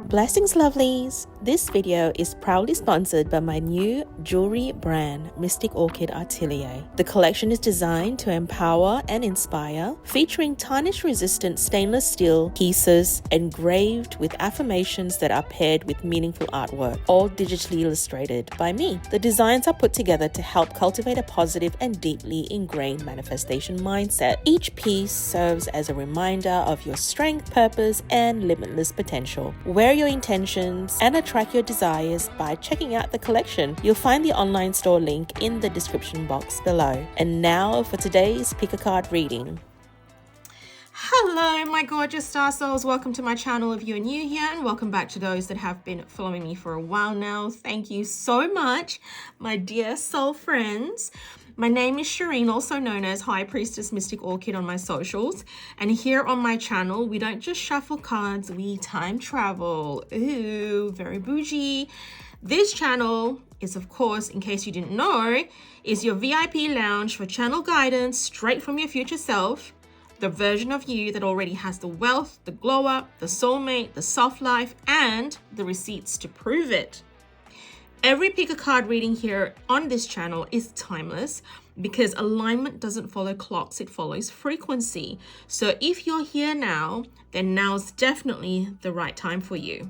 Blessings lovelies! This video is proudly sponsored by my new jewelry brand, Mystic Orchid Atelier. The collection is designed to empower and inspire, featuring tarnish-resistant stainless steel pieces engraved with affirmations that are paired with meaningful artwork, all digitally illustrated by me. The designs are put together to help cultivate a positive and deeply ingrained manifestation mindset. Each piece serves as a reminder of your strength, purpose, and limitless potential. Wear your intentions and attract your desires by checking out the collection. You'll find the online store link in the description box below. And now for today's pick a card reading. Hello my gorgeous star souls, welcome to my channel if you're new here, and welcome back to those that have been following me for a while now. Thank you so much, my dear soul friends. My name is Shireen, also known as High Priestess Mystic Orchid on my socials, and here on my channel we don't just shuffle cards, we time travel. Ooh, very bougie. This channel is, of course, in case you didn't know, is your VIP lounge for channel guidance straight from your future self, the version of you that already has the wealth, the glow up, the soulmate, the soft life, and the receipts to prove it. Every pick a card reading here on this channel is timeless because alignment doesn't follow clocks, it follows frequency. So if you're here now, then now's definitely the right time for you.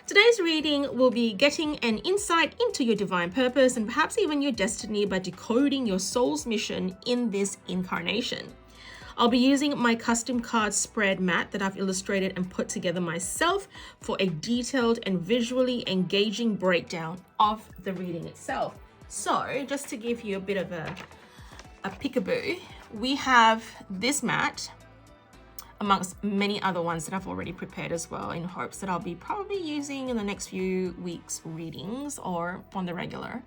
Today's reading will be getting an insight into your divine purpose and perhaps even your destiny by decoding your soul's mission in this incarnation. I'll be using my custom card spread mat that I've illustrated and put together myself for a detailed and visually engaging breakdown of the reading itself. So just to give you a bit of a peekaboo, we have this mat amongst many other ones that I've already prepared as well, in hopes that I'll be probably using in the next few weeks' readings or on the regular.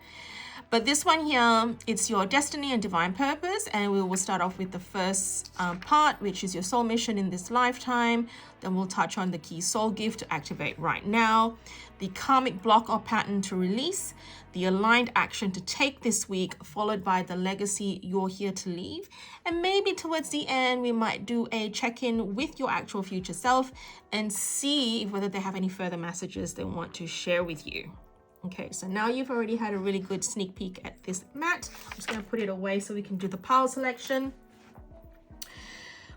But this one here, it's your destiny and divine purpose, and we will start off with the first part, which is your soul mission in this lifetime. Then we'll touch on the key soul gift to activate right now, the karmic block or pattern to release, the aligned action to take this week, followed by the legacy you're here to leave. And maybe towards the end, we might do a check-in with your actual future self and see whether they have any further messages they want to share with you. Okay, so now you've already had a really good sneak peek at this mat. I'm just going to put it away so we can do the pile selection.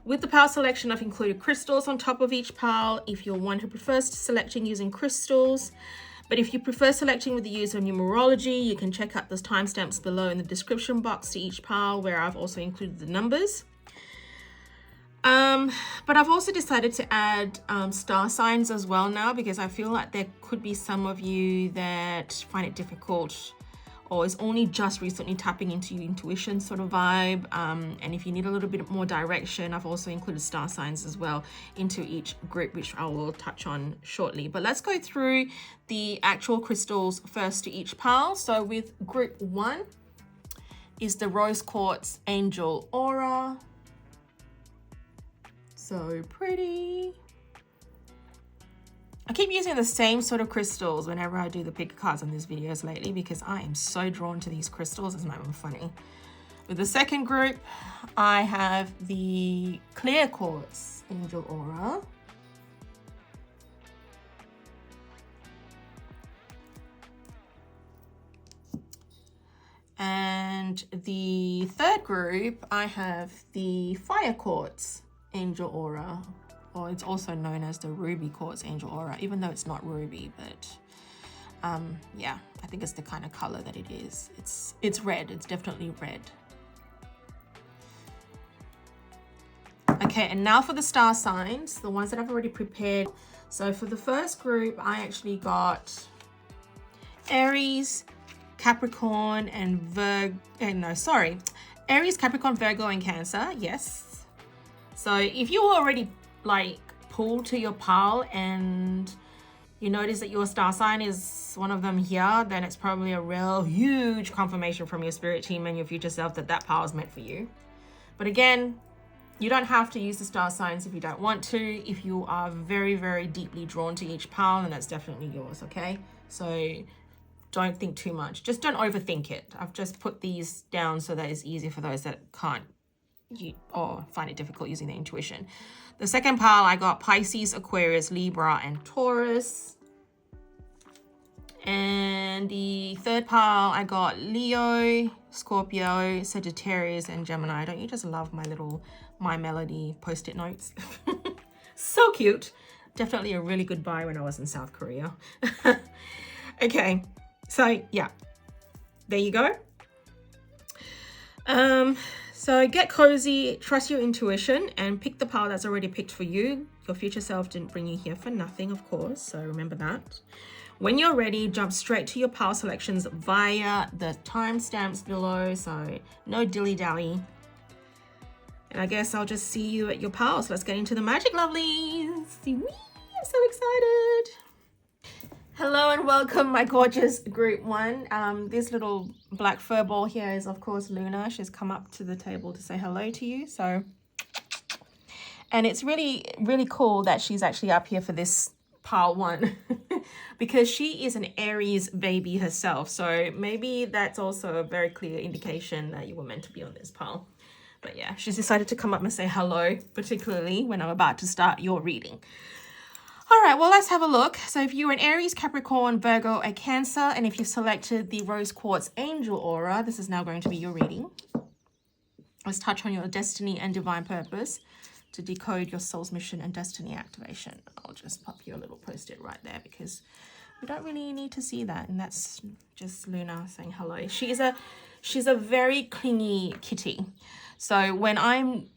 With the pile selection, I've included crystals on top of each pile if you're one who prefers selecting using crystals. But if you prefer selecting with the use of numerology, you can check out those timestamps below in the description box to each pile, where I've also included the numbers. But I've also decided to add star signs as well now, because I feel like there could be some of you that find it difficult or is only just recently tapping into your intuition sort of vibe. And if you need a little bit more direction, I've also included star signs as well into each group, which I will touch on shortly. But let's go through the actual crystals first to each pile. So with group 1 is the rose quartz angel aura. So pretty. I keep using the same sort of crystals whenever I do the pick cards on these videos lately because I am so drawn to these crystals. It's not even funny. With the second group, I have the clear quartz angel aura. And the third group, I have the fire quartz angel aura, or it's also known as the ruby quartz angel aura, even though it's not ruby, but yeah, I think it's the kind of color that it is. It's red. It's definitely red. Okay, and now for the star signs, the ones that I've already prepared. So for the first group, I actually got Aries, Capricorn, and Aries, Capricorn, Virgo, and Cancer. Yes. So if you already like pull to your pile and you notice that your star sign is one of them here, then it's probably a real huge confirmation from your spirit team and your future self that that pile is meant for you. But again, you don't have to use the star signs if you don't want to. If you are very, very deeply drawn to each pile, then that's definitely yours, okay? So don't think too much. Just don't overthink it. I've just put these down so that it's easy for those that can't or find it difficult using the intuition. The second pile, I got Pisces, Aquarius, Libra, and Taurus. And the third pile, I got Leo, Scorpio, Sagittarius, and Gemini. Don't you just love my little My Melody post-it notes? So cute. Definitely a really good buy when I was in South Korea. Okay, so yeah, there you go. So get cozy, trust your intuition, and pick the pile that's already picked for you. Your future self didn't bring you here for nothing, of course, so remember that. When you're ready, jump straight to your pile selections via the timestamps below, so no dilly-dally. And I guess I'll just see you at your piles. Let's get into the magic, lovelies. I'm so excited. Hello and welcome, my gorgeous group one. This little black fur ball here is, of course, Luna. She's come up to the table to say hello to you. So, and it's really, really cool that she's actually up here for this pile one because she is an Aries baby herself. So maybe that's also a very clear indication that you were meant to be on this pile. But yeah, she's decided to come up and say hello, particularly when I'm about to start your reading. All right, well, let's have a look. So if you're an Aries, Capricorn, Virgo, a Cancer, and if you've selected the Rose Quartz Angel Aura, this is now going to be your reading. Let's touch on your destiny and divine purpose to decode your soul's mission and destiny activation. I'll just pop you a little post-it right there because we don't really need to see that. And that's just Luna saying hello. She's a very clingy kitty. So when I'm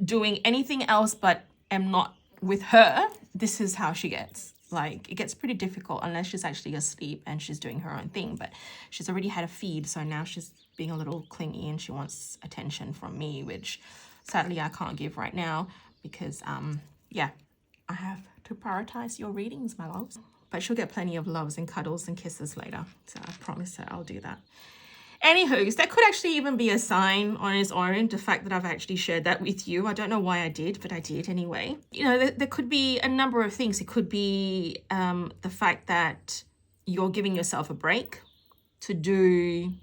doing anything else but am not with her, this is how she gets. Like, it gets pretty difficult unless she's actually asleep and she's doing her own thing, but she's already had a feed, so now she's being a little clingy and she wants attention from me, which sadly I can't give right now because yeah, I have to prioritize your readings, my loves. But she'll get plenty of loves and cuddles and kisses later, so I promise her I'll do that. Anywho, that could actually even be a sign on its own, the fact that I've actually shared that with you. I don't know why I did, but I did anyway. You know, there could be a number of things. It could be the fact that you're giving yourself a break to do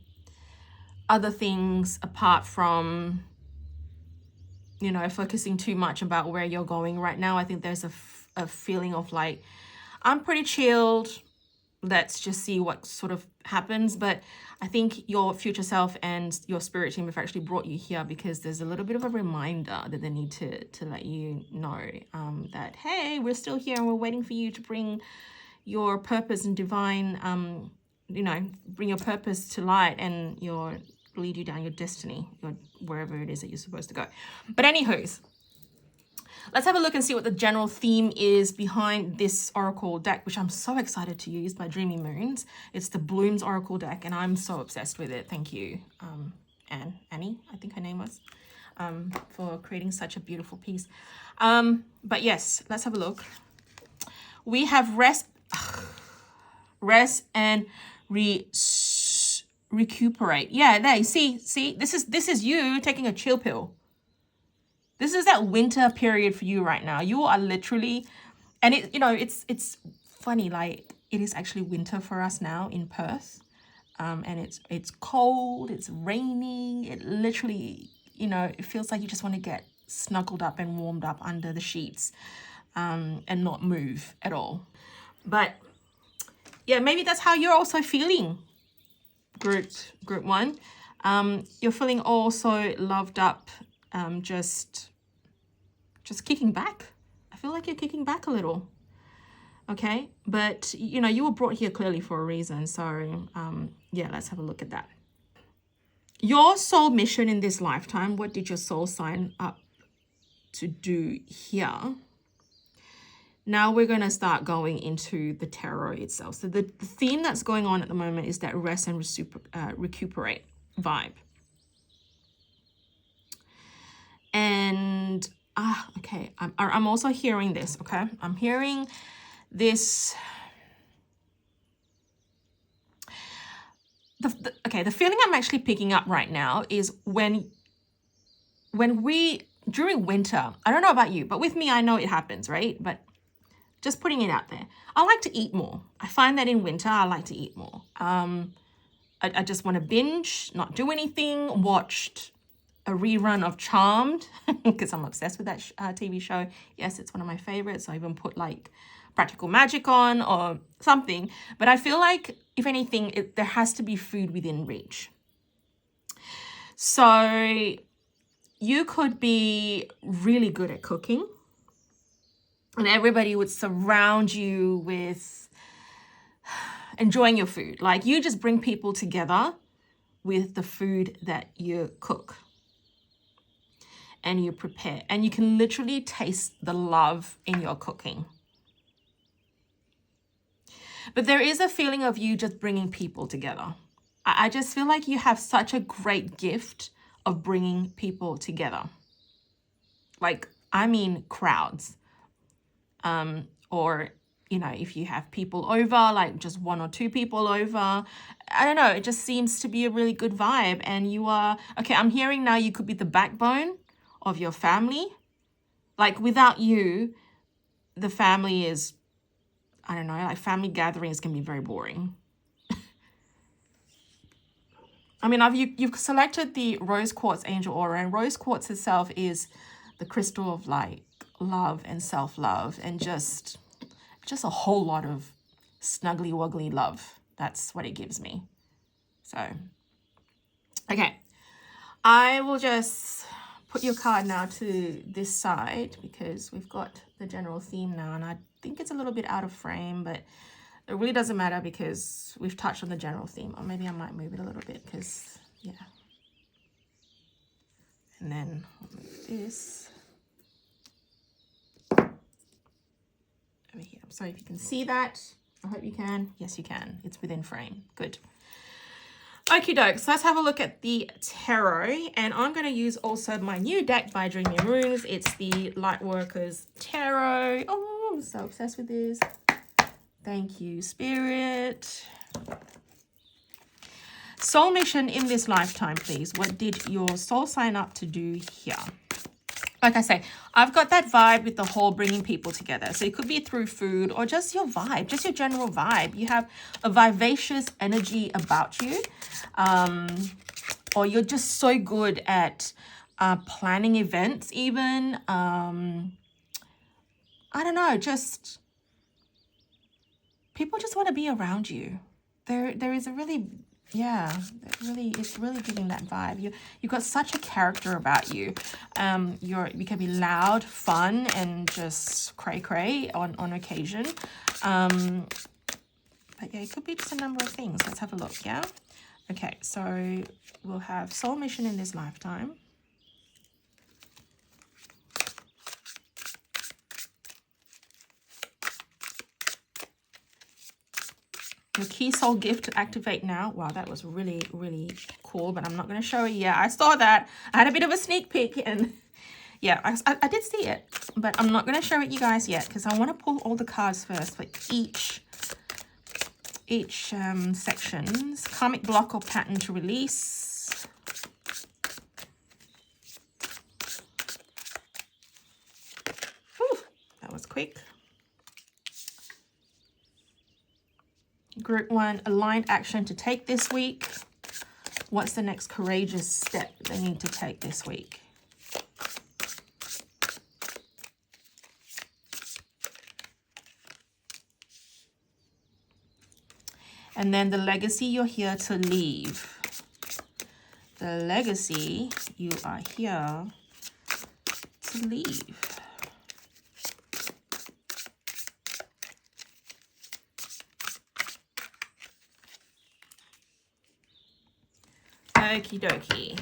other things apart from, you know, focusing too much about where you're going right now. I think there's a feeling of like, I'm pretty chilled. Let's just see what sort of happens. But I think your future self and your spirit team have actually brought you here because there's a little bit of a reminder that they need to let you know that, hey, we're still here and we're waiting for you to bring your purpose and divine, you know, bring your purpose to light and lead you down your destiny, wherever it is that you're supposed to go. But anywho's, let's have a look and see what the general theme is behind this Oracle deck, which I'm so excited to use by Dreamy Moons. It's the Blooms Oracle deck, and I'm so obsessed with it. Thank you, Annie, I think her name was, for creating such a beautiful piece. But yes, let's have a look. We have rest and recuperate. Yeah, there, see, this is you taking a chill pill. This is that winter period for you right now. You are literally, and it, you know, it's funny, like it is actually winter for us now in Perth. And it's cold, it's raining. It literally, you know, it feels like you just want to get snuggled up and warmed up under the sheets, and not move at all. But yeah, maybe that's how you're also feeling, group one. You're feeling also loved up, just kicking back. I feel like you're kicking back a little. Okay, but you know, you were brought here clearly for a reason. So yeah, let's have a look at that. Your soul mission in this lifetime, what did your soul sign up to do here? Now we're going to start going into the tarot itself. So the theme that's going on at the moment is that rest and recuperate vibe. And okay, I'm also hearing this, okay? I'm hearing this. Okay, the feeling I'm actually picking up right now is when we, during winter, I don't know about you, but with me, I know it happens, right? But just putting it out there, I like to eat more. I find that in winter, I like to eat more. I just want to binge, not do anything, watch a rerun of Charmed because I'm obsessed with that TV show. Yes, it's one of my favorites. I even put like Practical Magic on or something. But I feel like, if anything, there has to be food within reach. So you could be really good at cooking and everybody would surround you with enjoying your food. Like, you just bring people together with the food that you cook and you prepare, and you can literally taste the love in your cooking. But there is a feeling of you just bringing people together. I just feel like you have such a great gift of bringing people together. Like, I mean crowds. Or, you know, if you have people over, like just 1 or 2 people over, I don't know, it just seems to be a really good vibe. And you are, okay, I'm hearing now you could be the backbone of your family. Like, without you, the family is, I don't know, like family gatherings can be very boring. I mean, you've selected the rose quartz angel aura, and rose quartz itself is the crystal of like love and self-love and just a whole lot of snuggly wuggly love. That's what it gives me. So, okay, I will just put your card now to this side because we've got the general theme now, and I think it's a little bit out of frame, but it really doesn't matter because we've touched on the general theme. Or maybe I might move it a little bit because, yeah. And then I'll move this over here. I'm sorry if you can see that. I hope you can. Yes, you can. It's within frame. Good. Okie doke, so let's have a look at the tarot, and I'm going to use also my new deck by Dreamy Runes. It's the Lightworkers Tarot. Oh, I'm so obsessed with this. Thank you, Spirit. Soul mission in this lifetime, please. What did your soul sign up to do here? Like I say, I've got that vibe with the whole bringing people together. So it could be through food or just your vibe, just your general vibe. You have a vivacious energy about you. Or you're just so good at planning events even. I don't know, just people just want to be around you. There is a really, yeah, it's really giving that vibe. You've got such a character about you. You can be loud, fun, and just cray on occasion. But yeah, it could be just a number of things. Let's have a look, yeah? Okay, so we'll have soul mission in this lifetime. Your key soul gift to activate now. Wow, that was really, really cool, but I'm not going to show it yet. I saw that. I had a bit of a sneak peek, and yeah, I did see it, but I'm not going to show it you guys yet because I want to pull all the cards first for each sections. Karmic block or pattern to release. Whew, that was quick. Group 1, aligned action to take this week. What's the next courageous step they need to take this week? And then the legacy you're here to leave. The legacy you are here to leave. Okie dokie.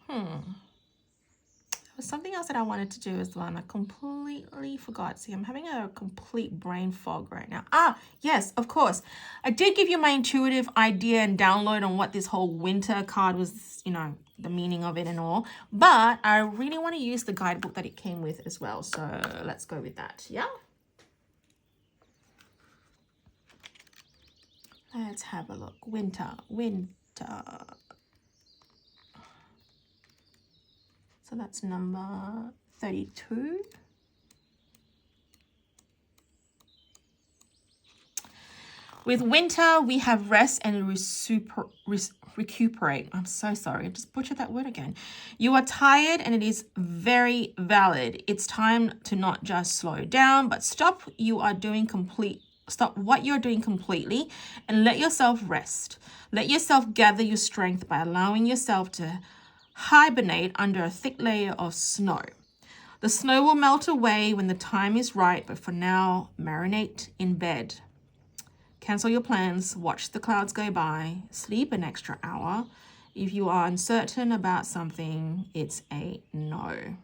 There was something else that I wanted to do as well, and I completely forgot. See, I'm having a complete brain fog right now. Ah, yes, of course. I did give you my intuitive idea and download on what this whole winter card was, you know, the meaning of it and all. But I really want to use the guidebook that it came with as well. So let's go with that, yeah? Let's have a look. Winter. So that's number 32. With winter, we have rest and recuperate. I'm so sorry. I just butchered that word again. You are tired and it is very valid. It's time to not just slow down, but stop what you're doing completely and let yourself rest. Let yourself gather your strength by allowing yourself to hibernate under a thick layer of snow. The snow will melt away when the time is right, but for now, marinate in bed. Cancel your plans, watch the clouds go by, sleep an extra hour. If you are uncertain about something, it's a no.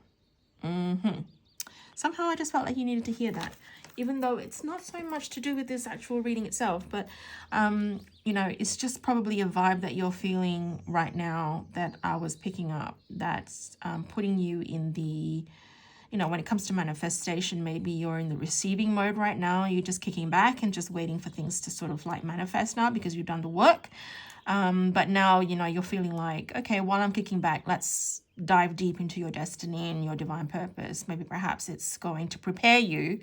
Somehow I just felt like you needed to hear that, even though it's not so much to do with this actual reading itself, but, you know, it's just probably a vibe that you're feeling right now that I was picking up that's putting you in the, you know, when it comes to manifestation, maybe you're in the receiving mode right now. You're just kicking back and just waiting for things to sort of like manifest now because you've done the work. But now, you know, you're feeling like, okay, while I'm kicking back, let's dive deep into your destiny and your divine purpose. Maybe perhaps it's going to prepare you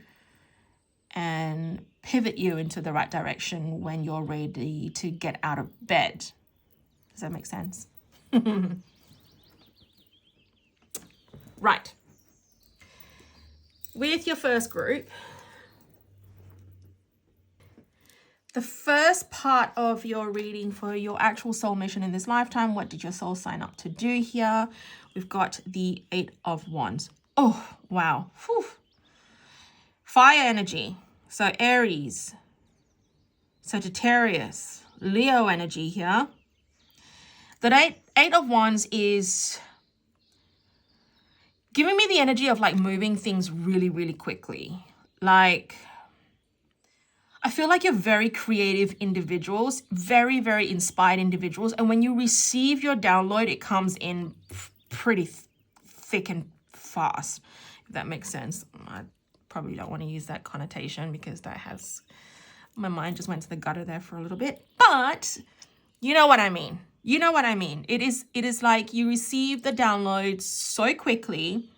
and pivot you into the right direction when you're ready to get out of bed. Does that make sense? Right. With your first group, the first part of your reading for your actual soul mission in this lifetime, what did your soul sign up to do here? We've got the 8 of Wands. Oh, wow. Whew. Fire energy. So Aries, Sagittarius, Leo energy here. The 8 of Wands is giving me the energy of like moving things really, really quickly. Like, I feel like you're very creative individuals, very, very inspired individuals. And when you receive your download, it comes in pretty thick and fast, if that makes sense. I probably don't want to use that connotation because that has, my mind just went to the gutter there for a little bit. But you know what I mean. You know what I mean. It is like you receive the downloads so quickly.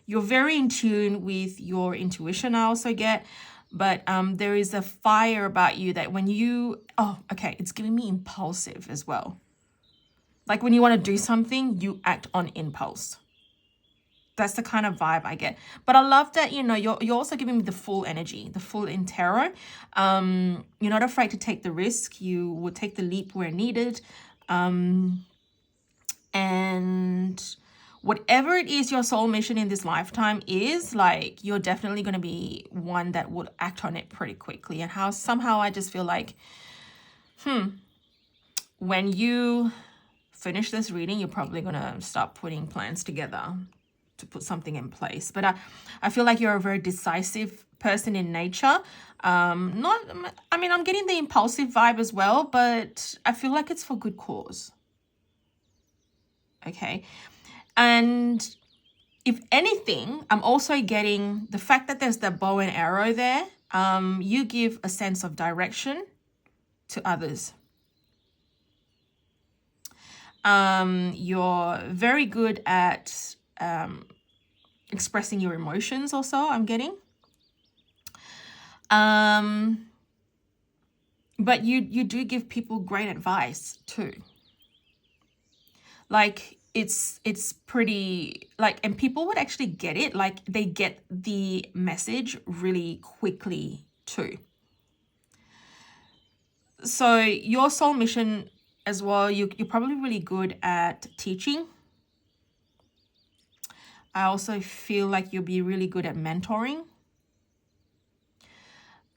You're very in tune with your intuition, I also get. But there is a fire about you that when you, it's giving me impulsive as well. Like when you want to do something, you act on impulse. That's the kind of vibe I get. But I love that, you know, you're also giving me the full energy, the full in tarot. You're not afraid to take the risk. You will take the leap where needed. And whatever it is your soul mission in this lifetime is, like, you're definitely going to be one that would act on it pretty quickly. And somehow I just feel like, when you finish this reading, you're probably going to start putting plans together to put something in place. But I feel like you're a very decisive person in nature. I'm getting the impulsive vibe as well, but I feel like it's for good cause. Okay. And if anything, I'm also getting the fact that there's the bow and arrow there. You give a sense of direction to others. You're very good at expressing your emotions also, I'm getting. But you do give people great advice too. Like, it's pretty, like, and people would actually get it. Like, they get the message really quickly too. So your soul mission as well, you're probably really good at teaching. I also feel like you'll be really good at mentoring.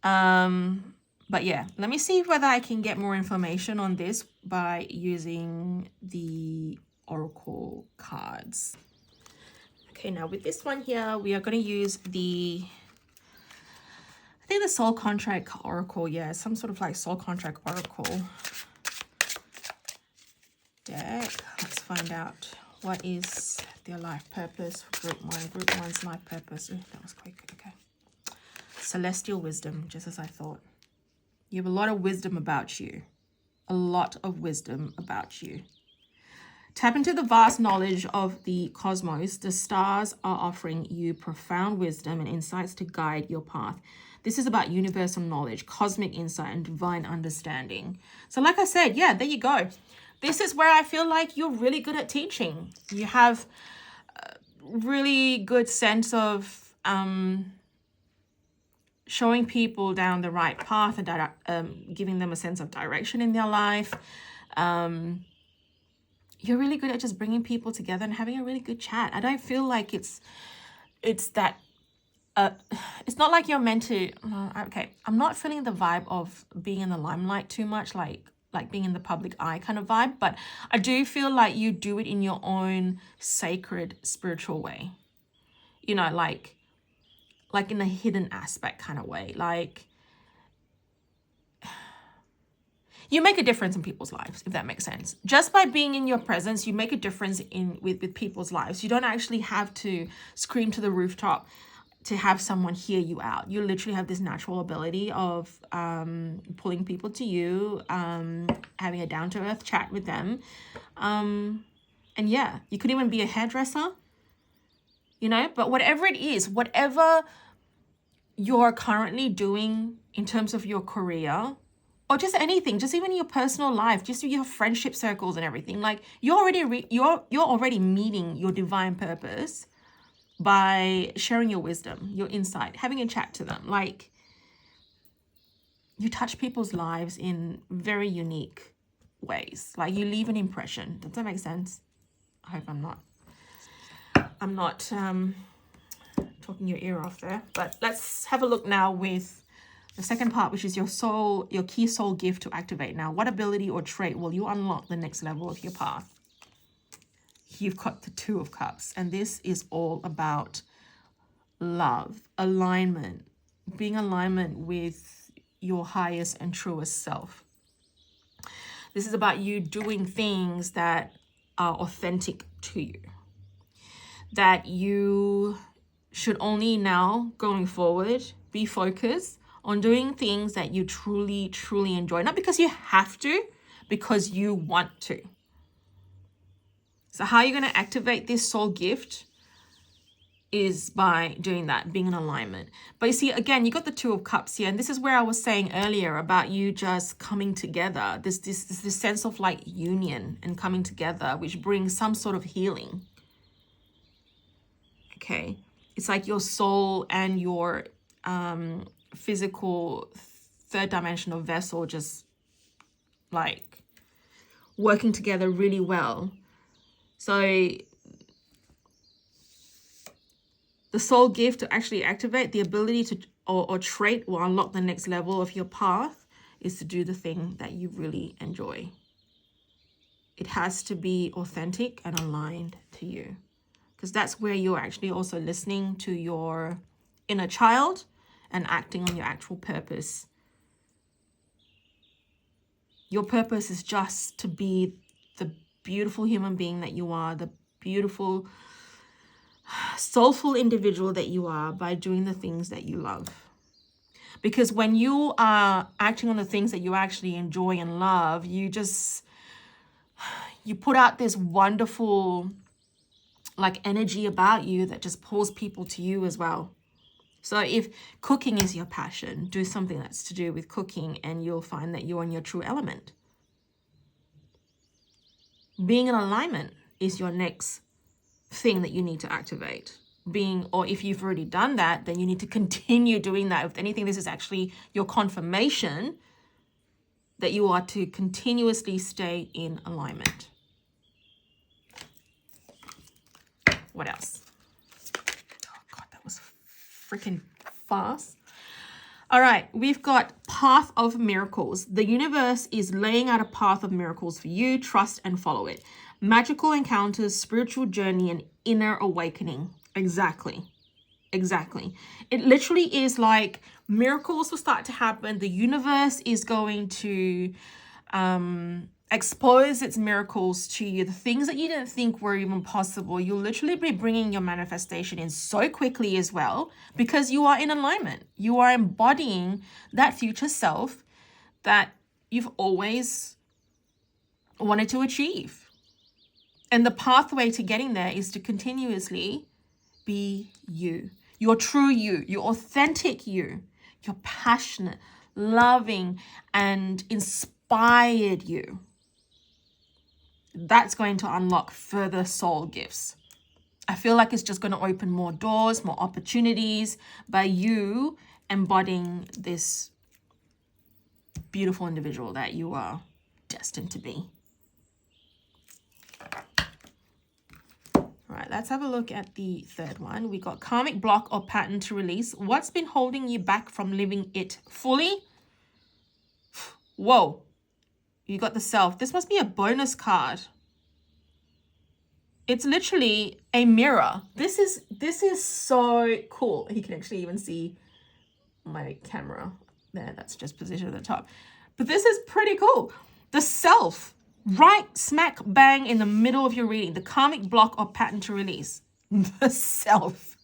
But yeah, let me see whether I can get more information on this by using the oracle cards. Okay, now with this one here, we are going to use the soul contract oracle. Yeah, some sort of like soul contract oracle deck. Let's find out what is their life purpose for group 1. Group 1's life purpose. Ooh, that was quick. Okay. Celestial wisdom, just as I thought. You have a lot of wisdom about you. A lot of wisdom about you. Tap into the vast knowledge of the cosmos. The stars are offering you profound wisdom and insights to guide your path. This is about universal knowledge, cosmic insight, and divine understanding. So like I said, yeah, there you go. This is where I feel like you're really good at teaching. You have a really good sense of showing people down the right path and giving them a sense of direction in their life. You're really good at just bringing people together and having a really good chat. I don't feel like it's that, it's not like you're meant to, okay, I'm not feeling the vibe of being in the limelight too much, like being in the public eye kind of vibe, but I do feel like you do it in your own sacred spiritual way, you know, like in a hidden aspect kind of way. Like, you make a difference in people's lives, if that makes sense. Just by being in your presence, you make a difference with people's lives. You don't actually have to scream to the rooftop to have someone hear you out. You literally have this natural ability of pulling people to you, having a down-to-earth chat with them. And yeah, you could even be a hairdresser, you know, but whatever it is, whatever you're currently doing in terms of your career, or just anything, just even your personal life, just your friendship circles and everything, like you're already meeting your divine purpose by sharing your wisdom, your insight, having a chat to them. Like, you touch people's lives in very unique ways. Like, you leave an impression. Does that make sense? I hope I'm not talking your ear off there. But let's have a look now with the second part, which is your key soul gift to activate. Now, what ability or trait will you unlock the next level of your path? You've got the Two of Cups, and this is all about love, alignment, being alignment with your highest and truest self. This is about you doing things that are authentic to you, that you should only now, going forward, be focused on doing things that you truly, truly enjoy. Not because you have to, because you want to. So how you're going to activate this soul gift is by doing that, being in alignment. But you see, again, you got the Two of Cups here. And this is where I was saying earlier about you just coming together. This sense of like union and coming together, which brings some sort of healing. Okay. It's like your soul and your physical third dimensional vessel just like working together really well. So the soul gift to actually activate the ability to, or trait will unlock the next level of your path, is to do the thing that you really enjoy. It has to be authentic and aligned to you, because that's where you're actually also listening to your inner child and acting on your actual purpose. Your purpose is just to be the beautiful human being that you are, the beautiful, soulful individual that you are, by doing the things that you love. Because when you are acting on the things that you actually enjoy and love, you put out this wonderful like energy about you that just pulls people to you as well. So if cooking is your passion, do something that's to do with cooking, and you'll find that you're in your true element. Being in alignment is your next thing that you need to activate. Or if you've already done that, then you need to continue doing that. If anything, this is actually your confirmation that you are to continuously stay in alignment. What else? Oh God, that was freaking fast. All right, we've got path of miracles. The universe is laying out a path of miracles for you. Trust and follow it. Magical encounters, spiritual journey, and inner awakening. Exactly. It literally is like miracles will start to happen. The universe is going to expose its miracles to you. The things that you didn't think were even possible, you'll literally be bringing your manifestation in so quickly as well, because you are in alignment. You are embodying that future self that you've always wanted to achieve. And the pathway to getting there is to continuously be you, your true you, your authentic you. you're passionate, loving, and inspired you. That's going to unlock further soul gifts. I feel like it's just going to open more doors, more opportunities by you embodying this beautiful individual that you are destined to be. All right, let's have a look at the third one. We got karmic block or pattern to release. What's been holding you back from living it fully? Whoa. You got the Self. This must be a bonus card. It's literally a mirror. This is so cool. You can actually even see my camera there. That's just positioned at the top. But this is pretty cool. The Self, right smack bang in the middle of your reading. The karmic block or pattern to release. The Self.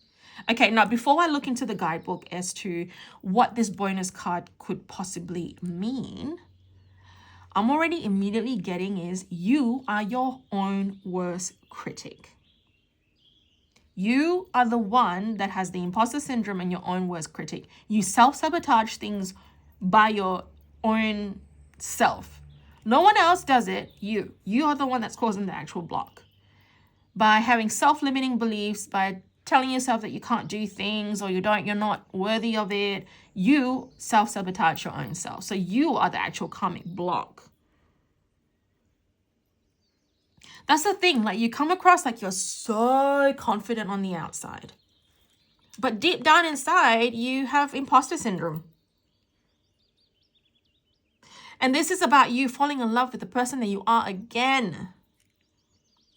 Okay, now before I look into the guidebook as to what this bonus card could possibly mean, I'm already immediately getting is you are your own worst critic. You are the one that has the imposter syndrome and your own worst critic. You self-sabotage things by your own self. No one else does it. You are the one that's causing the actual block. By having self-limiting beliefs, by telling yourself that you can't do things or you're not worthy of it, you self-sabotage your own self. So you are the actual karmic block. That's the thing, like you come across like you're so confident on the outside, but deep down inside, you have imposter syndrome. And this is about you falling in love with the person that you are again.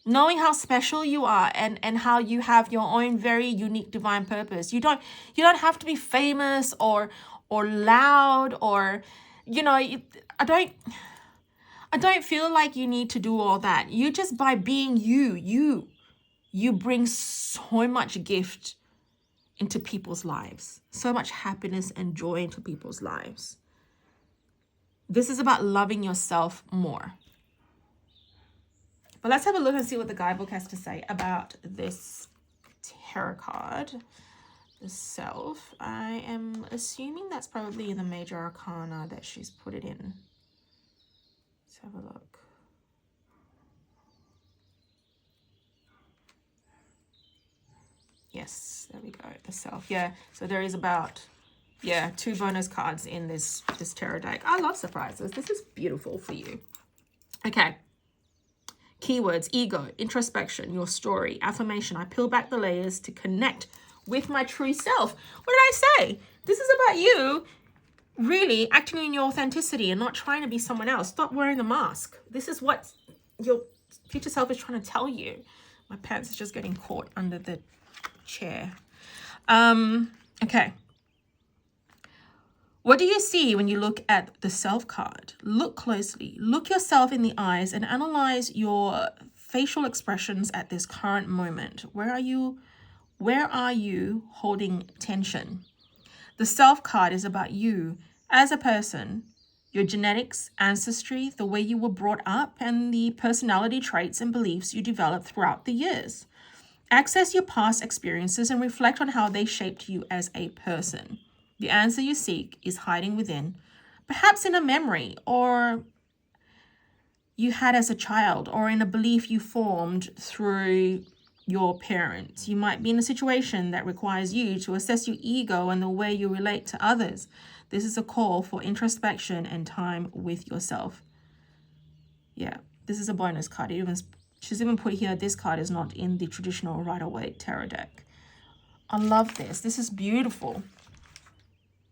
Knowing how special you are and how you have your own very unique divine purpose. You don't have to be famous or loud or, I don't feel like you need to do all that. You just, by being you bring so much gift into people's lives, so much happiness and joy into people's lives. This is about loving yourself more. But let's have a look and see what the guidebook has to say about this tarot card, the Self. I am assuming that's probably in the major arcana that she's put it in. Have a look. Yes, there we go. The Self. Yeah. So there is about 2 bonus cards in this tarot deck. I love surprises. This is beautiful for you. Okay. Keywords: ego, introspection, your story, affirmation. I peel back the layers to connect with my true self. What did I say? This is about you really acting in your authenticity and not trying to be someone else. Stop wearing the mask. This is what your future self is trying to tell you. My pants is just getting caught under the chair. Okay. What do you see when you look at the Self card? Look closely. Look yourself in the eyes and analyze your facial expressions at this current moment. Where are you holding tension? The Self card is about you as a person, your genetics, ancestry, the way you were brought up, and the personality traits and beliefs you developed throughout the years. Access your past experiences and reflect on how they shaped you as a person. The answer you seek is hiding within, perhaps in a memory or you had as a child, or in a belief you formed through your parents. You might be in a situation that requires you to assess your ego and the way you relate to others. This is a call for introspection and time with yourself. Yeah, this is a bonus card. She's even put here, this card is not in the traditional Rider-Waite tarot deck. I love this. This is beautiful.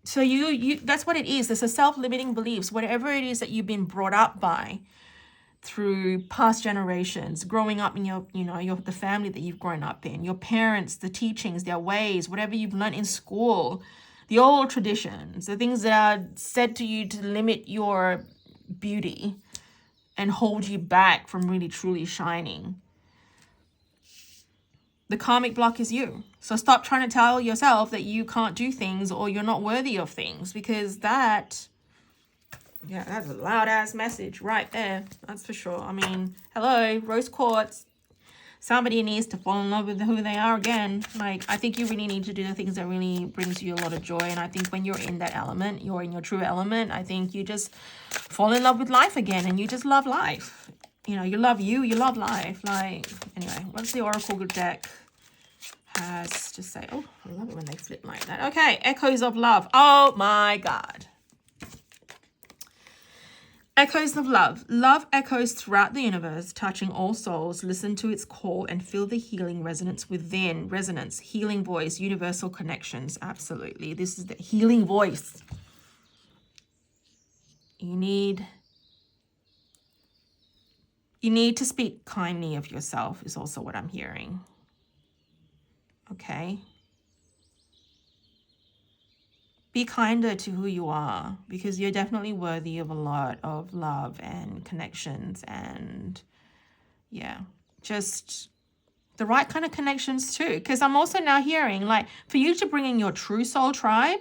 So you that's what it is. There's a self-limiting beliefs, whatever it is that you've been brought up by through past generations, growing up in the family that you've grown up in, your parents, the teachings, their ways, whatever you've learned in school, the old traditions, the things that are said to you to limit your beauty and hold you back from really truly shining. The karmic block is you. So stop trying to tell yourself that you can't do things or you're not worthy of things, because that's a loud ass message right there. That's for sure. I mean, hello, rose quartz. somebody needs to fall in love with who they are again. Like, I think you really need to do the things that really brings you a lot of joy. And I think when you're in that element, you're in your true element, I think you just fall in love with life again, and you just love life. You know, you love life. Like, anyway, what's the Oracle deck has to say? Oh, I love it when they flip like that. Okay, echoes of love. Oh my God. Echoes of love. Love echoes throughout the universe, touching all souls. Listen to its call and feel the healing resonance within. Resonance, healing voice, universal connections. Absolutely. This is the healing voice. You need to speak kindly of yourself is also what I'm hearing. Okay. Be kinder to who you are, because you're definitely worthy of a lot of love and connections, and yeah, just the right kind of connections too. Because I'm also now hearing, like, for you to bring in your true soul tribe,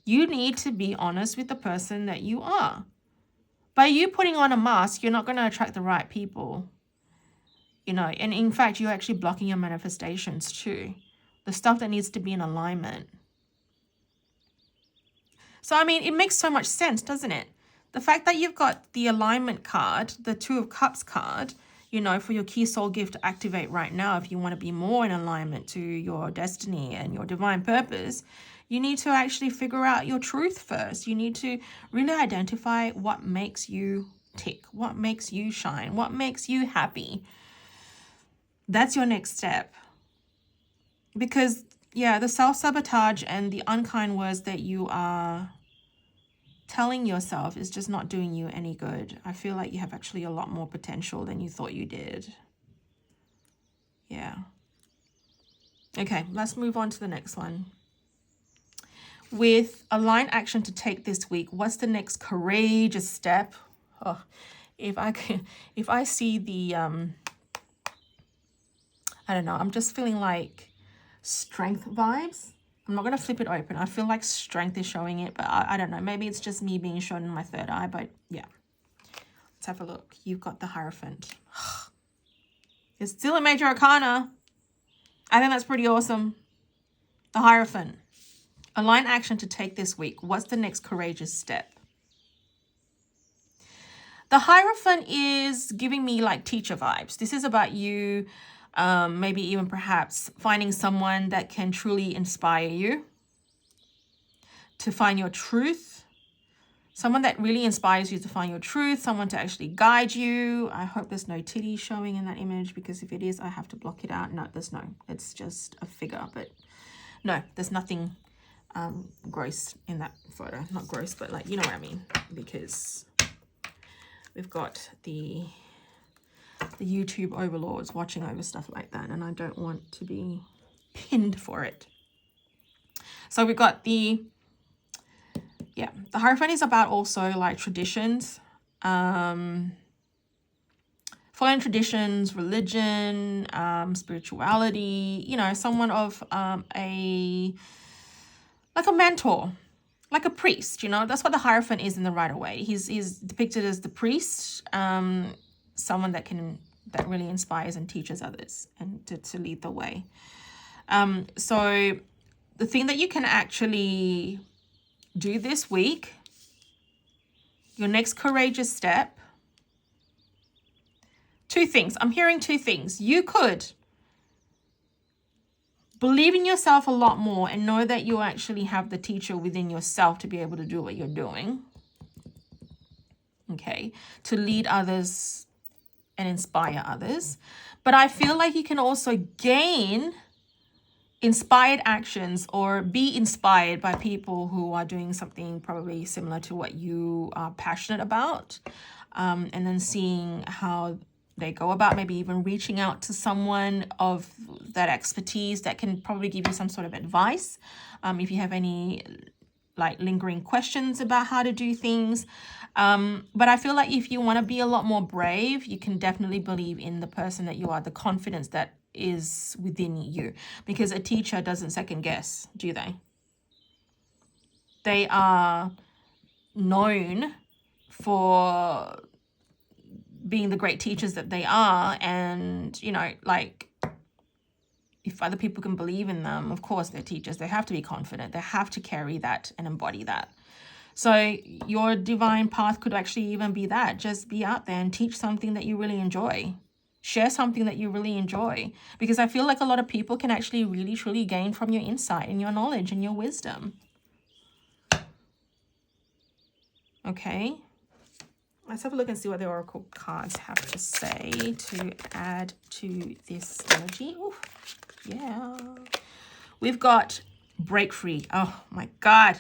you need to be honest with the person that you are. By you putting on a mask, you're not going to attract the right people. You know, and in fact, you're actually blocking your manifestations too. The stuff that needs to be in alignment. So, I mean, it makes so much sense, doesn't it? The fact that you've got the alignment card, the Two of Cups card, you know, for your key soul gift to activate right now, if you want to be more in alignment to your destiny and your divine purpose, you need to actually figure out your truth first. You need to really identify what makes you tick, what makes you shine, what makes you happy. That's your next step. Because, yeah, the self-sabotage and the unkind words that you are telling yourself is just not doing you any good. I feel like you have actually a lot more potential than you thought you did. Yeah. Okay, let's move on to the next one. With aligned action to take this week, what's the next courageous step? Oh, if I see the, I don't know, I'm just feeling like strength vibes. I'm not going to flip it open. I feel like strength is showing it, but I don't know. Maybe it's just me being shown in my third eye, but yeah. Let's have a look. You've got the Hierophant. It's still a major arcana. I think that's pretty awesome. The Hierophant. Align action to take this week. What's the next courageous step? The Hierophant is giving me like teacher vibes. This is about you, maybe even perhaps finding someone that can truly inspire you to find your truth. Someone that really inspires you to find your truth. Someone to actually guide you. I hope there's no titty showing in that image, because if it is, I have to block it out. No, there's no. It's just a figure, but no, there's nothing gross in that photo. Not gross, but like, you know what I mean, because we've got the YouTube overlords watching over stuff like that, and I don't want to be pinned for it. So we've got the Hierophant is about also like traditions, following traditions, religion, spirituality, you know, someone of like a mentor, like a priest, you know. That's what the Hierophant is in the Rider-Waite. He's depicted as the priest, someone that really inspires and teaches others and to lead the way. So the thing that you can actually do this week, your next courageous step, two things. I'm hearing two things. You could believe in yourself a lot more and know that you actually have the teacher within yourself to be able to do what you're doing. Okay, to lead others and inspire others. But I feel like you can also gain inspired actions or be inspired by people who are doing something probably similar to what you are passionate about, and then seeing how they go about, maybe even reaching out to someone of that expertise that can probably give you some sort of advice. If you have any like lingering questions about how to do things. But I feel like if you want to be a lot more brave, you can definitely believe in the person that you are, the confidence that is within you, because a teacher doesn't second guess, do they? They are known for being the great teachers that they are. And, you know, like, if other people can believe in them, of course they're teachers. They have to be confident. They have to carry that and embody that. So your divine path could actually even be that. Just be out there and teach something that you really enjoy. Share something that you really enjoy. Because I feel like a lot of people can actually really, truly gain from your insight and your knowledge and your wisdom. Okay. Let's have a look and see what the oracle cards have to say to add to this energy. Ooh, yeah. We've got break free. Oh my God.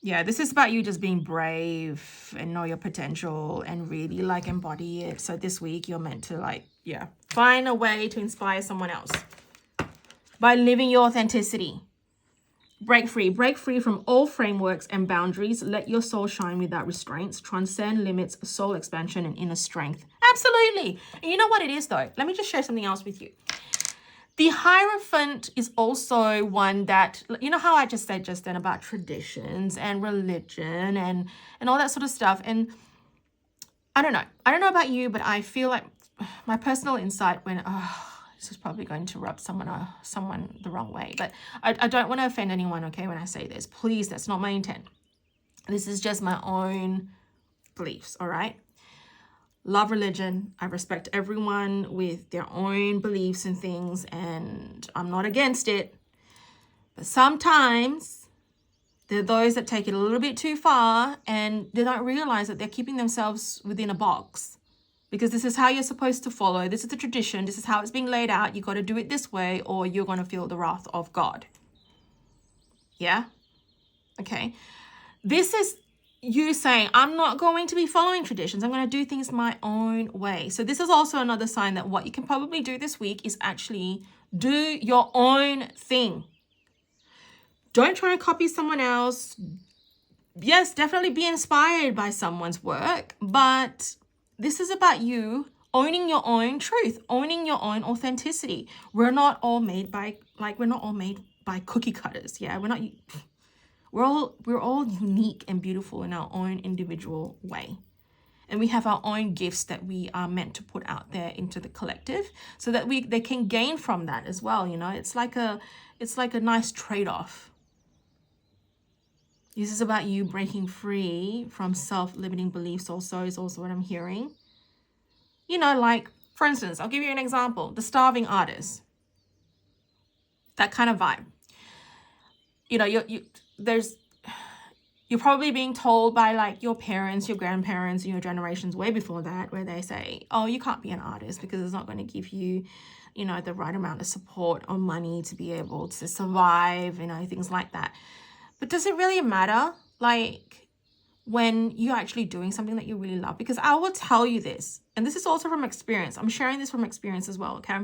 Yeah, this is about you just being brave and know your potential and really like embody it. So this week you're meant to like, yeah, find a way to inspire someone else by living your authenticity. Break free from all frameworks and boundaries. Let your soul shine without restraints. Transcend limits, soul expansion, and inner strength. Absolutely. And you know what it is though? Let me just share something else with you. The Hierophant is also one that, you know how I just said just then about traditions and religion and all that sort of stuff. And I don't know about you, but I feel like my personal insight when, this is probably going to rub someone the wrong way, but I don't want to offend anyone, okay, when I say this. Please, that's not my intent. This is just my own beliefs, all right? Love religion. I respect everyone with their own beliefs and things, and I'm not against it. But sometimes there are those that take it a little bit too far and they don't realize that they're keeping themselves within a box. Because this is how you're supposed to follow. This is the tradition. This is how it's being laid out. You got to do it this way or you're going to feel the wrath of God. Yeah? Okay. This is you saying, I'm not going to be following traditions. I'm going to do things my own way. So this is also another sign that what you can probably do this week is actually do your own thing. Don't try and copy someone else. Yes, definitely be inspired by someone's work, but this is about you owning your own truth, owning your own authenticity. We're not all made by cookie cutters. Yeah, we're all unique and beautiful in our own individual way. And we have our own gifts that we are meant to put out there into the collective so that they can gain from that as well. You know, it's like a nice trade-off. This is about you breaking free from self-limiting beliefs also is also what I'm hearing. You know, like, for instance, I'll give you an example. The starving artist. That kind of vibe. You know, you're probably being told by like your parents, your grandparents, and your generations way before that, where they say, oh, you can't be an artist because it's not going to give you, you know, the right amount of support or money to be able to survive, you know, things like that. But does it really matter, like, when you're actually doing something that you really love? Because I will tell you this, and this is also from experience. I'm sharing this from experience as well, okay?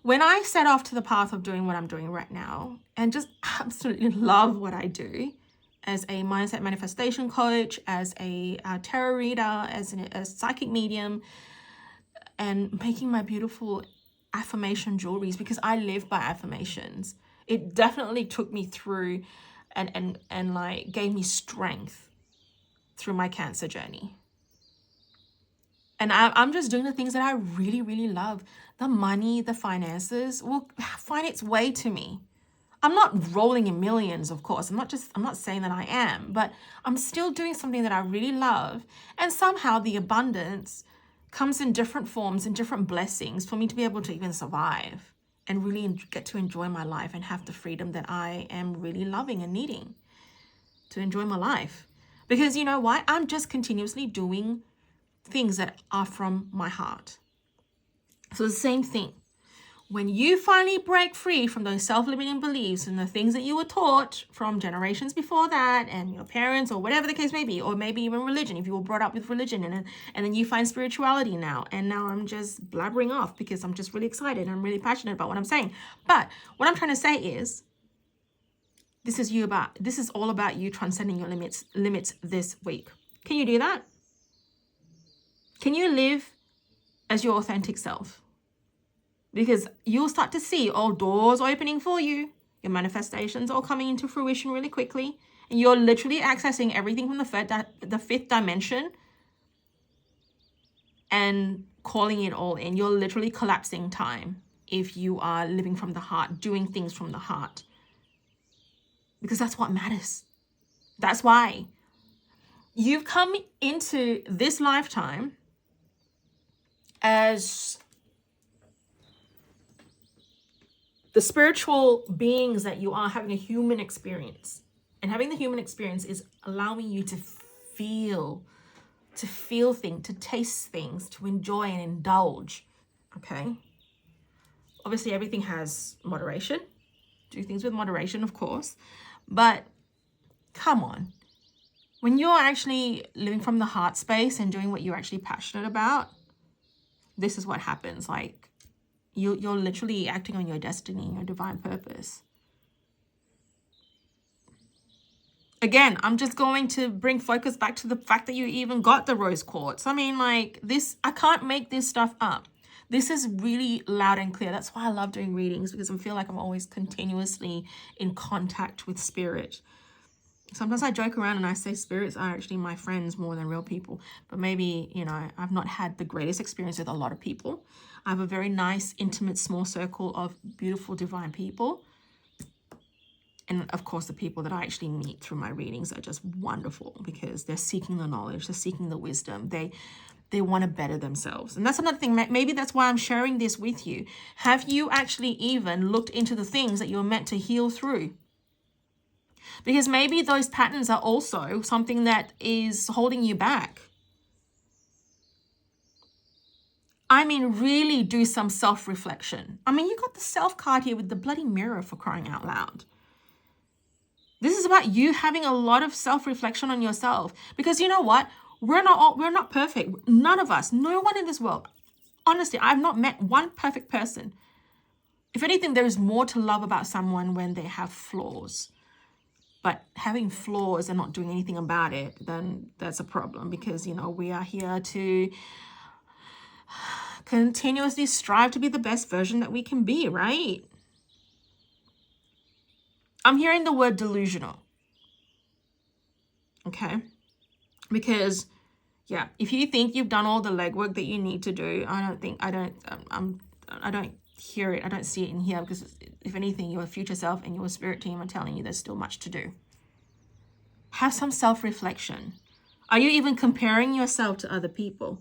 When I set off to the path of doing what I'm doing right now and just absolutely love what I do as a mindset manifestation coach, as a tarot reader, as a psychic medium, and making my beautiful affirmation jewelries, because I live by affirmations. It definitely took me through and like gave me strength through my cancer journey. And I'm just doing the things that I really, really love. The money, the finances will find its way to me. I'm not rolling in millions, of course. I'm not saying that I am, but I'm still doing something that I really love. And somehow the abundance comes in different forms and different blessings for me to be able to even survive and really get to enjoy my life and have the freedom that I am really loving and needing to enjoy my life. Because you know what? I'm just continuously doing things that are from my heart. So the same thing. When you finally break free from those self-limiting beliefs and the things that you were taught from generations before that and your parents or whatever the case may be, or maybe even religion, if you were brought up with religion, and then you find spirituality now. And now I'm just blabbering off because I'm just really excited and I'm really passionate about what I'm saying. But what I'm trying to say is, this is all about you transcending your limits this week. Can you do that? Can you live as your authentic self? Because you'll start to see all doors opening for you, your manifestations all coming into fruition really quickly, And you're literally accessing everything from the fifth dimension and calling it all in. You're literally collapsing time if you are living from the heart, doing things from the heart. Because that's what matters. That's why you've come into this lifetime as the spiritual beings that you are, having a human experience. And having the human experience is allowing you to feel things, to taste things, to enjoy and indulge. Okay? Obviously, everything has moderation. Do things with moderation, of course. But come on. When you're actually living from the heart space and doing what you're actually passionate about, this is what happens. Like, you're literally acting on your destiny, your divine purpose. Again, I'm just going to bring focus back to the fact that you even got the rose quartz. I mean, like, this, I can't make this stuff up. This is really loud and clear. That's why I love doing readings, because I feel like I'm always continuously in contact with spirit. Sometimes I joke around and I say spirits are actually my friends more than real people. But maybe, you know, I've not had the greatest experience with a lot of people. I have a very nice, intimate, small circle of beautiful, divine people. And of course, the people that I actually meet through my readings are just wonderful, because they're seeking the knowledge, they're seeking the wisdom. They want to better themselves. And that's another thing. Maybe that's why I'm sharing this with you. Have you actually even looked into the things that you're meant to heal through? Because maybe those patterns are also something that is holding you back. I mean, really do some self-reflection. I mean, you got the self card here with the bloody mirror, for crying out loud. This is about you having a lot of self-reflection on yourself. Because you know what? We're not perfect. None of us, no one in this world. Honestly, I've not met one perfect person. If anything, there is more to love about someone when they have flaws. But having flaws and not doing anything about it, then that's a problem, because, you know, we are here to continuously strive to be the best version that we can be, right? I'm hearing the word delusional. Okay? Because, yeah, if you think you've done all the legwork that you need to do, I don't hear it. I don't see it in here, because if anything, your future self and your spirit team are telling you there's still much to do. Have some self-reflection. Are you even comparing yourself to other people?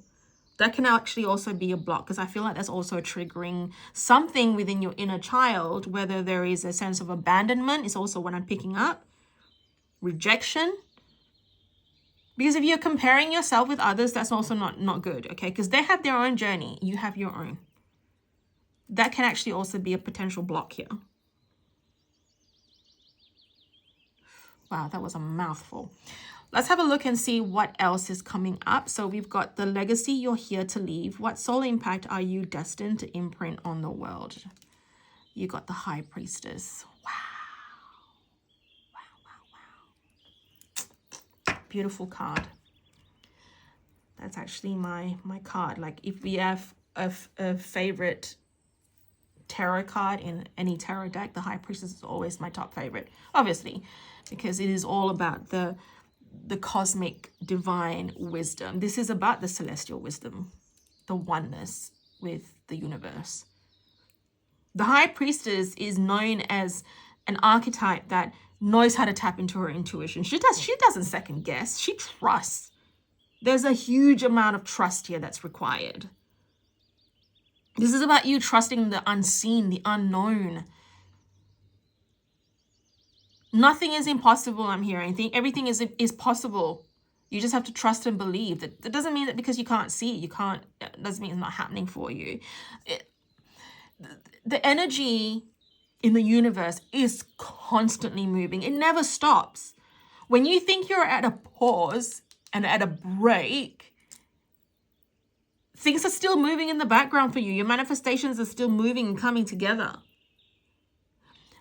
That can actually also be a block, because I feel like that's also triggering something within your inner child, whether there is a sense of abandonment, is also what I'm picking up. Rejection. Because if you're comparing yourself with others, that's also not good, okay? Because they have their own journey. You have your own. That can actually also be a potential block here. Wow, that was a mouthful. Let's have a look and see what else is coming up. So we've got the legacy you're here to leave. What soul impact are you destined to imprint on the world? You got the High Priestess. Wow. Beautiful card. That's actually my card. Like, if we have a favorite tarot card in any tarot deck, the High Priestess is always my top favorite, obviously, because it is all about the cosmic divine wisdom. This is about the celestial wisdom, the oneness with the universe. The High Priestess is known as an archetype that knows how to tap into her intuition. She doesn't second guess. She trusts. There's a huge amount of trust here that's required. This is about you trusting the unseen, the unknown. Nothing is impossible, I'm hearing. I think everything is possible. You just have to trust and believe. That doesn't mean that because you can't see it, it doesn't mean it's not happening for you. The energy in the universe is constantly moving. It never stops. When you think you're at a pause and at a break, things are still moving in the background for you. Your manifestations are still moving and coming together.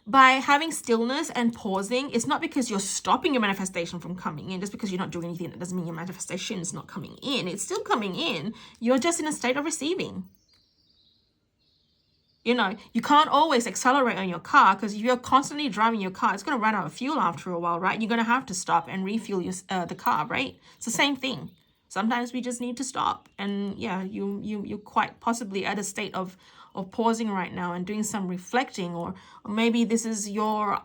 By having stillness and pausing, it's not because you're stopping your manifestation from coming in. Just because you're not doing anything, that doesn't mean your manifestation is not coming in. It's still coming in. You're just in a state of receiving. You know, you can't always accelerate on your car, because if you're constantly driving your car, it's going to run out of fuel after a while, right? You're going to have to stop and refuel the car, right? It's the same thing. Sometimes we just need to stop. And yeah, you're quite possibly at a state of pausing right now and doing some reflecting, or maybe this is your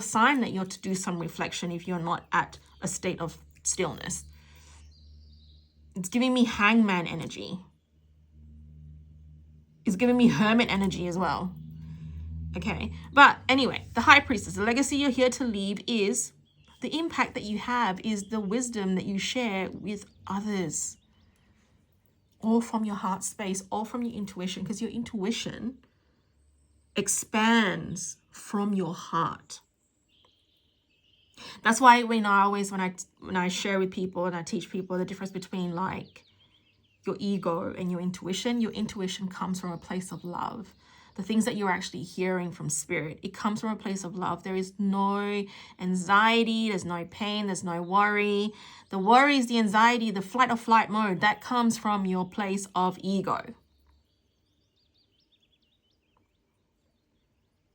sign that you're to do some reflection if you're not at a state of stillness. It's giving me hangman energy. It's giving me hermit energy as well. Okay, but anyway, the high priestess, the legacy you're here to leave is the impact that you have, is the wisdom that you share with others, all from your heart space, all from your intuition, because your intuition expands from your heart. That's why when I share with people and I teach people the difference between like your ego and your intuition comes from a place of love. The things that you're actually hearing from spirit, it comes from a place of love. There is no anxiety, there's no pain, there's no worry. The worry is the anxiety, the flight or flight mode, that comes from your place of ego.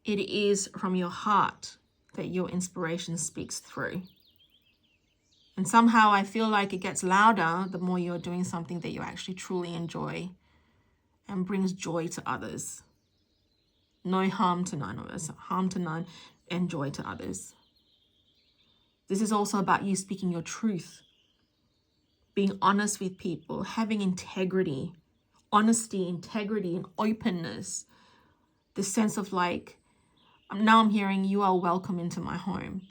It is from your heart that your inspiration speaks through. And somehow I feel like it gets louder the more you're doing something that you actually truly enjoy and brings joy to others. No harm to none of us, harm to none, and joy to others. This is also about you speaking your truth, being honest with people, having integrity, honesty, integrity, and openness. This sense of like, now I'm hearing you are welcome into my home.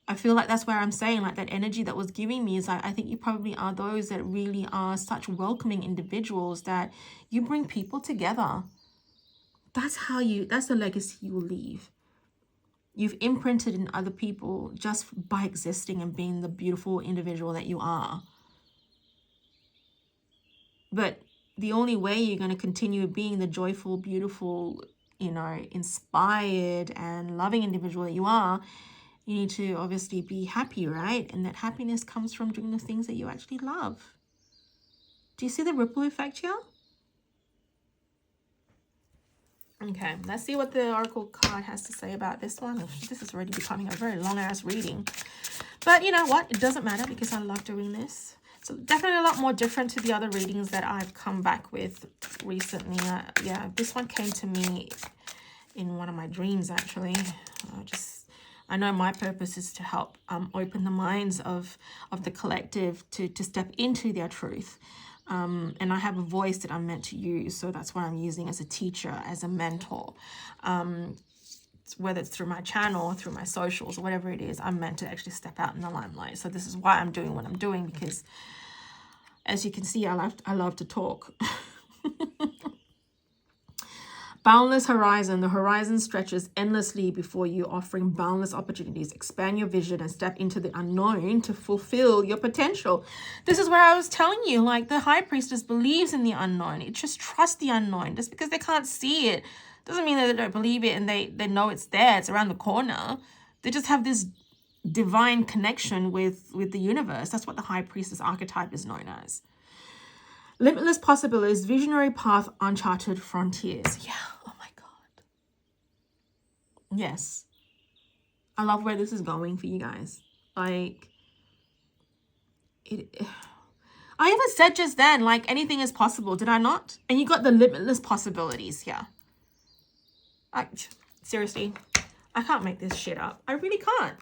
I feel like that's where I'm saying like that energy that was giving me is like, I think you probably are those that really are such welcoming individuals that you bring people together. That's the legacy you will leave. You've imprinted in other people just by existing and being the beautiful individual that you are. But the only way you're going to continue being the joyful, beautiful, inspired and loving individual that you are, you need to obviously be happy, right? And that happiness comes from doing the things that you actually love. Do you see the ripple effect here? Okay, let's see what the Oracle card has to say about this one. This is already becoming a very long-ass reading. But you know what? It doesn't matter because I love doing this. So definitely a lot more different to the other readings that I've come back with recently. Yeah, this one came to me in one of my dreams, actually. I know my purpose is to help open the minds of the collective to step into their truth. And I have a voice that I'm meant to use. So that's what I'm using as a teacher, as a mentor. Whether it's through my channel or through my socials or whatever it is, I'm meant to actually step out in the limelight. So this is why I'm doing what I'm doing, because as you can see, I love to talk. Boundless horizon. The horizon stretches endlessly before you, offering boundless opportunities. Expand your vision and step into the unknown to fulfill your potential. This is where I was telling you, like the high priestess believes in the unknown. It just trusts the unknown. Just because they can't see it doesn't mean that they don't believe it and they know it's there. It's around the corner. They just have this divine connection with the universe. That's what the high priestess archetype is known as. Limitless possibilities, visionary path, uncharted frontiers. Yeah, oh my God. Yes. I love where this is going for you guys. Like, I even said just then, like, anything is possible, did I not? And you got the limitless possibilities here. Seriously, I can't make this shit up. I really can't.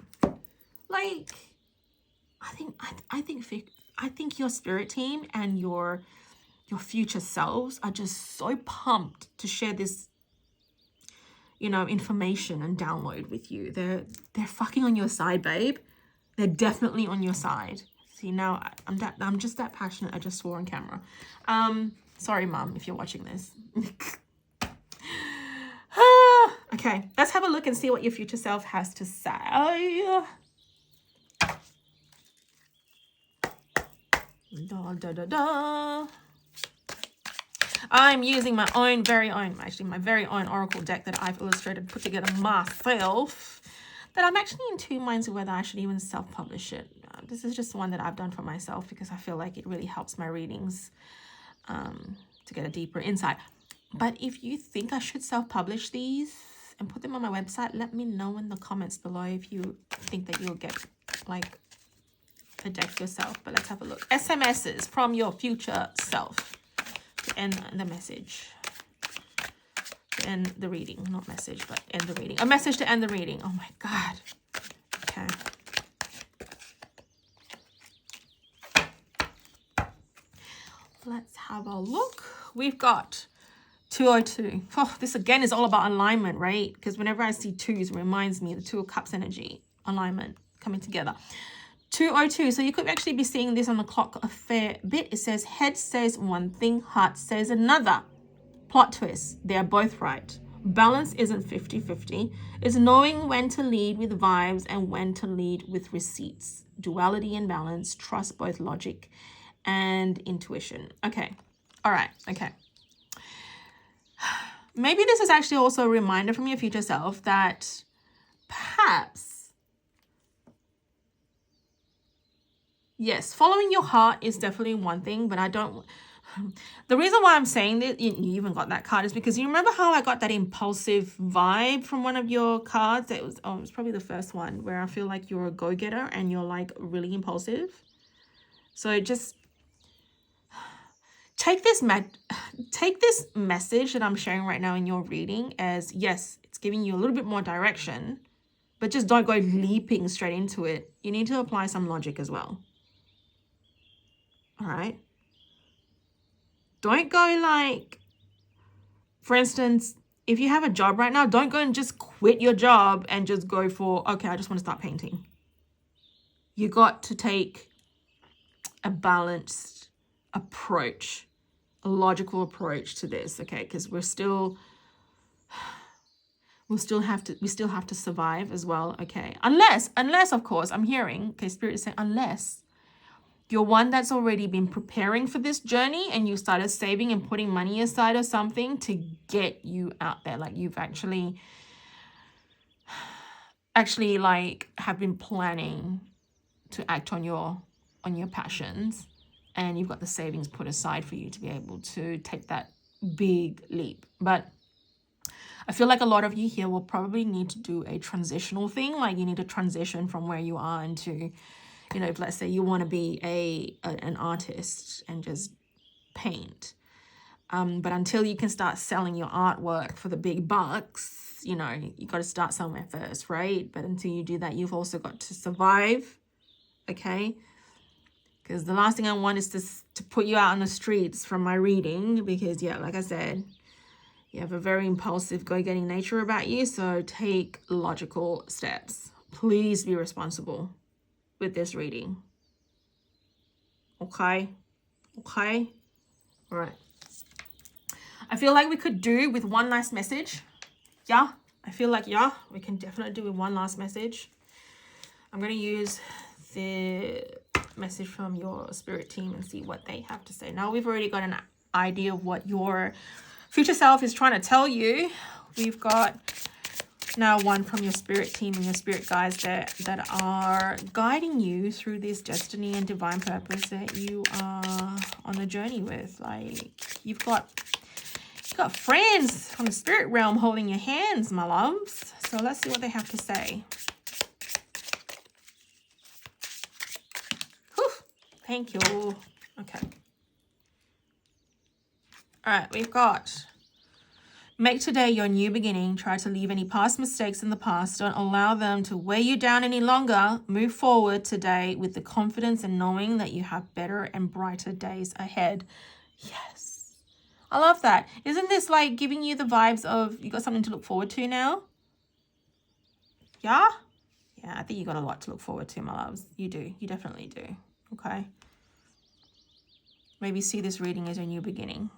Like, I think your spirit team and your future selves are just so pumped to share this, information and download with you. They're fucking on your side, babe. They're definitely on your side. See, now I'm just that passionate. I just swore on camera. Sorry, Mum, if you're watching this. Okay, let's have a look and see what your future self has to say. Da, da, da, da. I'm using my very own oracle deck that I've illustrated, put together myself, that I'm actually in two minds of whether I should even self-publish it. This is just one that I've done for myself because I feel like it really helps my readings to get a deeper insight. But if you think I should self-publish these and put them on my website, let me know in the comments below if you think that you'll get like a deck yourself. But let's have a look. SMSs from your future self to end the message. To end the reading. Not message, but end the reading. A message to end the reading. Oh my God. Okay. Let's have a look. We've got 202. Oh, this again is all about alignment, right? Because whenever I see twos, it reminds me of the Two of Cups energy, alignment coming together. 202. So you could actually be seeing this on the clock a fair bit. It says head says one thing, heart says another. Plot twist. They are both right. Balance isn't 50-50. It's knowing when to lead with vibes and when to lead with receipts. Duality and balance. Trust both logic and intuition. Okay. All right. Okay. Maybe this is actually also a reminder from your future self that perhaps, yes, following your heart is definitely one thing, but I don't, the reason why I'm saying that, you even got that card, is because you remember how I got that impulsive vibe from one of your cards? It was, it was probably the first one, where I feel like you're a go-getter and you're like really impulsive. So just take this message that I'm sharing right now in your reading as, yes, it's giving you a little bit more direction, but just don't go leaping straight into it. You need to apply some logic as well. All right. Don't go like, for instance, if you have a job right now, don't go and just quit your job and just go for, okay, I just want to start painting. You got to take a balanced approach, a logical approach to this, okay? Because we still have to survive as well, okay? Unless of course, I'm hearing, okay, Spirit is saying, unless you're one that's already been preparing for this journey and you started saving and putting money aside or something to get you out there, like you've actually like have been planning to act on your passions, and you've got the savings put aside for you to be able to take that big leap. But I feel like a lot of you here will probably need to do a transitional thing, like you need to transition from where you are into, you know, if let's say you want to be an artist and just paint, but until you can start selling your artwork for the big bucks, you know, you got to start somewhere first, right? But until you do that, you've also got to survive, okay? Because the last thing I want is to put you out on the streets from my reading, because yeah, like I said, you have a very impulsive, go-getting nature about you. So take logical steps. Please be responsible with this reading. Okay? Okay? All right. I feel like we could do with one last message. Yeah? I feel like, yeah, we can definitely do with one last message. I'm going to use the message from your spirit team and see what they have to say. Now we've already got an idea of what your future self is trying to tell you. We've got now one from your spirit team and your spirit guides that are guiding you through this destiny and divine purpose that you are on the journey with. Like you've got friends from the spirit realm holding your hands, my loves. So let's see what they have to say. Thank you. Okay. All right, we've got, make today your new beginning. Try to leave any past mistakes in the past. Don't allow them to weigh you down any longer. Move forward today with the confidence and knowing that you have better and brighter days ahead. Yes. I love that. Isn't this like giving you the vibes of you got something to look forward to now? Yeah? Yeah, I think you got a lot to look forward to, my loves. You do. You definitely do. Okay. Maybe see this reading as your new beginning,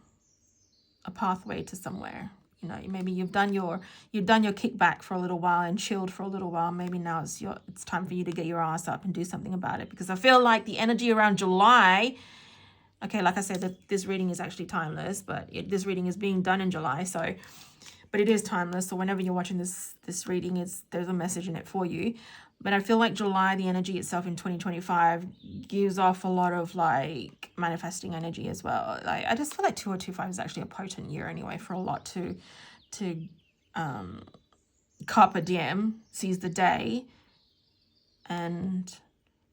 a pathway to somewhere. You know, maybe you've done your kickback for a little while and chilled for a little while. Maybe now it's time for you to get your ass up and do something about it. Because I feel like the energy around July, okay, like I said, that this reading is actually timeless, but this reading is being done in July, so, but it is timeless. So whenever you're watching this reading, there's a message in it for you. But I feel like July, the energy itself in 2025 gives off a lot of like manifesting energy as well. Like I just feel like 2025 is actually a potent year anyway for a lot to carpe diem, seize the day, and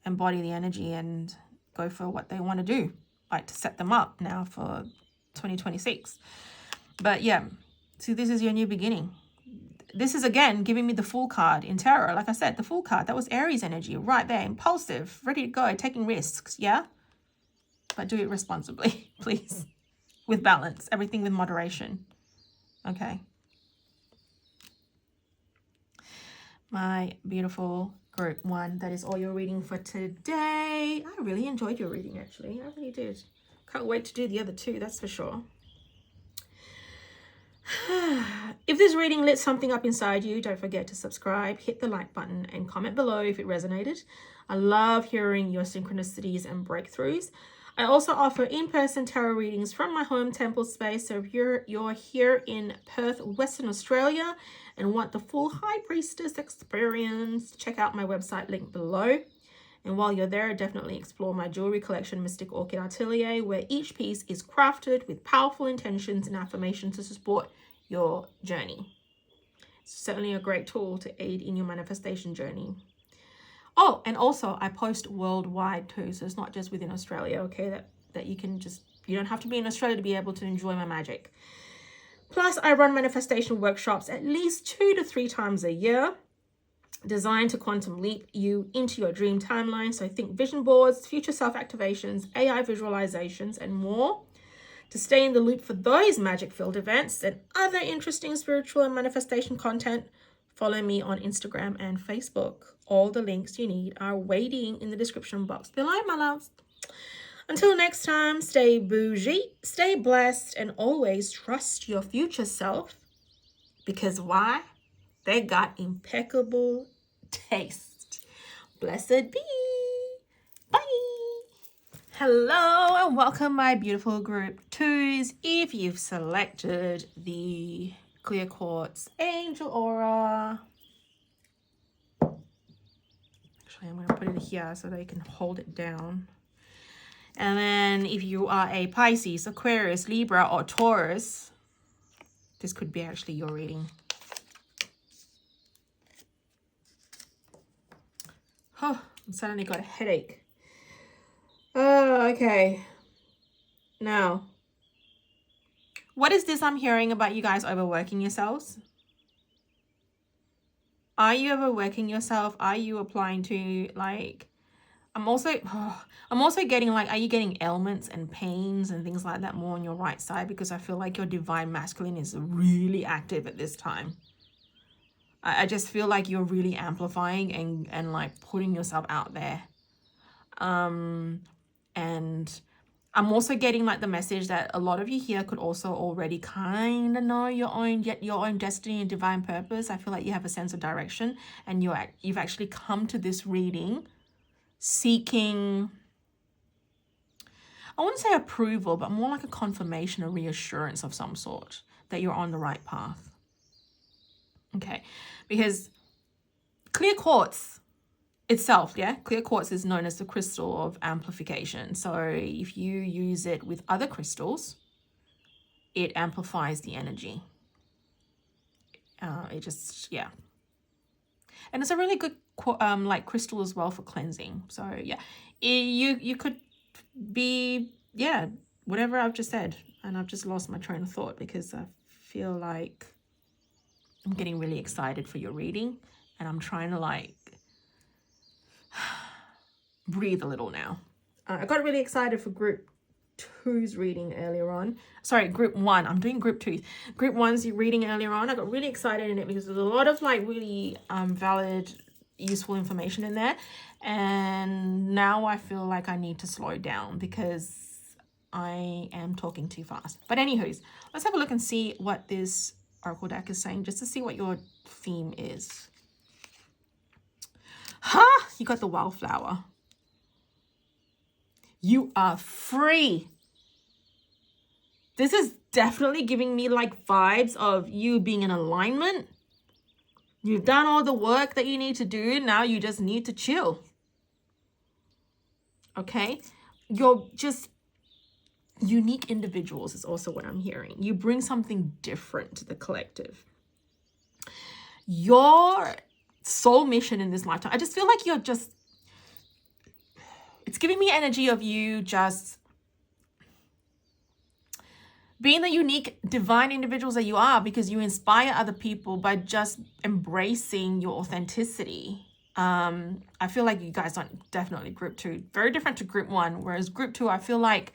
embody the energy and go for what they want to do, like to set them up now for 2026. But yeah, so this is your new beginning. This is again giving me the Fool card in tarot. Like I said, the Fool card, that was Aries energy right there, impulsive, ready to go, taking risks. Yeah, but do it responsibly, please, with balance, everything with moderation. Okay, my beautiful group 1, that is all your reading for today. I really enjoyed your reading, actually. I really did. Can't wait to do the other 2, that's for sure. If this reading lit something up inside you, don't forget to subscribe, hit the like button, and comment below if it resonated. I love hearing your synchronicities and breakthroughs. I also offer in-person tarot readings from my home temple space. So if you're here in Perth, Western Australia, and want the full High Priestess experience, check out my website link below. And while you're there, definitely explore my jewelry collection, Mystic Orchid Atelier, where each piece is crafted with powerful intentions and affirmations to support your journey. It's certainly a great tool to aid in your manifestation journey. Oh, and also I post worldwide too, so it's not just within Australia, okay, that you don't have to be in Australia to be able to enjoy my magic. Plus, I run manifestation workshops at least 2 to 3 times a year, designed to quantum leap you into your dream timeline. So think vision boards, future self activations, AI visualizations, and more. To stay in the loop for those magic-filled events and other interesting spiritual and manifestation content, follow me on Instagram and Facebook. All the links you need are waiting in the description box below, my loves. Until next time, stay bougie, stay blessed, and always trust your future self. Because why? They got impeccable taste. Blessed be. Bye. Hello and welcome, my beautiful group 2s. If you've selected the Clear Quartz Angel Aura, actually I'm going to put it here so they can hold it down. And then if you are a Pisces, Aquarius, Libra, or Taurus, this could be actually your reading. Oh, I suddenly got a headache. Oh, okay. Now, what is this I'm hearing about you guys overworking yourselves? Are you overworking yourself? Are you applying to, like, I'm also getting, like, are you getting ailments and pains and things like that more on your right side? Because I feel like your divine masculine is really active at this time. I just feel like you're really amplifying and like putting yourself out there. And I'm also getting like the message that a lot of you here could also already kind of know your own destiny and divine purpose. I feel like you have a sense of direction, and you've actually come to this reading seeking, I wouldn't say approval, but more like a confirmation, a reassurance of some sort that you're on the right path. Okay, because clear quartz itself, clear quartz is known as the crystal of amplification. So if you use it with other crystals, it amplifies the energy. It just, yeah. And it's a really good like crystal as well for cleansing. So yeah, you could be, whatever I've just said. And I've just lost my train of thought because I feel like I'm getting really excited for your reading, and I'm trying to like breathe a little now. I got really excited for group 2's reading earlier on. Sorry, group 1. I'm doing group 2. Group 1's reading earlier on. I got really excited in it because there's a lot of like really valid, useful information in there. And now I feel like I need to slow down because I am talking too fast. But anywho's, let's have a look and see what this Oracle deck is saying, just to see what your theme is. You got the wildflower. You are free. This is definitely giving me like vibes of you being in alignment. You've done all the work that you need to do. Now you just need to chill. Okay? You're just unique individuals is also what I'm hearing. You bring something different to the collective. Your soul mission in this lifetime, I just feel like you're just, it's giving me energy of you just being the unique divine individuals that you are, because you inspire other people by just embracing your authenticity. I feel like you guys are definitely group 2, very different to group 1, whereas group 2, I feel like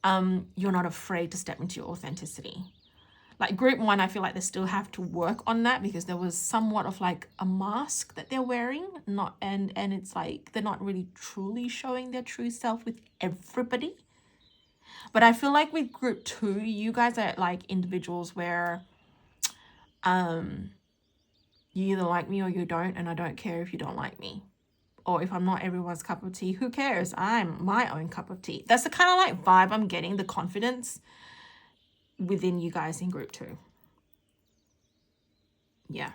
you're not afraid to step into your authenticity. Like group 1, I feel like they still have to work on that, because there was somewhat of like a mask that they're wearing, and it's like they're not really truly showing their true self with everybody. But I feel like with group 2, you guys are like individuals where you either like me or you don't, and I don't care if you don't like me. Or if I'm not everyone's cup of tea, who cares? I'm my own cup of tea. That's the kind of like vibe I'm getting, the confidence within you guys in group 2. Yeah.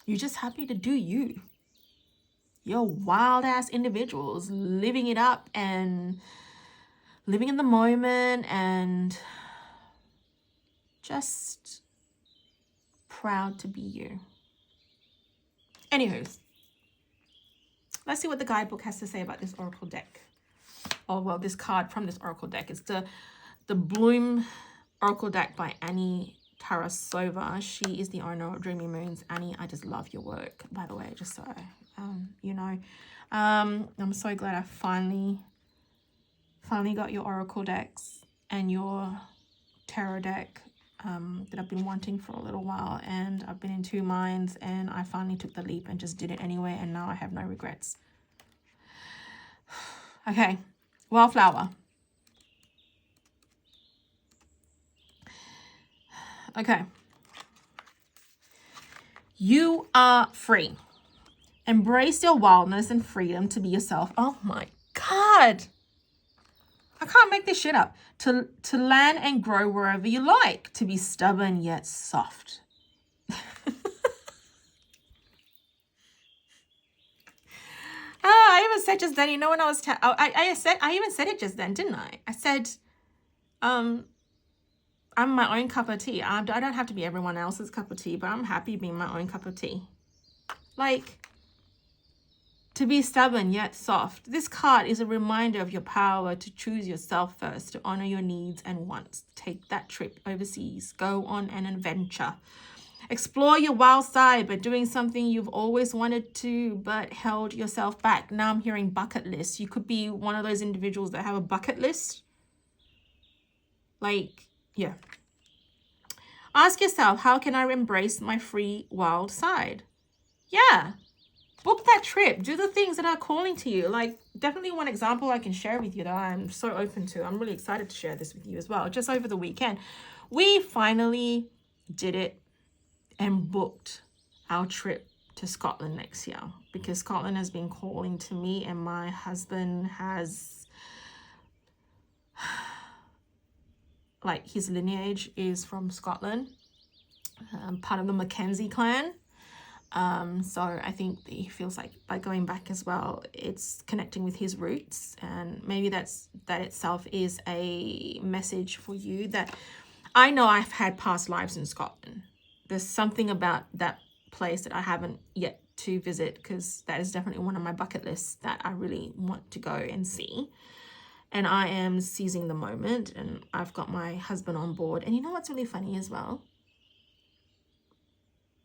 You're just happy to do you. You're wild ass individuals living it up and living in the moment and just proud to be you. Anywho, let's see what the guidebook has to say about this oracle deck. Oh, well, this card from this oracle deck. It's the Bloom Oracle deck by Annie Tarasova. She is the owner of Dreamy Moons. Annie, I just love your work, by the way, just so you know. I'm so glad I finally got your oracle decks and your tarot deck that I've been wanting for a little while, and I've been in 2 minds, and I finally took the leap and just did it anyway, and now I have no regrets. Okay, Wildflower. Okay. You are free. Embrace your wildness and freedom to be yourself. Oh my God. I can't make this shit up. To land and grow wherever you like. To be stubborn yet soft. I even said just then, you know, when I was, I even said it just then, didn't I? I said, I'm my own cup of tea. I don't have to be everyone else's cup of tea, but I'm happy being my own cup of tea. Like, to be stubborn yet soft. This card is a reminder of your power to choose yourself first, to honor your needs and wants. Take that trip overseas. Go on an adventure. Explore your wild side by doing something you've always wanted to but held yourself back. Now I'm hearing bucket list. You could be one of those individuals that have a bucket list. Like, yeah. Ask yourself, how can I embrace my free wild side? Yeah. Book that trip. Do the things that are calling to you. Like, definitely one example I can share with you that I'm so open to. I'm really excited to share this with you as well. Just over the weekend, we finally did it and booked our trip to Scotland next year, because Scotland has been calling to me, and my husband has, like, his lineage is from Scotland, part of the Mackenzie clan. So I think that he feels like by going back as well, it's connecting with his roots, and maybe that itself is a message for you that I know I've had past lives in Scotland. There's something about that place that I haven't yet to visit, because that is definitely one of my bucket lists that I really want to go and see. And I am seizing the moment, and I've got my husband on board. And you know what's really funny as well?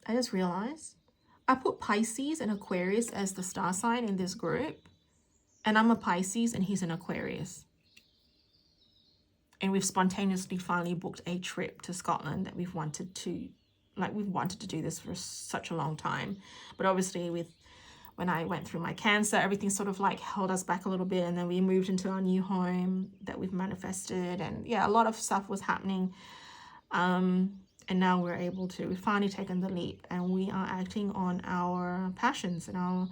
I just realized I put Pisces and Aquarius as the star sign in this group, and I'm a Pisces and he's an Aquarius. And we've spontaneously finally booked a trip to Scotland that we've wanted to do this for such a long time. But obviously when I went through my cancer, everything sort of like held us back a little bit, and then we moved into our new home that we've manifested, and yeah, a lot of stuff was happening. And now we've finally taken the leap, and we are acting on our passions, and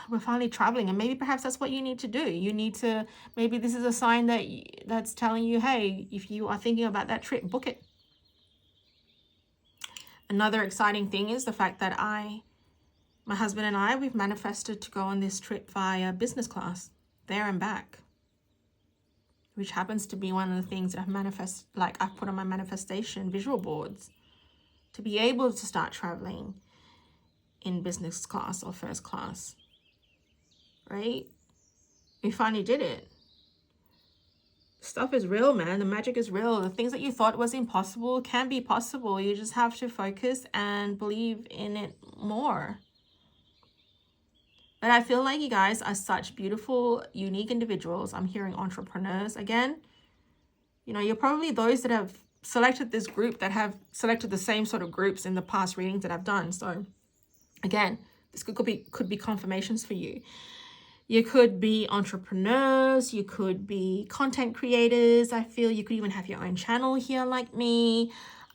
we're finally traveling. And maybe perhaps that's what you need to do. Maybe this is a sign that's telling you, hey, if you are thinking about that trip, book it. Another exciting thing is the fact that my husband and I, we've manifested to go on this trip via business class, there and back, which happens to be one of the things that I've put on my manifestation visual boards, to be able to start traveling in business class or first class, right? We finally did it. Stuff is real, man. The magic is real. The things that you thought was impossible can be possible. You just have to focus and believe in it more. But I feel like you guys are such beautiful, unique individuals. I'm hearing entrepreneurs again. You know, you're probably those that have selected this group, that have selected the same sort of groups in the past readings that I've done. So again, this could be confirmations for you. You could be entrepreneurs, you could be content creators. I feel you could even have your own channel here like me.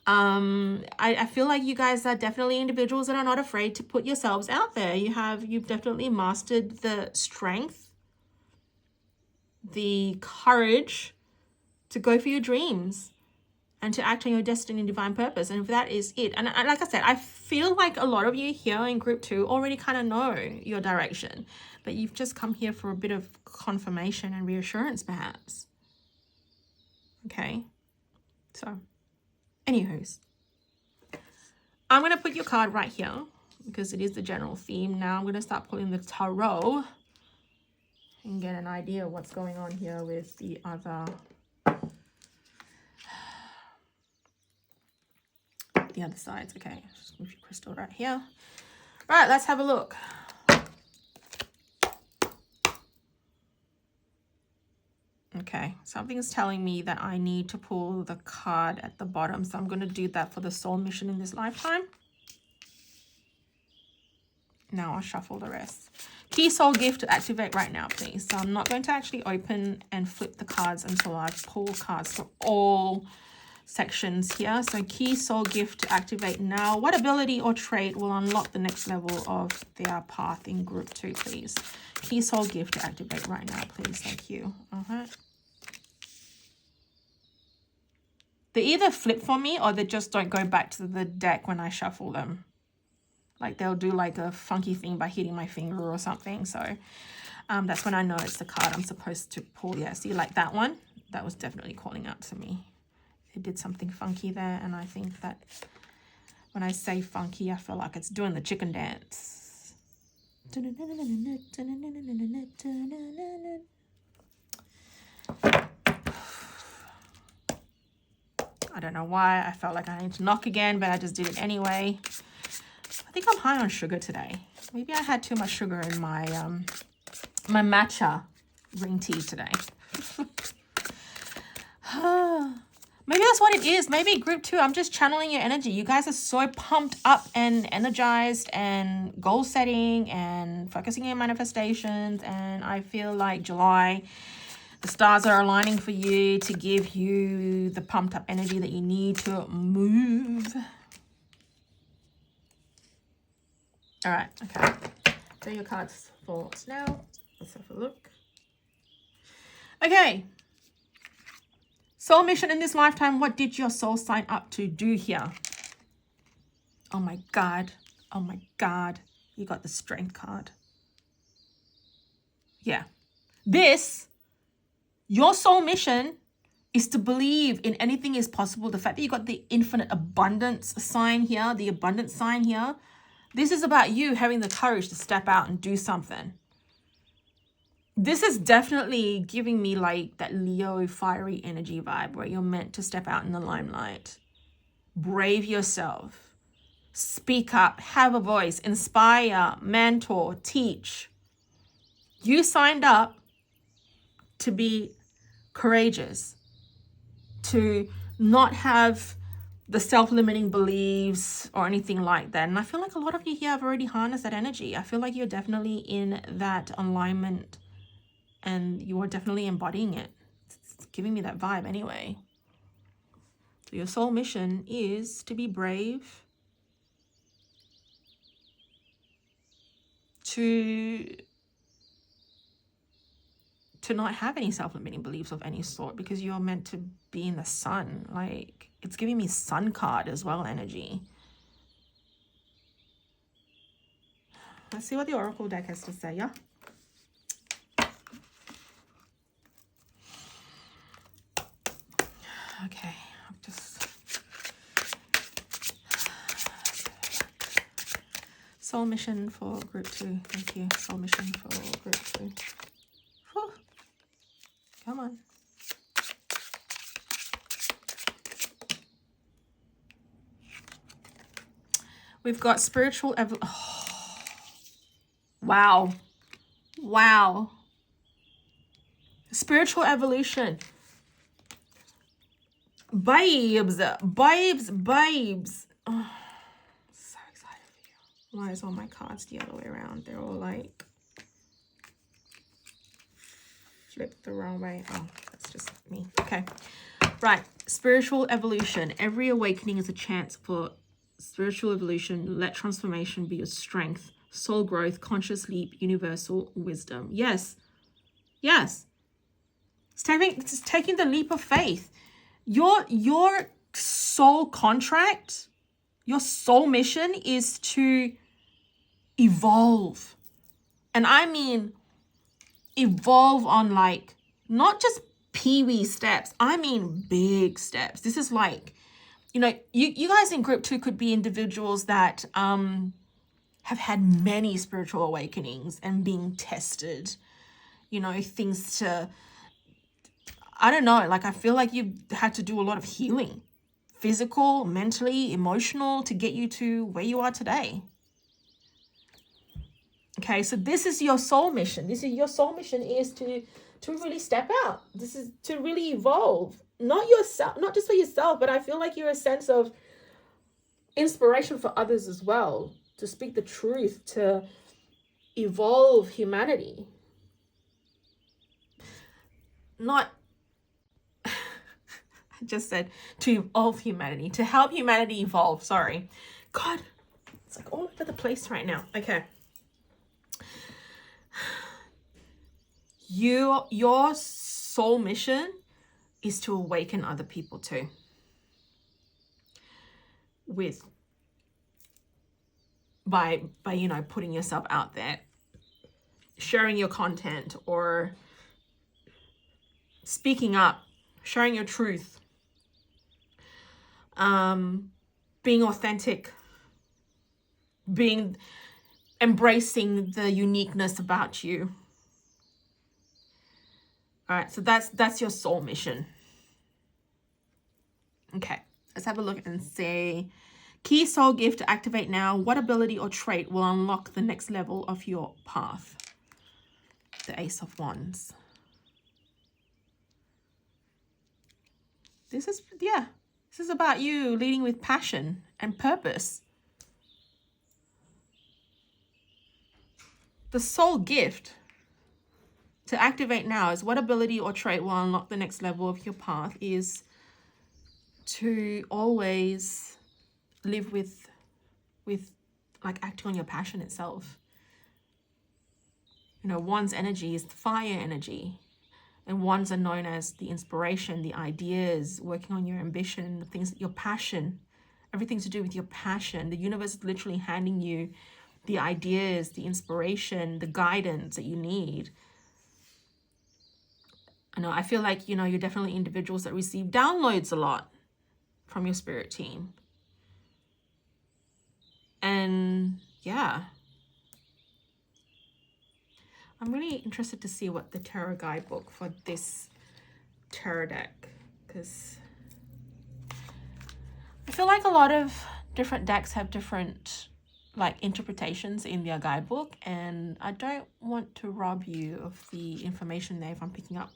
I feel like you guys are definitely individuals that are not afraid to put yourselves out there. You've definitely mastered the strength, the courage to go for your dreams and to act on your destiny and divine purpose. And that is it. And like I said, I feel like a lot of you here in group 2 already kind of know your direction, but you've just come here for a bit of confirmation and reassurance, perhaps. Okay. So, anywho's, I'm going to put your card right here because it is the general theme. Now I'm going to start pulling the tarot and get an idea of what's going on here with the other sides. Okay, just move your crystal right here. All right, let's have a look. Okay, something's telling me that I need to pull the card at the bottom, so I'm going to do that for the soul mission in this lifetime. Now I'll shuffle the rest. Key soul gift to activate right now, please. So I'm not going to actually open and flip the cards until I pull cards for all sections here. So key soul gift to activate now. What ability or trait will unlock the next level of their path in group 2, please? Key soul gift to activate right now, please. Thank you. They either flip for me or they just don't go back to the deck when I shuffle them. Like they'll do like a funky thing by hitting my finger or something. So that's when I know it's the card I'm supposed to pull. Yeah, see, like that one, that was definitely calling out to me. It did something funky there, and I think that when I say funky, I feel like it's doing the chicken dance. I don't know why I felt like I need to knock again, but I just did it anyway. I think I'm high on sugar today. Maybe I had too much sugar in my my matcha green tea today. Maybe that's what it is. Maybe group 2, I'm just channeling your energy. You guys are so pumped up and energized and goal setting and focusing on your manifestations. And I feel like July, the stars are aligning for you to give you the pumped up energy that you need to move. All right, okay. So your cards for us now. Let's have a look. Okay. Soul mission in this lifetime. What did your soul sign up to do here? Oh my God. Oh my God. You got the strength card. Yeah. Your soul mission is to believe in anything is possible. The fact that you got the infinite abundance sign here, the abundance sign here, this is about you having the courage to step out and do something. This is definitely giving me like that Leo fiery energy vibe where you're meant to step out in the limelight. Brave yourself. Speak up. Have a voice. Inspire. Mentor. Teach. You signed up to be courageous. To not have the self-limiting beliefs or anything like that. And I feel like a lot of you here have already harnessed that energy. I feel like you're definitely in that alignment and you are definitely embodying it. It's giving me that vibe anyway. So your soul mission is to be brave, to not have any self-limiting beliefs of any sort, because you're meant to be in the sun. Like, it's giving me sun card as well energy. Let's see what the Oracle deck has to say, yeah? Okay, I'll just... Soul mission for group 2. Thank you. Soul mission for group 2. Whew. Come on. We've got spiritual wow. Wow. Spiritual evolution. Babes. Oh, so excited for you. Why is all my cards the other way around? They're all like flipped the wrong way. Oh, that's just me. Okay. Right. Spiritual evolution. Every awakening is a chance for spiritual evolution. Let transformation be your strength. Soul growth, conscious leap, universal wisdom. Yes. Yes. It's taking the leap of faith. Your soul contract, your soul mission is to evolve. And I mean evolve on like not just pee-wee steps. I mean big steps. This is like, you know, you guys in group 2 could be individuals that have had many spiritual awakenings and being tested, you know, things to, I don't know, like I feel like you've had to do a lot of healing, physical, mentally, emotional, to get you to where you are today. Okay, so this is your soul mission. Your soul mission is to really step out. This is to really evolve. Not yourself, not just for yourself, but I feel like you're a sense of inspiration for others as well. To speak the truth, to evolve humanity. Not, I just said to evolve humanity, to help humanity evolve, sorry. God, it's like all over the place right now. Okay. Your soul mission is to awaken other people too. By you know, putting yourself out there, sharing your content or speaking up, sharing your truth, being authentic, embracing the uniqueness about you. All right, so that's your soul mission. Okay, let's have a look and see. Key soul gift to activate now. What ability or trait will unlock the next level of your path? The Ace of Wands. This is about you leading with passion and purpose. The soul gift to activate now is what ability or trait will unlock the next level of your path is to always live with like acting on your passion itself. You know, wands energy is the fire energy, and wands are known as the inspiration, the ideas, working on your ambition, the things, your passion, everything to do with your passion. The universe is literally handing you the ideas, the inspiration, the guidance that you need. I know, I feel like, you know, you're definitely individuals that receive downloads a lot from your spirit team. And yeah, I'm really interested to see what the tarot guidebook for this tarot deck, because I feel like a lot of different decks have different like interpretations in their guidebook, and I don't want to rob you of the information there if I'm picking up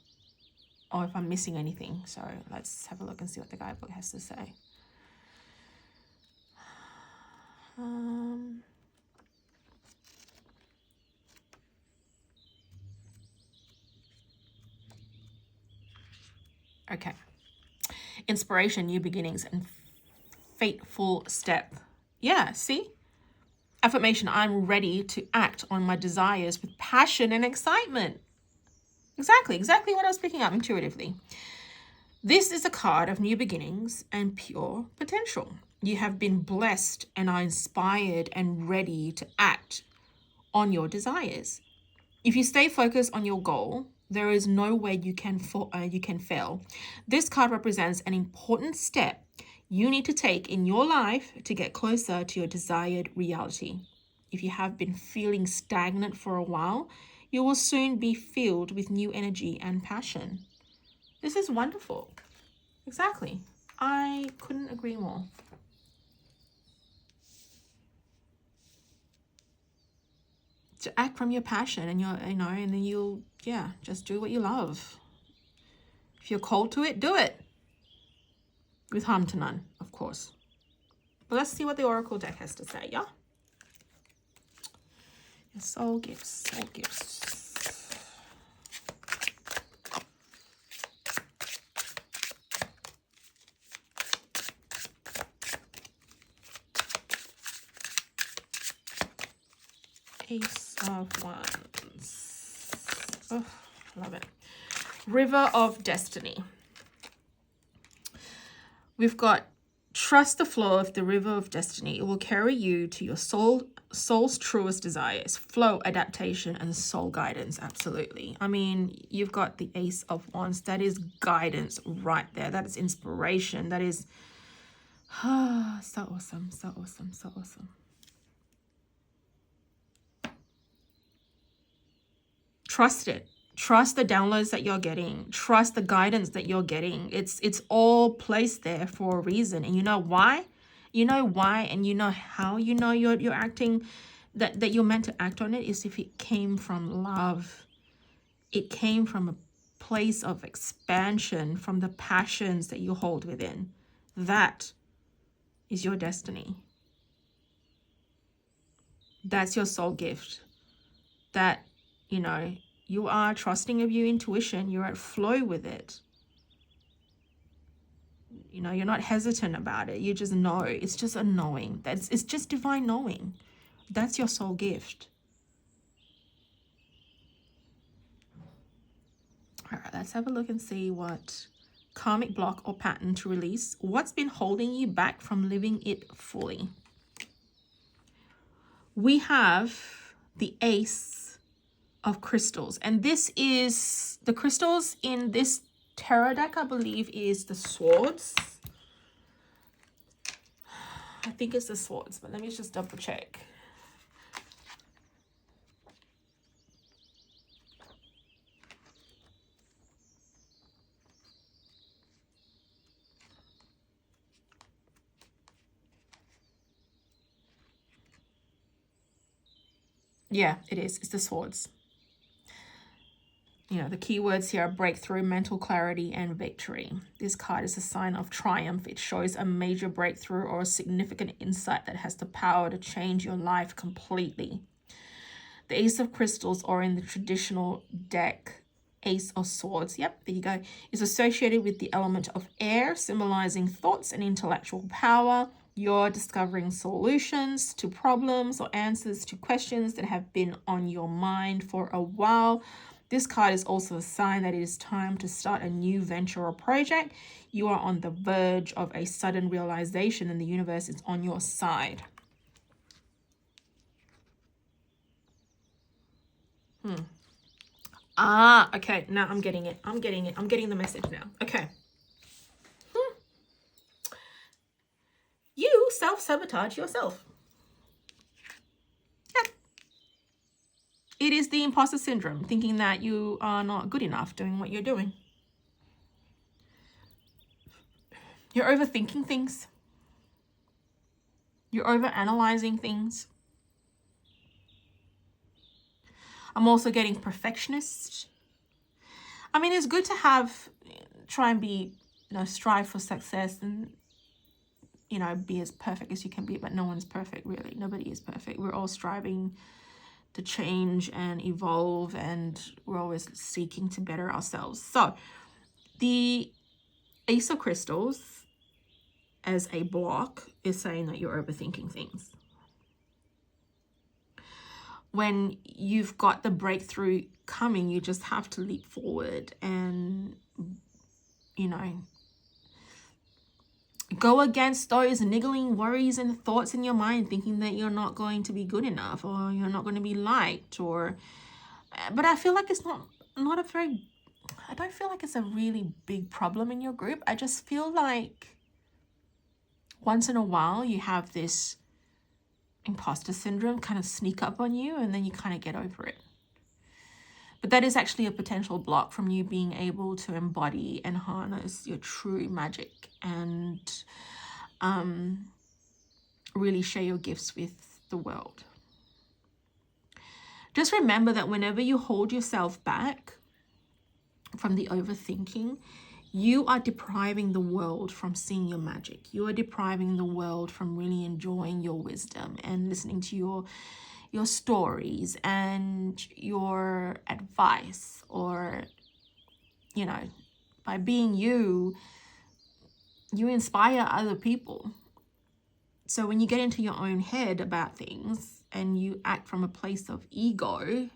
or if I'm missing anything. So let's have a look and see what the guidebook has to say. Okay. Inspiration, new beginnings, and fateful step. Yeah, see? Affirmation, I'm ready to act on my desires with passion and excitement. Exactly what I was picking up intuitively. This is a card of new beginnings and pure potential. You have been blessed and are inspired and ready to act on your desires. If you stay focused on your goal, there is no way you can fail. This card represents an important step you need to take in your life to get closer to your desired reality. If you have been feeling stagnant for a while, you will soon be filled with new energy and passion. This is wonderful. Exactly. I couldn't agree more. To act from your passion and and then you'll, just do what you love. If you're called to it, do it. With harm to none, of course. But let's see what the Oracle deck has to say, yeah? Your soul gifts, soul gifts. Ace of Wands. Oh, love it. River of Destiny. We've got trust the flow of the river of destiny. It will carry you to your soul's truest desires, flow, adaptation, and soul guidance. Absolutely. I mean, you've got the Ace of Wands. That is guidance right there. That is inspiration. That is so awesome, so awesome, so awesome. Trust it. Trust the downloads that you're getting. Trust the guidance that you're getting. It's all placed there for a reason. And you know why? You know why, and you know how you know you're acting, that you're meant to act on it, is if it came from love. It came from a place of expansion, from the passions that you hold within. That is your destiny. That's your soul gift. That, you are trusting of your intuition. You're at flow with it. You're not hesitant about it. You just know. It's just a knowing. It's just divine knowing. That's your soul gift. All right, let's have a look and see what karmic block or pattern to release. What's been holding you back from living it fully? We have the Ace of Crystals, and this is the crystals in this tarot deck, I believe, is the swords. I think it's the swords, but let me just double check. Yeah, it is. It's the swords. The keywords here are breakthrough, mental clarity, and victory. This card is a sign of triumph. It shows a major breakthrough or a significant insight that has the power to change your life completely. The Ace of Crystals, or in the traditional deck, Ace of Swords, yep, there you go, is associated with the element of air, symbolizing thoughts and intellectual power. You're discovering solutions to problems or answers to questions that have been on your mind for a while. This card is also a sign that it is time to start a new venture or project. You are on the verge of a sudden realization and the universe is on your side. Okay, now I'm getting it. I'm getting the message now. Okay. You self-sabotage yourself. Yep. It is the imposter syndrome, thinking that you are not good enough doing what you're doing. You're overthinking things. You're overanalyzing things. I'm also getting perfectionist. I mean, it's good to try and be, strive for success and, be as perfect as you can be, but no one's perfect, really. Nobody is perfect. We're all striving to change and evolve, and we're always seeking to better ourselves. So the Ace of Crystals as a block is saying that you're overthinking things. When you've got the breakthrough coming, you just have to leap forward and, go against those niggling worries and thoughts in your mind, thinking that you're not going to be good enough or you're not going to be liked, or but I feel like it's not a very, I don't feel like it's a really big problem in your group. I just feel like once in a while you have this imposter syndrome kind of sneak up on you, and then you kind of get over it. But that is actually a potential block from you being able to embody and harness your true magic and really share your gifts with the world. Just remember that whenever you hold yourself back from the overthinking, you are depriving the world from seeing your magic. You are depriving the world from really enjoying your wisdom and listening to your stories and your advice, or, you know, by being you inspire other people. So when you get into your own head about things and you act from a place of ego,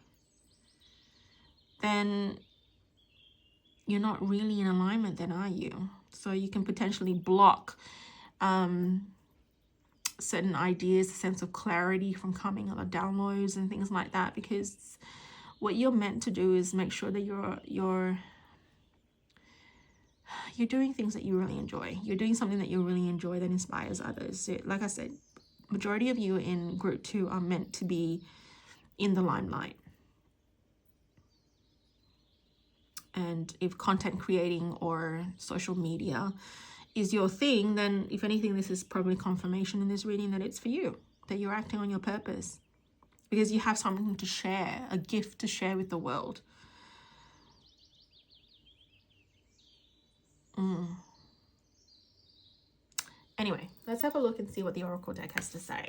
then you're not really in alignment then, are you? So you can potentially block certain ideas, a sense of clarity from coming, or downloads and things like that, because what you're meant to do is make sure that you're doing things that you really enjoy. You're doing something that you really enjoy that inspires others. So, like I said, majority of you in group 2 are meant to be in the limelight. And if content creating or social media is your thing, then if anything, this is probably confirmation in this reading that it's for you, that you're acting on your purpose, because you have something to share, a gift to share with the world. Anyway, let's have a look and see what the Oracle deck has to say.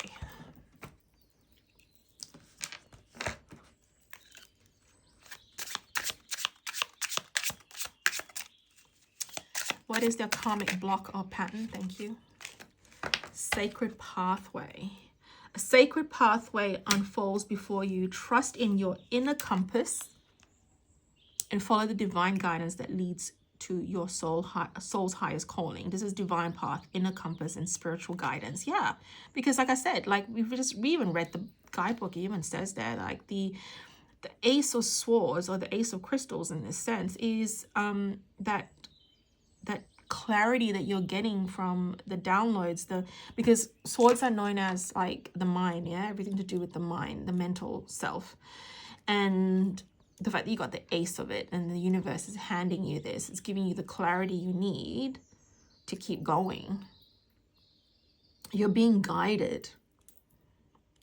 What is their karmic block or pattern? Thank you. Sacred pathway. A sacred pathway unfolds before you. Trust in your inner compass and follow the divine guidance that leads to your soul's highest calling. This is divine path, inner compass, and spiritual guidance. Yeah, because like I said, like we even read the guidebook. It even says there, like the Ace of Swords, or the Ace of Crystals in this sense, is that clarity that you're getting from the downloads, because swords are known as like the mind, yeah, everything to do with the mind, the mental self. And the fact that you got the ace of it and the universe is handing you this, it's giving you the clarity you need to keep going. You're being guided,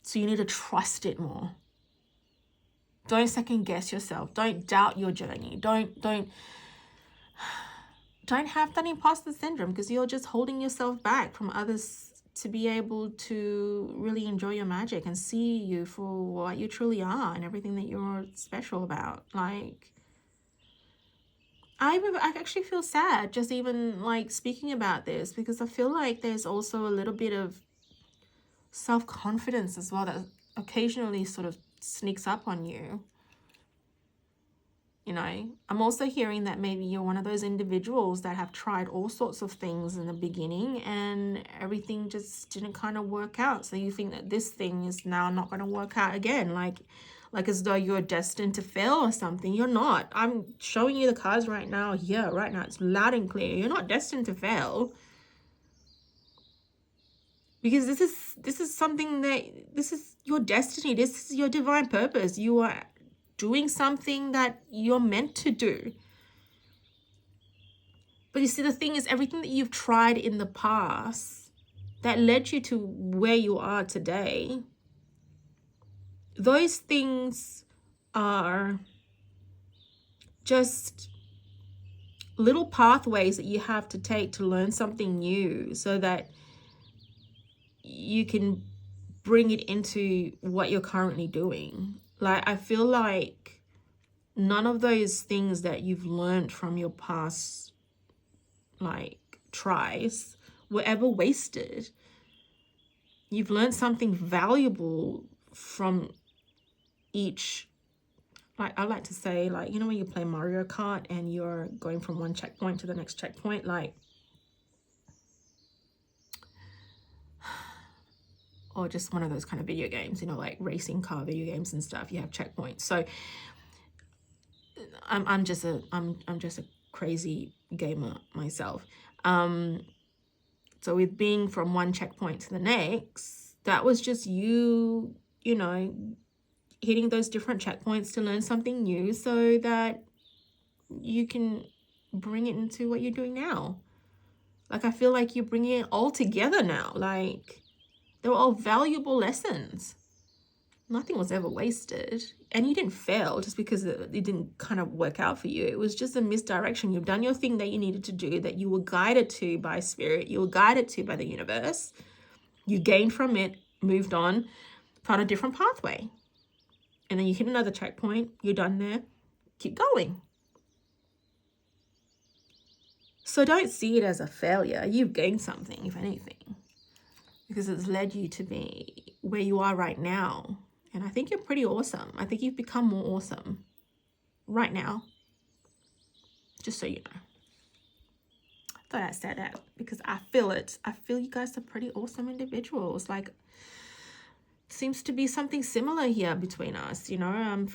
so you need to trust it more. Don't second guess yourself. Don't doubt your journey. Don't have that imposter syndrome, because you're just holding yourself back from others to be able to really enjoy your magic and see you for what you truly are and everything that you're special about. Like, I actually feel sad just even like speaking about this, because I feel like there's also a little bit of self-confidence as well that occasionally sort of sneaks up on you. You know, I'm also hearing that maybe you're one of those individuals that have tried all sorts of things in the beginning and everything just didn't kind of work out. So you think that this thing is now not going to work out again, like as though you're destined to fail or something. You're not. I'm showing you the cards right now. Here, right now, it's loud and clear. You're not destined to fail. Because this is something that, this is your destiny. This is your divine purpose. You are doing something that you're meant to do. But you see, the thing is, everything that you've tried in the past that led you to where you are today, those things are just little pathways that you have to take to learn something new, so that you can bring it into what you're currently doing. Like, I feel like none of those things that you've learned from your past, like, tries were ever wasted. You've learned something valuable from each, like, I like to say, like, you know, when you play Mario Kart and you're going from one checkpoint to the next checkpoint, like, or just one of those kind of video games, you know, like racing car video games and stuff. You have checkpoints. So I'm just a crazy gamer myself. So with being from one checkpoint to the next, that was just you know, hitting those different checkpoints to learn something new so that you can bring it into what you're doing now. Like, I feel like you're bringing it all together now. Like, they were all valuable lessons. Nothing was ever wasted. And you didn't fail just because it didn't kind of work out for you. It was just a misdirection. You've done your thing that you needed to do, that you were guided to by spirit. You were guided to by the universe. You gained from it, moved on, found a different pathway. And then you hit another checkpoint. You're done there. Keep going. So don't see it as a failure. You've gained something, if anything, because it's led you to be where you are right now. And I think you're pretty awesome. I think you've become more awesome right now. Just so you know. I thought I said that because I feel it. I feel you guys are pretty awesome individuals. Like, seems to be something similar here between us, you know.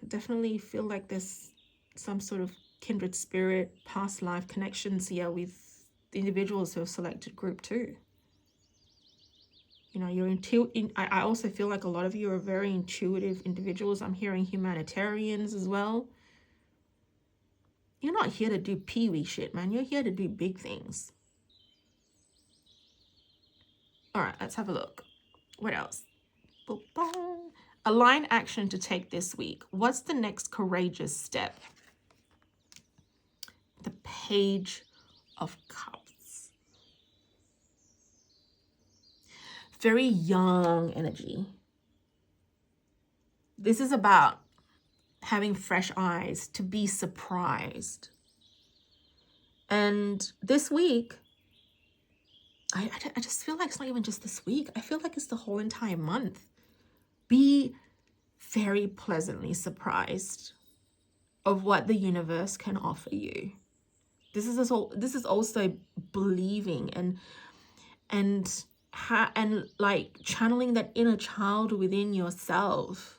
Definitely feel like there's some sort of kindred spirit, past life connections here with the individuals who have selected group 2. You know, I also feel like a lot of you are very intuitive individuals. I'm hearing humanitarians as well. You're not here to do pee-wee shit, man. You're here to do big things. All right, let's have a look. What else? Align action to take this week. What's the next courageous step? The Page of Cups. Very young energy. This is about having fresh eyes, to be surprised. And this week, I just feel like it's not even just this week. I feel like it's the whole entire month. Be very pleasantly surprised of what the universe can offer you. This is also believing and like channeling that inner child within yourself,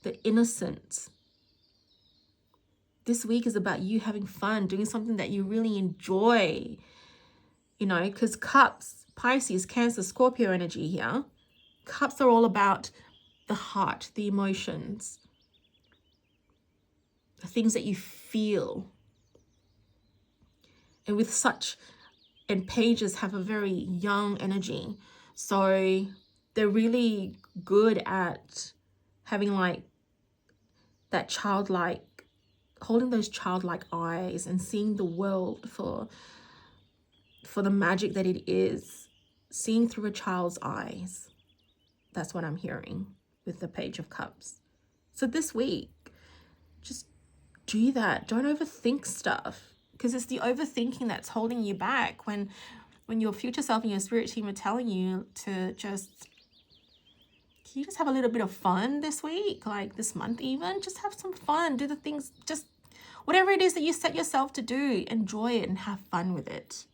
the innocence. This week is about you having fun, doing something that you really enjoy, you know, because cups, Pisces, Cancer, Scorpio energy here. Cups are all about the heart, the emotions, the things that you feel. And with such, and pages have a very young energy. So they're really good at having like that childlike, holding those childlike eyes and seeing the world for the magic that it is, seeing through a child's eyes. That's what I'm hearing with the Page of Cups. So this week, just do that. Don't overthink stuff, because it's the overthinking that's holding you back when your future self and your spirit team are telling you to just, can you just have a little bit of fun this week, like this month even? Just have some fun, do the things, just whatever it is that you set yourself to do, enjoy it and have fun with it.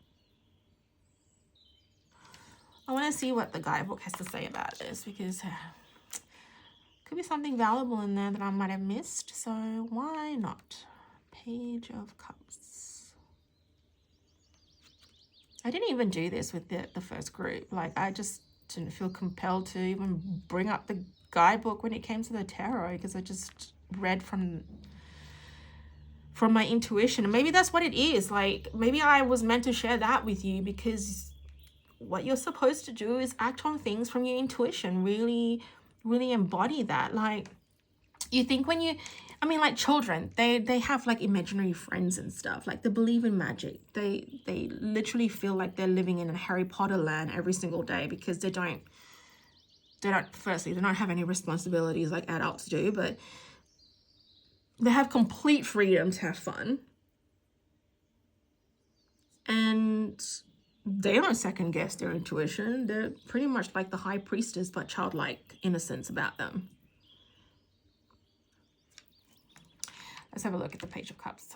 I want to see what the guidebook has to say about this, because could be something valuable in there that I might have missed, so why not? Page of Cups. I didn't even do this with the first group. Like, I just didn't feel compelled to even bring up the guidebook when it came to the tarot, because I just read from my intuition. And maybe that's what it is. Like, maybe I was meant to share that with you, because what you're supposed to do is act on things from your intuition. Really, really embody that. Like, you think when you, I mean, like children, they have like imaginary friends and stuff. Like, they believe in magic. They literally feel like they're living in a Harry Potter land every single day, because they don't have any responsibilities like adults do, but they have complete freedom to have fun. And they don't second guess their intuition. They're pretty much like the high priestess, but childlike innocence about them. Let's have a look at the Page of Cups.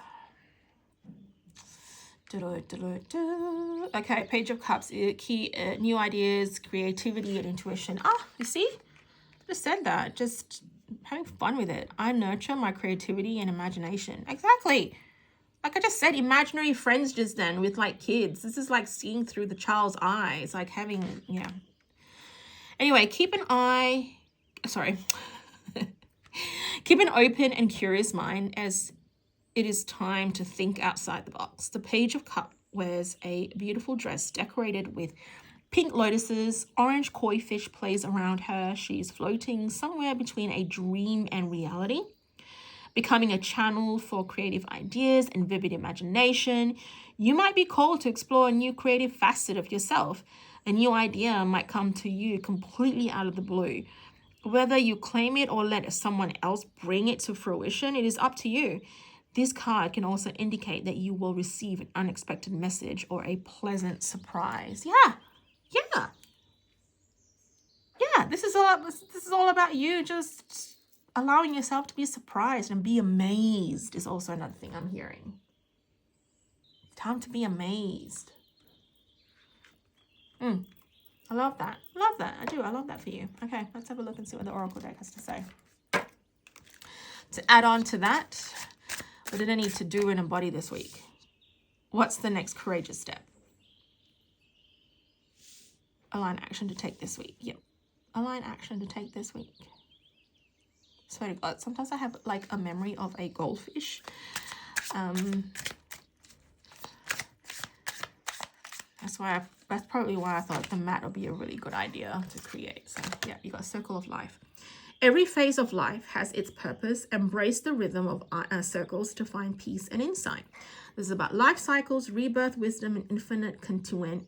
Okay, Page of Cups, key new ideas, creativity, and intuition. Ah, you see? Just said that. Just having fun with it. I nurture my creativity and imagination. Exactly. Like I just said, imaginary friends just then with like kids. This is like seeing through the child's eyes, like having, yeah. Anyway, keep an open and curious mind as it is time to think outside the box. The Page of Cups wears a beautiful dress decorated with pink lotuses. Orange koi fish plays around her. She's floating somewhere between a dream and reality, becoming a channel for creative ideas and vivid imagination. You might be called to explore a new creative facet of yourself. A new idea might come to you completely out of the blue. Whether you claim it or let someone else bring it to fruition, it is up to you. This card can also indicate that you will receive an unexpected message or a pleasant surprise. Yeah. This is all about you just allowing yourself to be surprised and be amazed is also another thing I'm hearing. Time to be amazed. I love that. I do. I love that for you. Okay, let's have a look and see what the Oracle deck has to say. To add on to that, what did I need to do and embody this week? What's the next courageous step? Align action to take this week. Yep. Align action to take this week. Swear to God, sometimes I have like a memory of a goldfish. That's probably why I thought the mat would be a really good idea to create. So yeah, you got Circle of Life. Every phase of life has its purpose. Embrace the rhythm of circles to find peace and insight. This is about life cycles, rebirth, wisdom, and infinite continuity.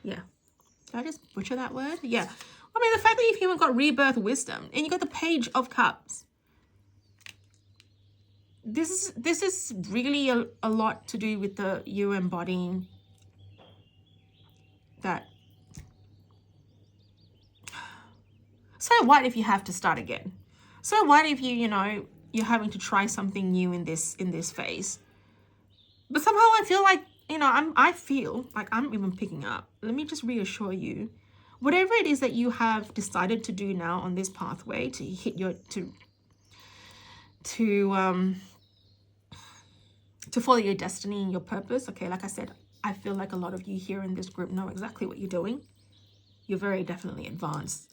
Yeah. Did I just butcher that word? Yeah. I mean, the fact that you've even got rebirth, wisdom, and you got the Page of Cups. This is really a lot to do with you embodying that. So what if you have to start again? So what if you're having to try something new in this phase? But somehow I feel like, I feel like I'm even picking up. Let me just reassure you, whatever it is that you have decided to do now on this pathway to hit your to follow your destiny and your purpose. Okay, like I said, I feel like a lot of you here in this group know exactly what you're doing. You're very definitely advanced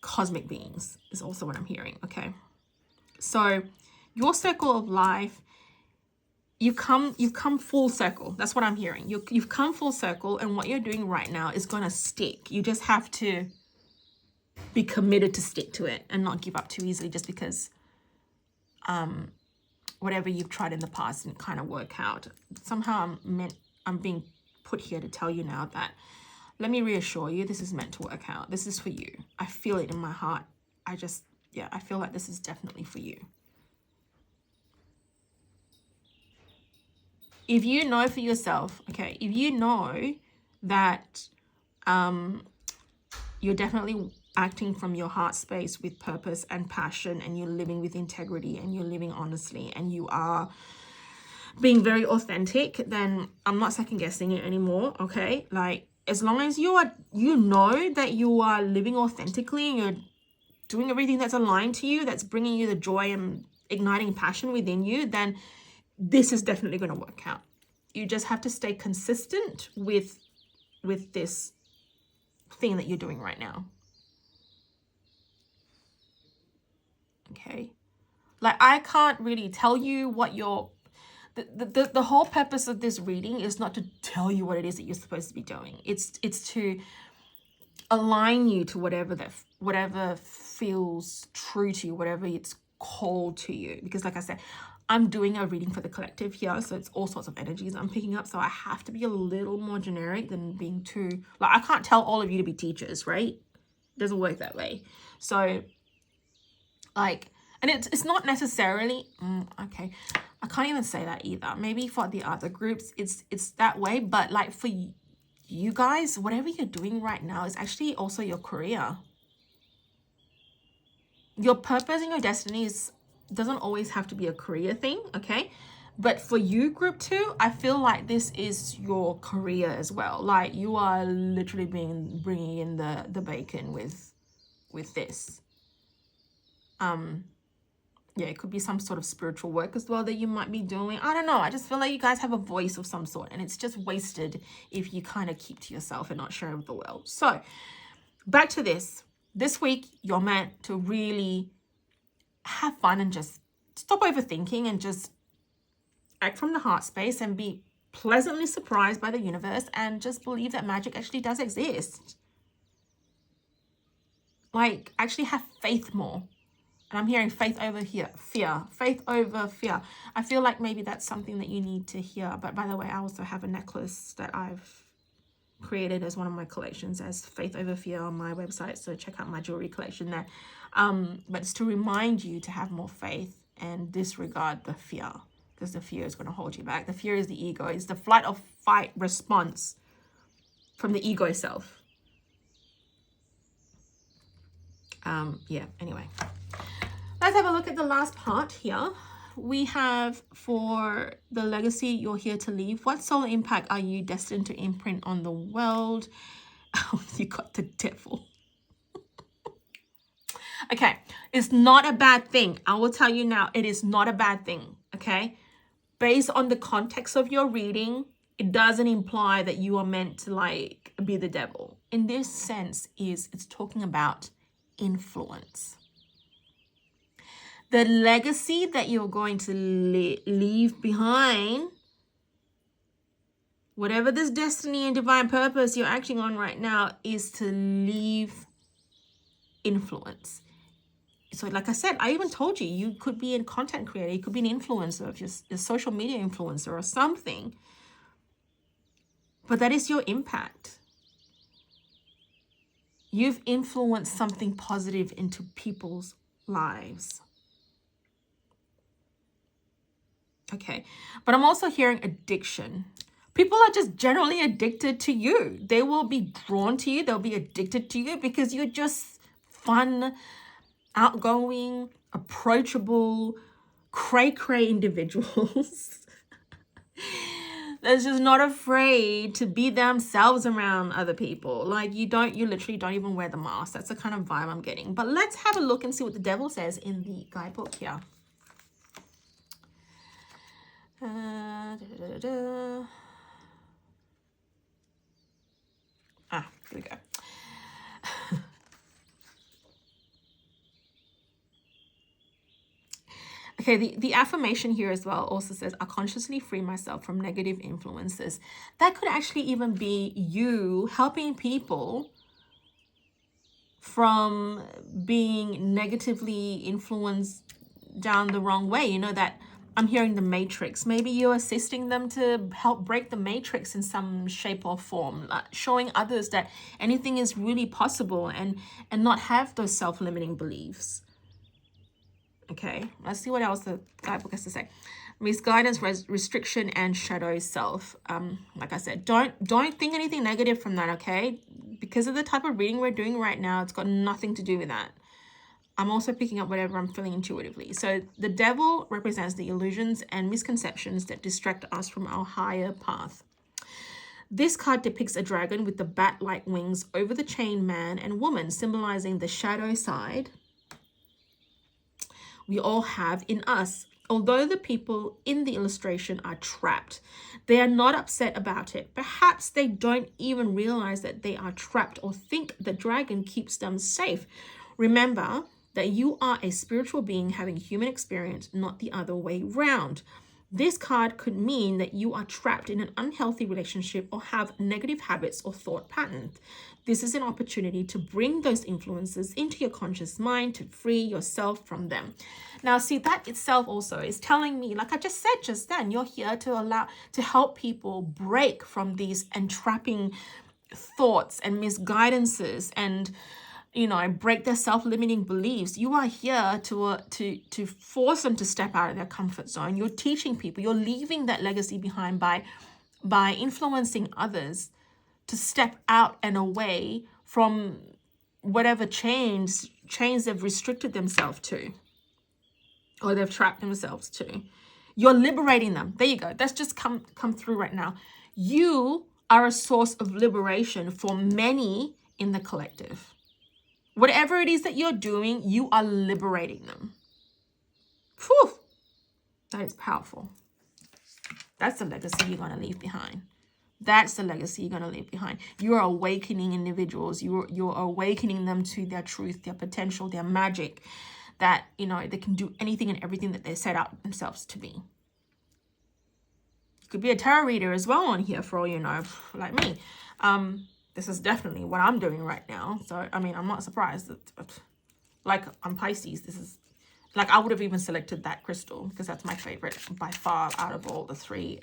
cosmic beings is also what I'm hearing. Okay, so your circle of life, you've come full circle. That's what I'm hearing. You've come full circle, and what you're doing right now is going to stick. You just have to be committed to stick to it and not give up too easily just because whatever you've tried in the past didn't kind of work out. Somehow I'm being put here to tell you now that, let me reassure you, this is meant to work out. This is for you. I feel it in my heart. I feel like this is definitely for you. If you know for yourself, okay, if you know that you're definitely acting from your heart space with purpose and passion, and you're living with integrity, and you're living honestly, and you are being very authentic, then I'm not second guessing it anymore. Okay, like as long as you know that you are living authentically and you're doing everything that's aligned to you, that's bringing you the joy and igniting passion within you, then this is definitely going to work out. You just have to stay consistent with this thing that you're doing right now. Okay, like I can't really tell you what the whole purpose of this reading is not to tell you what it is that you're supposed to be doing. It's to align you to whatever feels true to you, whatever it's called to you. Because like I said, I'm doing a reading for the collective here, so it's all sorts of energies I'm picking up. So I have to be a little more generic than being too, like, I can't tell all of you to be teachers, right? It doesn't work that way. So like, and it's not necessarily, okay, I can't even say that either. Maybe for the other groups, it's that way. But like for you guys, whatever you're doing right now is actually also your career. Your purpose and your destiny doesn't always have to be a career thing, okay? But for you, group 2, I feel like this is your career as well. Like you are literally bringing in the bacon with this. Yeah, it could be some sort of spiritual work as well that you might be doing. I don't know. I just feel like you guys have a voice of some sort, and it's just wasted if you kind of keep to yourself and not share with the world. So back to this. This week, you're meant to really have fun and just stop overthinking and just act from the heart space and be pleasantly surprised by the universe and just believe that magic actually does exist. Like, actually have faith more. And I'm hearing faith over here, fear, faith over fear. I feel like maybe that's something that you need to hear. But by the way, I also have a necklace that I've created as one of my collections as faith over fear on my website. So check out my jewelry collection there. But it's to remind you to have more faith and disregard the fear, because the fear is going to hold you back. The fear is the ego. It's the flight or fight response from the ego self. Yeah, anyway. Let's have a look at the last part here. We have for the legacy you're here to leave. What solar impact are you destined to imprint on the world? Oh, you got the devil. Okay, it's not a bad thing. I will tell you now, it is not a bad thing, okay? Based on the context of your reading, it doesn't imply that you are meant to like be the devil. In this sense, it's talking about influence. The legacy that you're going to leave behind, whatever this destiny and divine purpose you're acting on right now, is to leave influence. So like I said, I even told you, you could be a content creator, you could be an influencer, just a social media influencer or something. But that is your impact. You've influenced something positive into people's lives. Okay, but I'm also hearing addiction. People are just generally addicted to you. They will be drawn to you. They'll be addicted to you because you're just fun, outgoing, approachable, cray-cray individuals. That's just not afraid to be themselves around other people. Like you literally don't even wear the mask. That's the kind of vibe I'm getting. But let's have a look and see what the devil says in the guidebook here. Here we go. Okay, the affirmation here as well also says, I consciously free myself from negative influences. That could actually even be you helping people from being negatively influenced down the wrong way. You know, that I'm hearing the matrix. Maybe you're assisting them to help break the matrix in some shape or form, like showing others that anything is really possible and not have those self-limiting beliefs. Okay, let's see what else the guidebook has to say. Misguidance, restriction, and shadow self. Like I said, don't think anything negative from that, okay? Because of the type of reading we're doing right now, it's got nothing to do with that. I'm also picking up whatever I'm feeling intuitively. So the devil represents the illusions and misconceptions that distract us from our higher path. This card depicts a dragon with the bat-like wings over the chained man and woman, symbolizing the shadow side we all have in us. Although the people in the illustration are trapped, they are not upset about it. Perhaps they don't even realize that they are trapped or think the dragon keeps them safe. Remember that you are a spiritual being having human experience, not the other way round. This card could mean that you are trapped in an unhealthy relationship or have negative habits or thought patterns. This is an opportunity to bring those influences into your conscious mind to free yourself from them. Now, see, that itself also is telling me, like I just said just then, you're here to help people break from these entrapping thoughts and misguidances and, you know, break their self-limiting beliefs. You are here to force them to step out of their comfort zone. You're teaching people, you're leaving that legacy behind by influencing others to step out and away from whatever chains they've restricted themselves to or they've trapped themselves to. You're liberating them. There you go. That's just come through right now. You are a source of liberation for many in the collective. Whatever it is that you're doing, you are liberating them. Whew. That is powerful. That's the legacy you're going to leave behind. That's the legacy you're going to leave behind. You are awakening individuals. You're awakening them to their truth, their potential, their magic, that, you know, they can do anything and everything that they set out themselves to be. You could be a tarot reader as well on here, for all you know, like me. This is definitely what I'm doing right now. So, I mean, I'm not surprised that, like, I'm Pisces. This is, like, I would have even selected that crystal because that's my favorite by far out of all the 3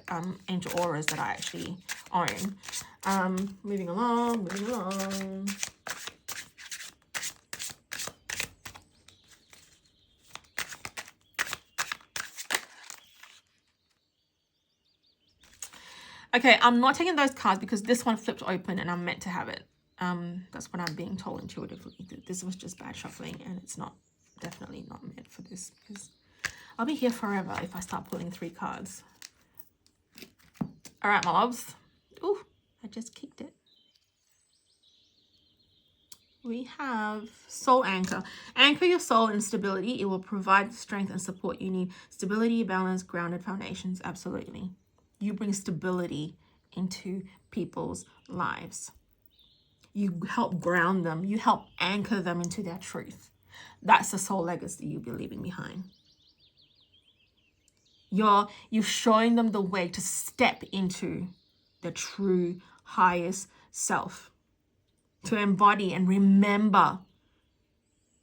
angel auras that I actually own. Moving along. Okay, I'm not taking those cards because this one flipped open and I'm meant to have it. That's what I'm being told intuitively. This was just bad shuffling and it's not, definitely not meant for this, because I'll be here forever if I start pulling 3 cards. All right, my loves. Ooh, I just kicked it. We have soul anchor. Anchor your soul in stability. It will provide the strength and support you need. Stability, balance, grounded foundations. Absolutely. You bring stability into people's lives. You help ground them. You help anchor them into their truth. That's the soul legacy you'll be leaving behind. You're showing them the way to step into the true highest self, to embody and remember.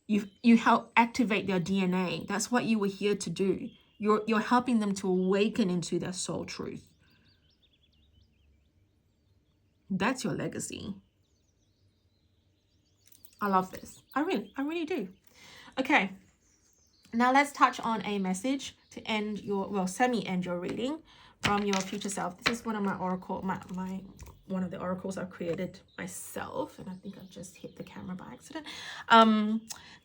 You help activate their DNA. That's what you were here to do. You're helping them to awaken into their soul truth. That's your legacy. I love this. I really do. Okay. Now let's touch on a message to end your, well, semi-end your reading from your future self. This is one of my oracle, one of the oracles I've created myself, and I think I just hit the camera by accident.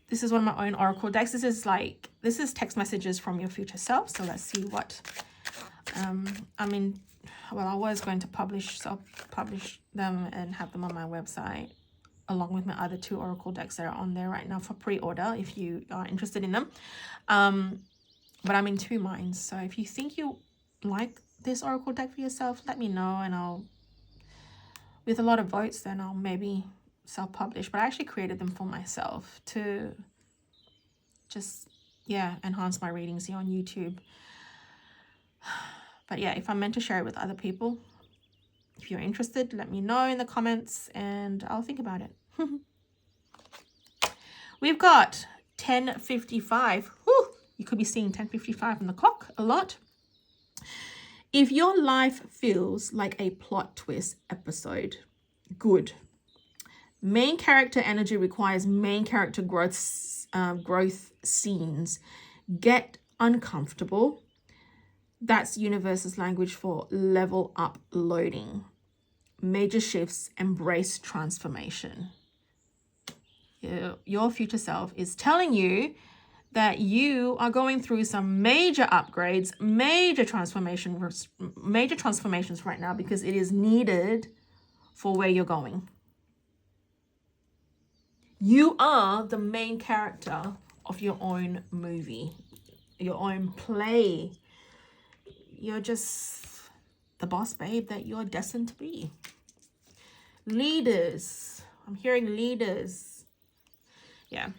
This is one of my own oracle decks. This is text messages from your future self. So let's see what, I mean, well, I was going to publish them and have them on my website, along with my other 2 oracle decks that are on there right now for pre-order if you are interested in them. But I'm in 2 minds. So if you think you like this oracle deck for yourself, let me know, and I'll, with a lot of votes, then I'll maybe self-publish. But I actually created them for myself to just, yeah, enhance my readings here on YouTube. But yeah, if I'm meant to share it with other people, if you're interested, let me know in the comments and I'll think about it. We've got 10:55. Whew, you could be seeing 10:55 on the clock a lot. If your life feels like a plot twist episode, good. Main character energy requires main character growth scenes. Get uncomfortable. That's universe's language for level up loading. Major shifts, embrace transformation. Your future self is telling you that you are going through some major upgrades, major transformations right now, because it is needed for where you're going. You are the main character of your own movie, your own play. You're just the boss babe that you're destined to be. Leaders. I'm hearing leaders. Yeah.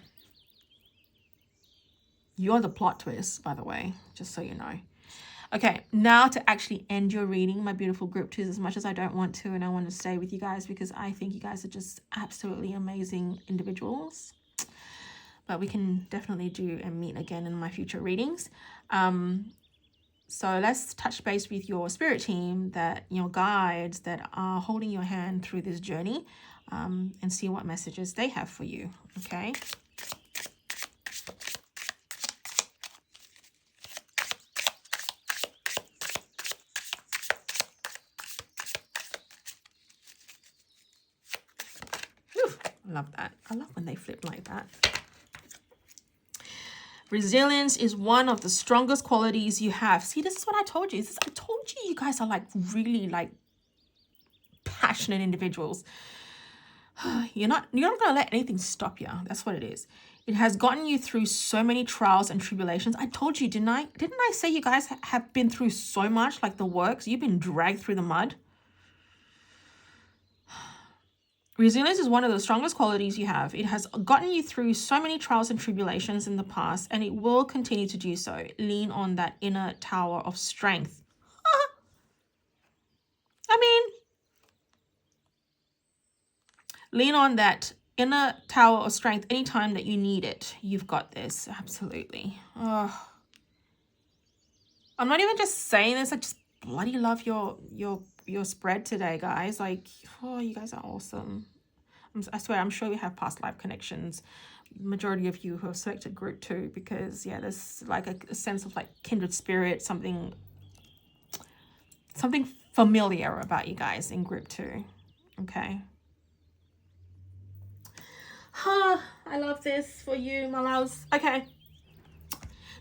You're the plot twist, by the way, just so you know. Okay, now to actually end your reading, my beautiful group 2s, as much as I don't want to, and I want to stay with you guys because I think you guys are just absolutely amazing individuals. But we can definitely do and meet again in my future readings. So let's touch base with your spirit team, that your guides that are holding your hand through this journey, and see what messages they have for you, okay? Whew, I love that. I love when they flip like that. Resilience is one of the strongest qualities you have. See, this is what I told you. I told you you guys are like really like passionate individuals. You're not gonna let anything stop you. That's what it is. It has gotten you through so many trials and tribulations. I told you, didn't I say you guys have been through so much, like the works? You've been dragged through the mud. Resilience is one of the strongest qualities you have. It has gotten you through so many trials and tribulations in the past, and it will continue to do so. Lean on that inner tower of strength. I mean, lean on that inner tower of strength anytime that you need it. You've got this. Absolutely. Oh. I'm not even just saying this. I just bloody love your spread today, guys. Like, oh, you guys are awesome. I swear, I'm sure you have past life connections. Majority of you who have selected group 2, because yeah, there's like a sense of like kindred spirit, something familiar about you guys in group 2. Okay. I love this for you, my loves. Okay.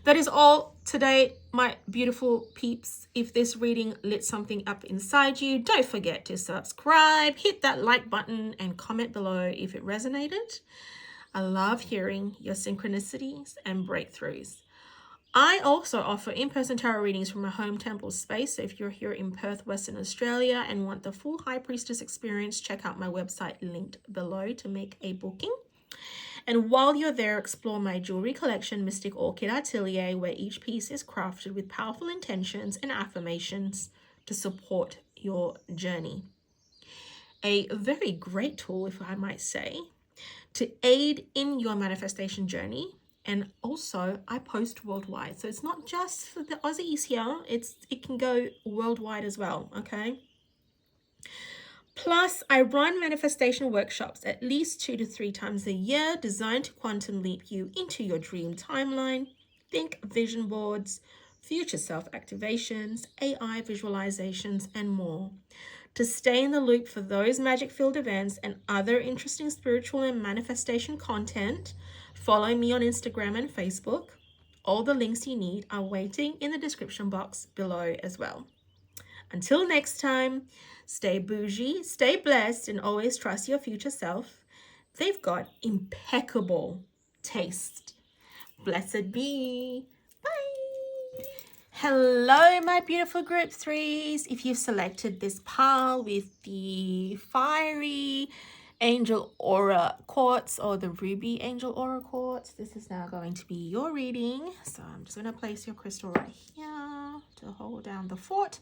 That is all today, my beautiful peeps. If this reading lit something up inside you, don't forget to subscribe, hit that like button, and comment below if it resonated. I love hearing your synchronicities and breakthroughs. I also offer in-person tarot readings from my home temple space. So if you're here in Perth, Western Australia, and want the full High Priestess experience, check out my website linked below to make a booking. And while you're there, explore my jewelry collection, Mystic Orchid Atelier, where each piece is crafted with powerful intentions and affirmations to support your journey. A very great tool, if I might say, to aid in your manifestation journey. And also, I post worldwide. So it's not just for the Aussies here. It can go worldwide as well, okay? Plus, I run manifestation workshops at least 2 to 3 times a year, designed to quantum leap you into your dream timeline. Think vision boards, future self activations, AI visualizations, and more. To stay in the loop for those magic-filled events and other interesting spiritual and manifestation content, follow me on Instagram and Facebook. All the links you need are waiting in the description box below as well. Until next time, stay bougie, stay blessed, and always trust your future self. They've got impeccable taste. Blessed be. Bye. Hello, my beautiful group 3s. If you've selected this pile with the fiery angel aura quartz or the ruby angel aura quartz, this is now going to be your reading. So I'm just going to place your crystal right here to hold down the fort.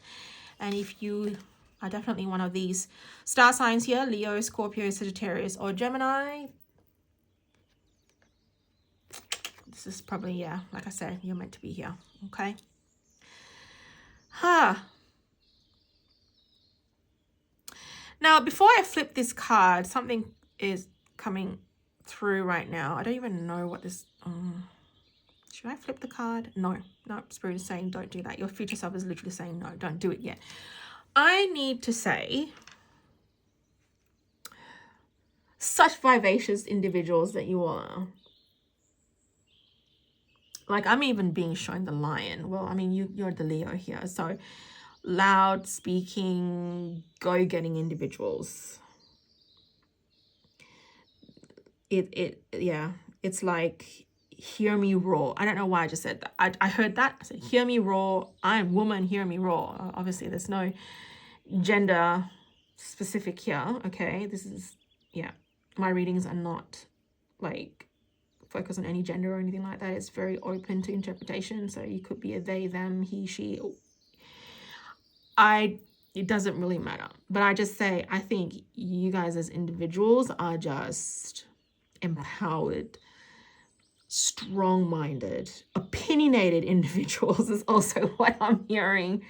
And if you are definitely one of these star signs here, Leo, Scorpio, Sagittarius, or Gemini, this is probably, yeah, like I said, you're meant to be here, okay? Now, before I flip this card, something is coming through right now. I don't even know what this... should I flip the card? No, Spirit is saying don't do that. Your future self is literally saying no, don't do it yet. I need to say, such vivacious individuals that you are. Like, I'm even being shown the lion. Well, I mean, you're the Leo here. So loud speaking, go-getting individuals. Yeah, it's like, hear me roar. I don't know why I just said that. I heard that. I said, hear me roar. I'm woman, hear me roar. Obviously, there's no gender specific here. Okay, this is, yeah, my readings are not like focus on any gender or anything like that. It's very open to interpretation. So you could be a they, them, he, she. It doesn't really matter. But I just say, I think you guys as individuals are just empowered, strong-minded, opinionated individuals is also what I'm hearing.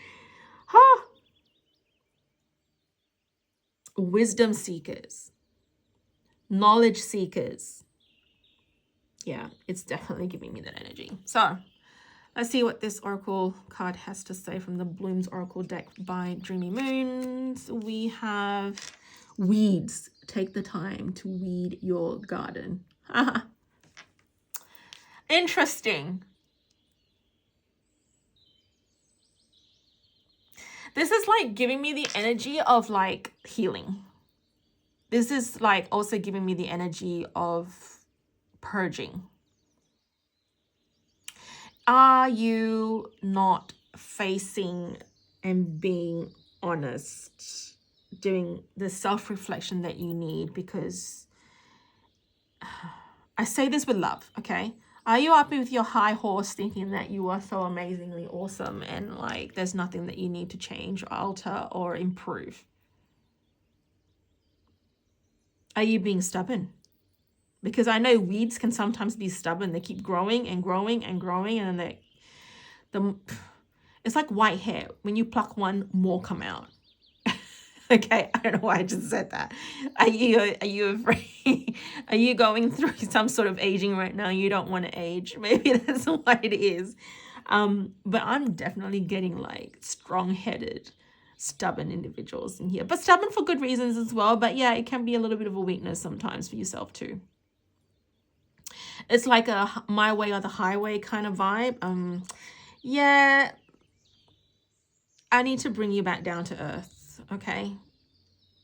Wisdom seekers, knowledge seekers. Yeah, it's definitely giving me that energy. So let's see what this oracle card has to say from the Blooms Oracle deck by Dreamy Moons. We have weeds. Take the time to weed your garden. Interesting. This is like giving me the energy of like healing. This is like also giving me the energy of purging. Are you not facing and being honest, doing the self-reflection that you need? Because I say this with love, okay? Are you up with your high horse thinking that you are so amazingly awesome and like there's nothing that you need to change, alter, or improve? Are you being stubborn? Because I know weeds can sometimes be stubborn. They keep growing and growing and growing, and then it's like white hair. When you pluck one, more come out. Okay, I don't know why I just said that. Are you afraid? Are you going through some sort of aging right now? You don't want to age. Maybe that's what it is. But I'm definitely getting like strong-headed, stubborn individuals in here. But stubborn for good reasons as well. But yeah, it can be a little bit of a weakness sometimes for yourself too. It's like a my way or the highway kind of vibe. Yeah, I need to bring you back down to earth, okay?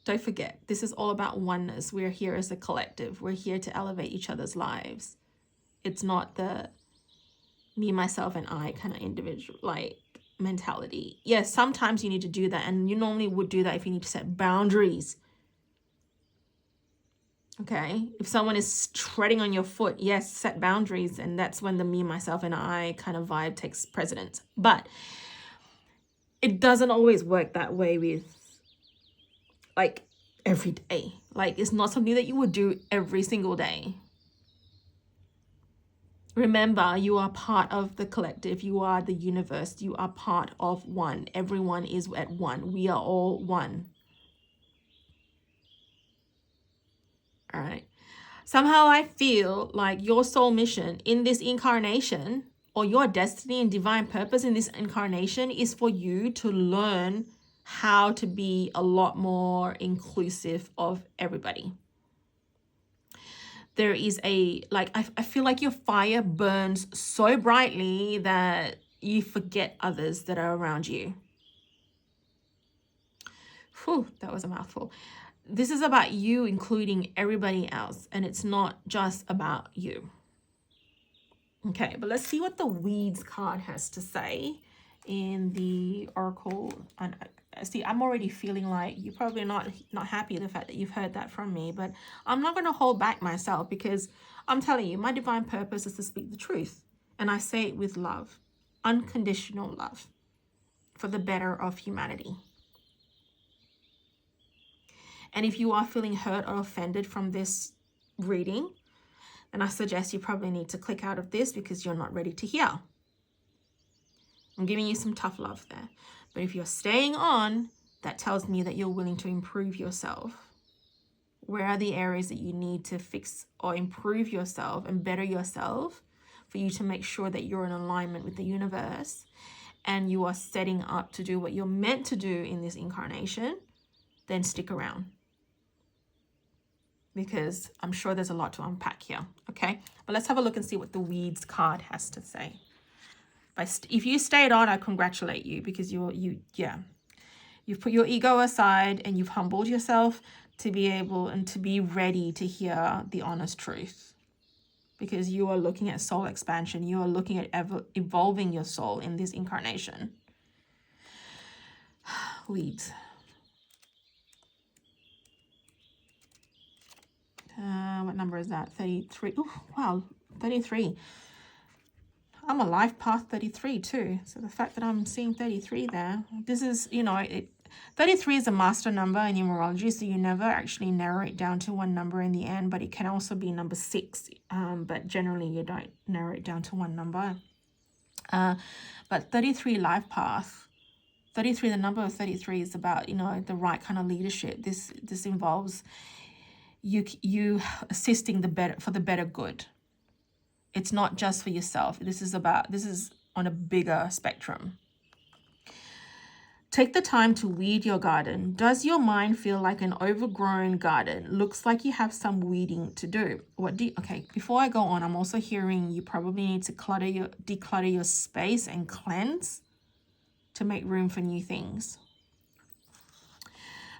Don't forget, this is all about oneness. We're here as a collective. We're here to elevate each other's lives. It's not the me, myself, and I kind of individual like mentality. Yes, sometimes you need to do that, and you normally would do that if you need to set boundaries. Okay, if someone is treading on your foot, yes, set boundaries, and that's when the me, myself, and I kind of vibe takes precedence. But it doesn't always work that way with like every day. Like it's not something that you would do every single day. Remember, you are part of the collective. You are the universe. You are part of one. Everyone is at one. We are all one. All right. Somehow I feel like your soul mission in this incarnation, or your destiny and divine purpose in this incarnation, is for you to learn how to be a lot more inclusive of everybody. There is I feel like your fire burns so brightly that you forget others that are around you. Whew, that was a mouthful. This is about you including everybody else, and it's not just about you. Okay, but let's see what the weeds card has to say in the oracle. And see, I'm already feeling like you're probably not happy the fact that you've heard that from me, but I'm not going to hold back myself, because I'm telling you, my divine purpose is to speak the truth, and I say it with love, unconditional love, for the better of humanity. And if you are feeling hurt or offended from this reading, then I suggest you probably need to click out of this, because you're not ready to hear. I'm giving you some tough love there. But if you're staying on, that tells me that you're willing to improve yourself. Where are the areas that you need to fix or improve yourself and better yourself for you to make sure that you're in alignment with the universe and you are setting up to do what you're meant to do in this incarnation? Then stick around, because I'm sure there's a lot to unpack here, okay? But let's have a look and see what the weeds card has to say. If you stayed on, I congratulate you, because you've put your ego aside and you've humbled yourself to be able and to be ready to hear the honest truth, because you are looking at soul expansion. You are looking at evolving your soul in this incarnation. Weeds. What number is that? 33. Oh, wow, 33. I'm a life path 33 too. So the fact that I'm seeing 33 there, this is, 33 is a master number in numerology, so you never actually narrow it down to one number in the end, but it can also be number 6. But generally you don't narrow it down to one number. But 33 life path, 33, the number of 33 is about, the right kind of leadership. This involves you assisting for the better good. It's not just for yourself. This is on a bigger spectrum. Take the time to weed your garden. Does your mind feel like an overgrown garden? Looks like you have some weeding to do. Okay, before I go on, I'm also hearing you probably need to declutter your space and cleanse to make room for new things.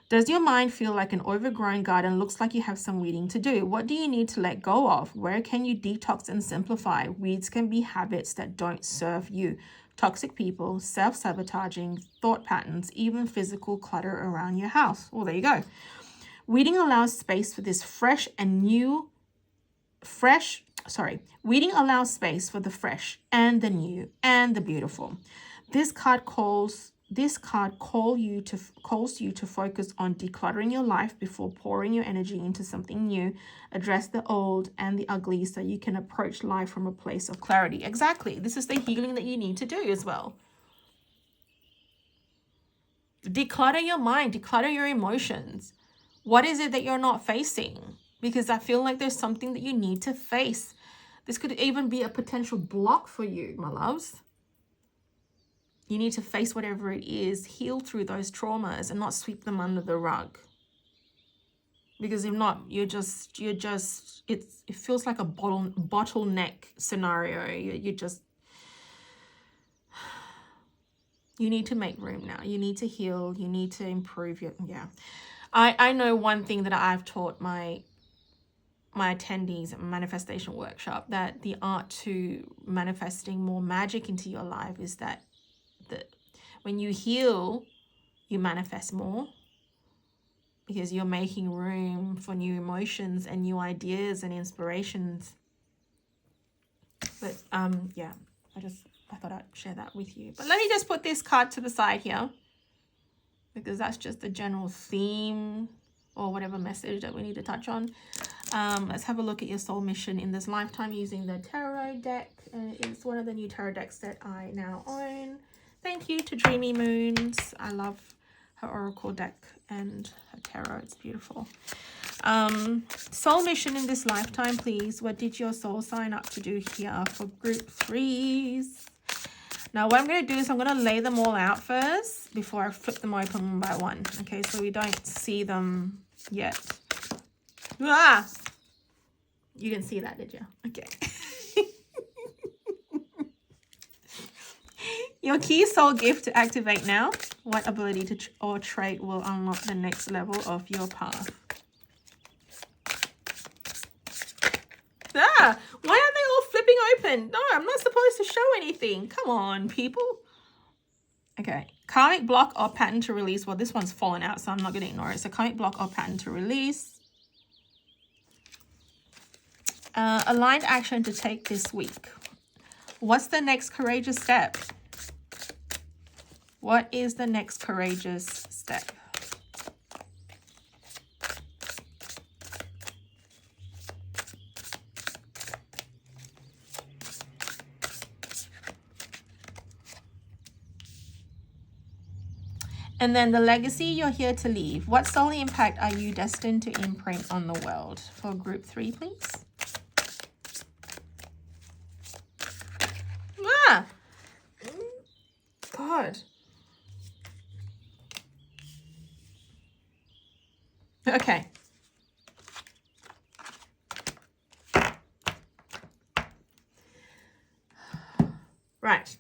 Does your mind feel like an overgrown garden? Looks like you have some weeding to do. What do you need to let go of? Where can you detox and simplify? Weeds can be habits that don't serve you. Toxic people, self-sabotaging thought patterns, even physical clutter around your house. Well, there you go. Weeding allows space for this weeding allows space for the fresh and the new and the beautiful. This card calls you to focus on decluttering your life before pouring your energy into something new. Address the old and the ugly so you can approach life from a place of clarity. Exactly. This is the healing that you need to do as well. Declutter your mind, declutter your emotions. What is it that you're not facing? Because I feel like there's something that you need to face. This could even be a potential block for you, my loves. You need to face whatever it is, heal through those traumas and not sweep them under the rug. Because if not, it feels like a bottleneck scenario. You need to make room now. You need to heal. You need to improve your, I know one thing that I've taught my attendees at manifestation workshop, that the art to manifesting more magic into your life is that when you heal, you manifest more, because you're making room for new emotions and new ideas and inspirations. But I thought I'd share that with you. But let me just put this card to the side here, because that's just the general theme or whatever message that we need to touch on. Let's have a look at your soul mission in this lifetime using the tarot deck. It's one of the new tarot decks that I now own. Thank you to Dreamy Moons. I love her oracle deck and her tarot. It's beautiful. Soul mission in this lifetime, please. What did your soul sign up to do here for group 3s? Now, what I'm going to do is I'm going to lay them all out first before I flip them open one by one. Okay, so we don't see them yet. Ah! You didn't see that, did you? Okay. Your key soul gift to activate now. What ability or trait will unlock the next level of your path? Ah, why are they all flipping open? No, I'm not supposed to show anything. Come on, people. Okay, karmic block or pattern to release. Well, this one's fallen out, so I'm not going to ignore it. So karmic block or pattern to release. Aligned action to take this week. What's the next courageous step? What is the next courageous step? And then the legacy you're here to leave. What soul impact are you destined to imprint on the world? For group 3, please. Ah! God. Okay. Right.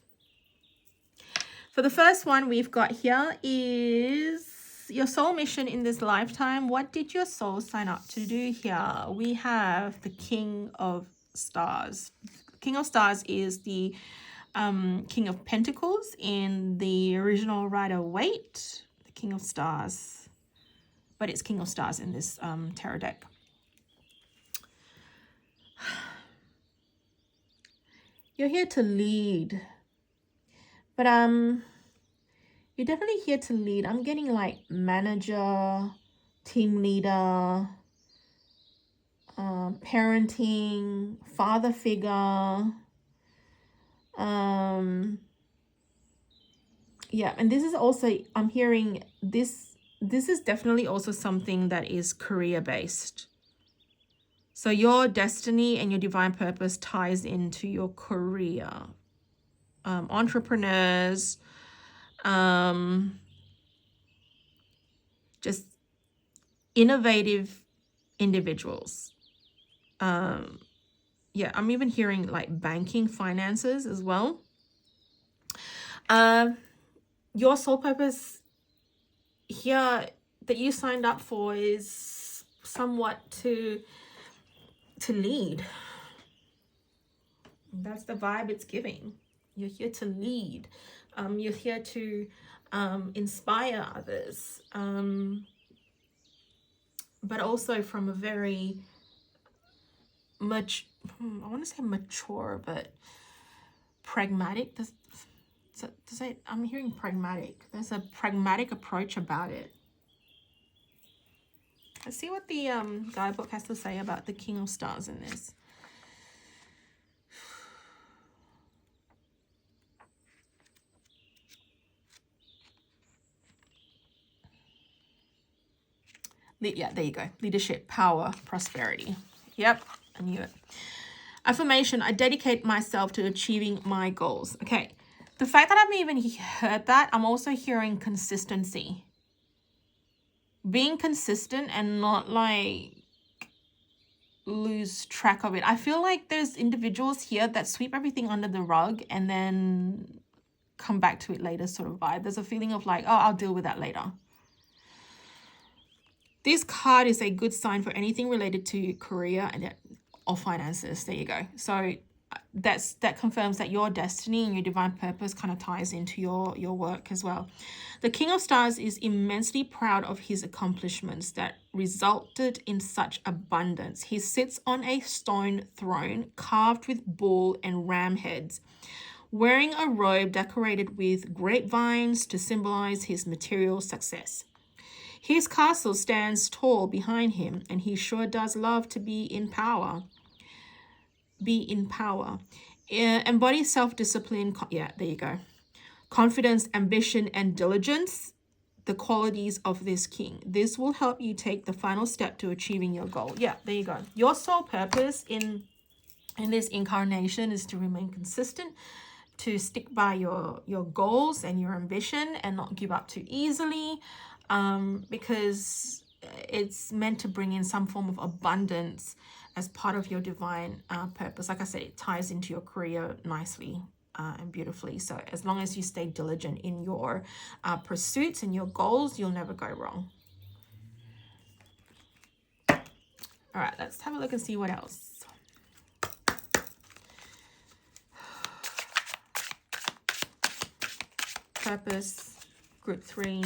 For the first one we've got here is your soul mission in this lifetime. What did your soul sign up to do here? We have the King of Stars. King of Stars is the King of Pentacles in the original Rider-Waite. The King of Stars. But it's King of Stars in this tarot deck. You're here to lead. But you're definitely here to lead. I'm getting like manager, team leader, parenting, father figure. Yeah, and this is also, I'm hearing this is definitely also something that is career based. So your destiny and your divine purpose ties into your career. Entrepreneurs, just innovative individuals. Yeah, I'm even hearing like banking, finances as well. Your soul purpose here that you signed up for is somewhat to lead. That's the vibe it's giving. You're here to lead. You're here to inspire others, but also from a very much, I want to say mature, but pragmatic. I'm hearing pragmatic. There's a pragmatic approach about it. Let's see what the guidebook has to say about the King of Stars in this. Yeah, there you go. Leadership, power, prosperity. Yep, I knew it. Affirmation, I dedicate myself to achieving my goals. Okay, the fact that I've even heard that, I'm also hearing consistency. Being consistent and not like lose track of it. I feel like there's individuals here that sweep everything under the rug and then come back to it later sort of vibe. There's a feeling of like, oh, I'll deal with that later. This card is a good sign for anything related to career or finances. There you go. So that confirms that your destiny and your divine purpose kind of ties into your work as well. The King of Stars is immensely proud of his accomplishments that resulted in such abundance. He sits on a stone throne carved with bull and ram heads, wearing a robe decorated with grapevines to symbolize his material success. His castle stands tall behind him, and he sure does love to be in power. Embody self-discipline. Yeah, there you go. Confidence, ambition, and diligence, the qualities of this king. This will help you take the final step to achieving your goal. Yeah, there you go. Your sole purpose in this incarnation is to remain consistent, to stick by your goals and your ambition and not give up too easily, because it's meant to bring in some form of abundance as part of your divine purpose. Like I said, it ties into your career nicely and beautifully. So as long as you stay diligent in your pursuits and your goals, you'll never go wrong. All right, let's have a look and see what else. Purpose, group 3.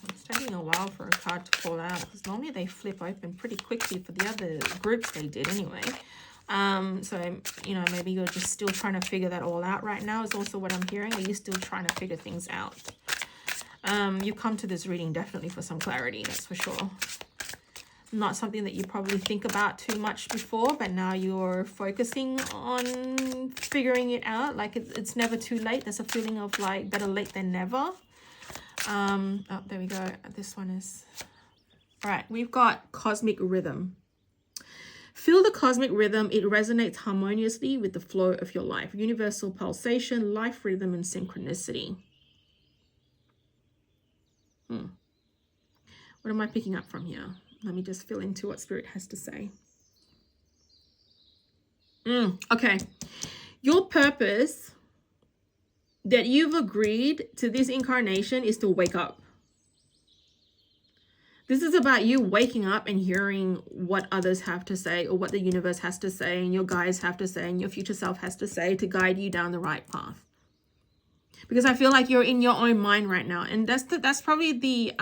It's taking a while for a card to fall out because normally they flip open pretty quickly for the other groups they did anyway. So, you know, maybe you're just still trying to figure that all out right now is also what I'm hearing. Are you still trying to figure things out? You come to this reading definitely for some clarity, that's for sure. Not something that you probably think about too much before, but now you're focusing on figuring it out. Like it's never too late. There's a feeling of like better late than never. Oh, there we go. This one is... All right, we've got cosmic rhythm. Feel the cosmic rhythm. It resonates harmoniously with the flow of your life. Universal pulsation, life rhythm, and synchronicity. What am I picking up from here? Let me just fill into what Spirit has to say. Okay. Your purpose that you've agreed to this incarnation is to wake up. This is about you waking up and hearing what others have to say or what the universe has to say and your guides have to say and your future self has to say to guide you down the right path. Because I feel like you're in your own mind right now. And that's probably the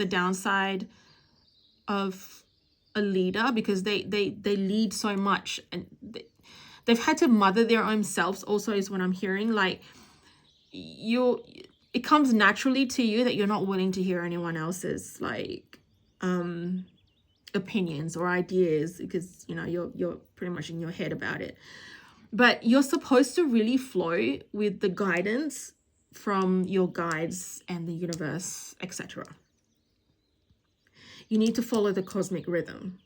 downside of a leader, because they lead so much and they've had to mother their own selves also is what I'm hearing. Like it comes naturally to you that you're not willing to hear anyone else's like opinions or ideas, because you know you're pretty much in your head about it. But you're supposed to really flow with the guidance from your guides and the universe, etc. You need to follow the cosmic rhythm,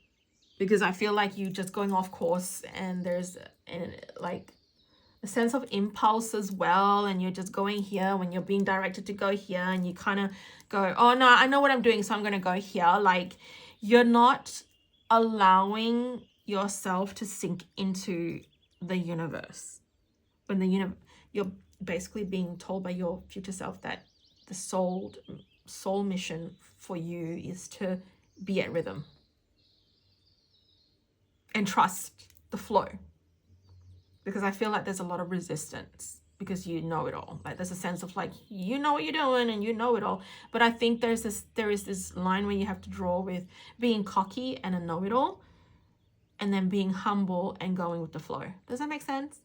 because I feel like you're just going off course and there's a sense of impulse as well, and you're just going here when you're being directed to go here, and you kind of go, oh no, I know what I'm doing, so I'm going to go here. Like, you're not allowing yourself to sink into the universe. When you're basically being told by your future self that the soul mission for you is to be at rhythm and trust the flow. Because I feel like there's a lot of resistance because you know it all. Like, there's a sense of like, you know what you're doing and you know it all. But I think there is this line where you have to draw with being cocky and a know-it-all, and then being humble and going with the flow. Does that make sense?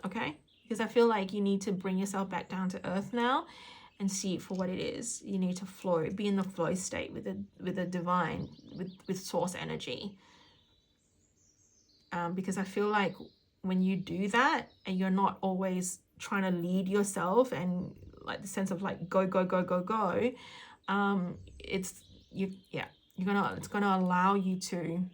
Okay? Because I feel like you need to bring yourself back down to earth now and see it for what it is. You need to flow, be in the flow state with the divine, with source energy. Because I feel like when you do that and you're not always trying to lead yourself and like the sense of like go, it's gonna allow you to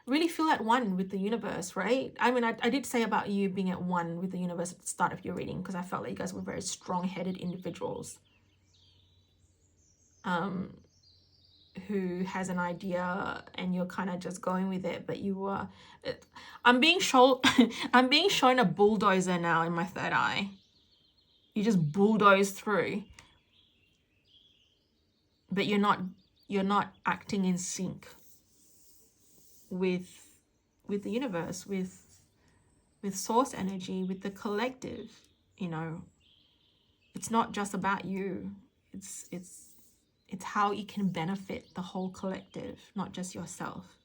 really feel at one with the universe, right? I mean, I did say about you being at one with the universe at the start of your reading, because I felt like you guys were very strong-headed individuals who has an idea and you're kind of just going with it, but you were I'm being shown a bulldozer now in my third eye. You just bulldoze through, but you're not acting in sync with the universe, with source energy, with the collective. You know, it's not just about you. It's how you can benefit the whole collective, not just yourself.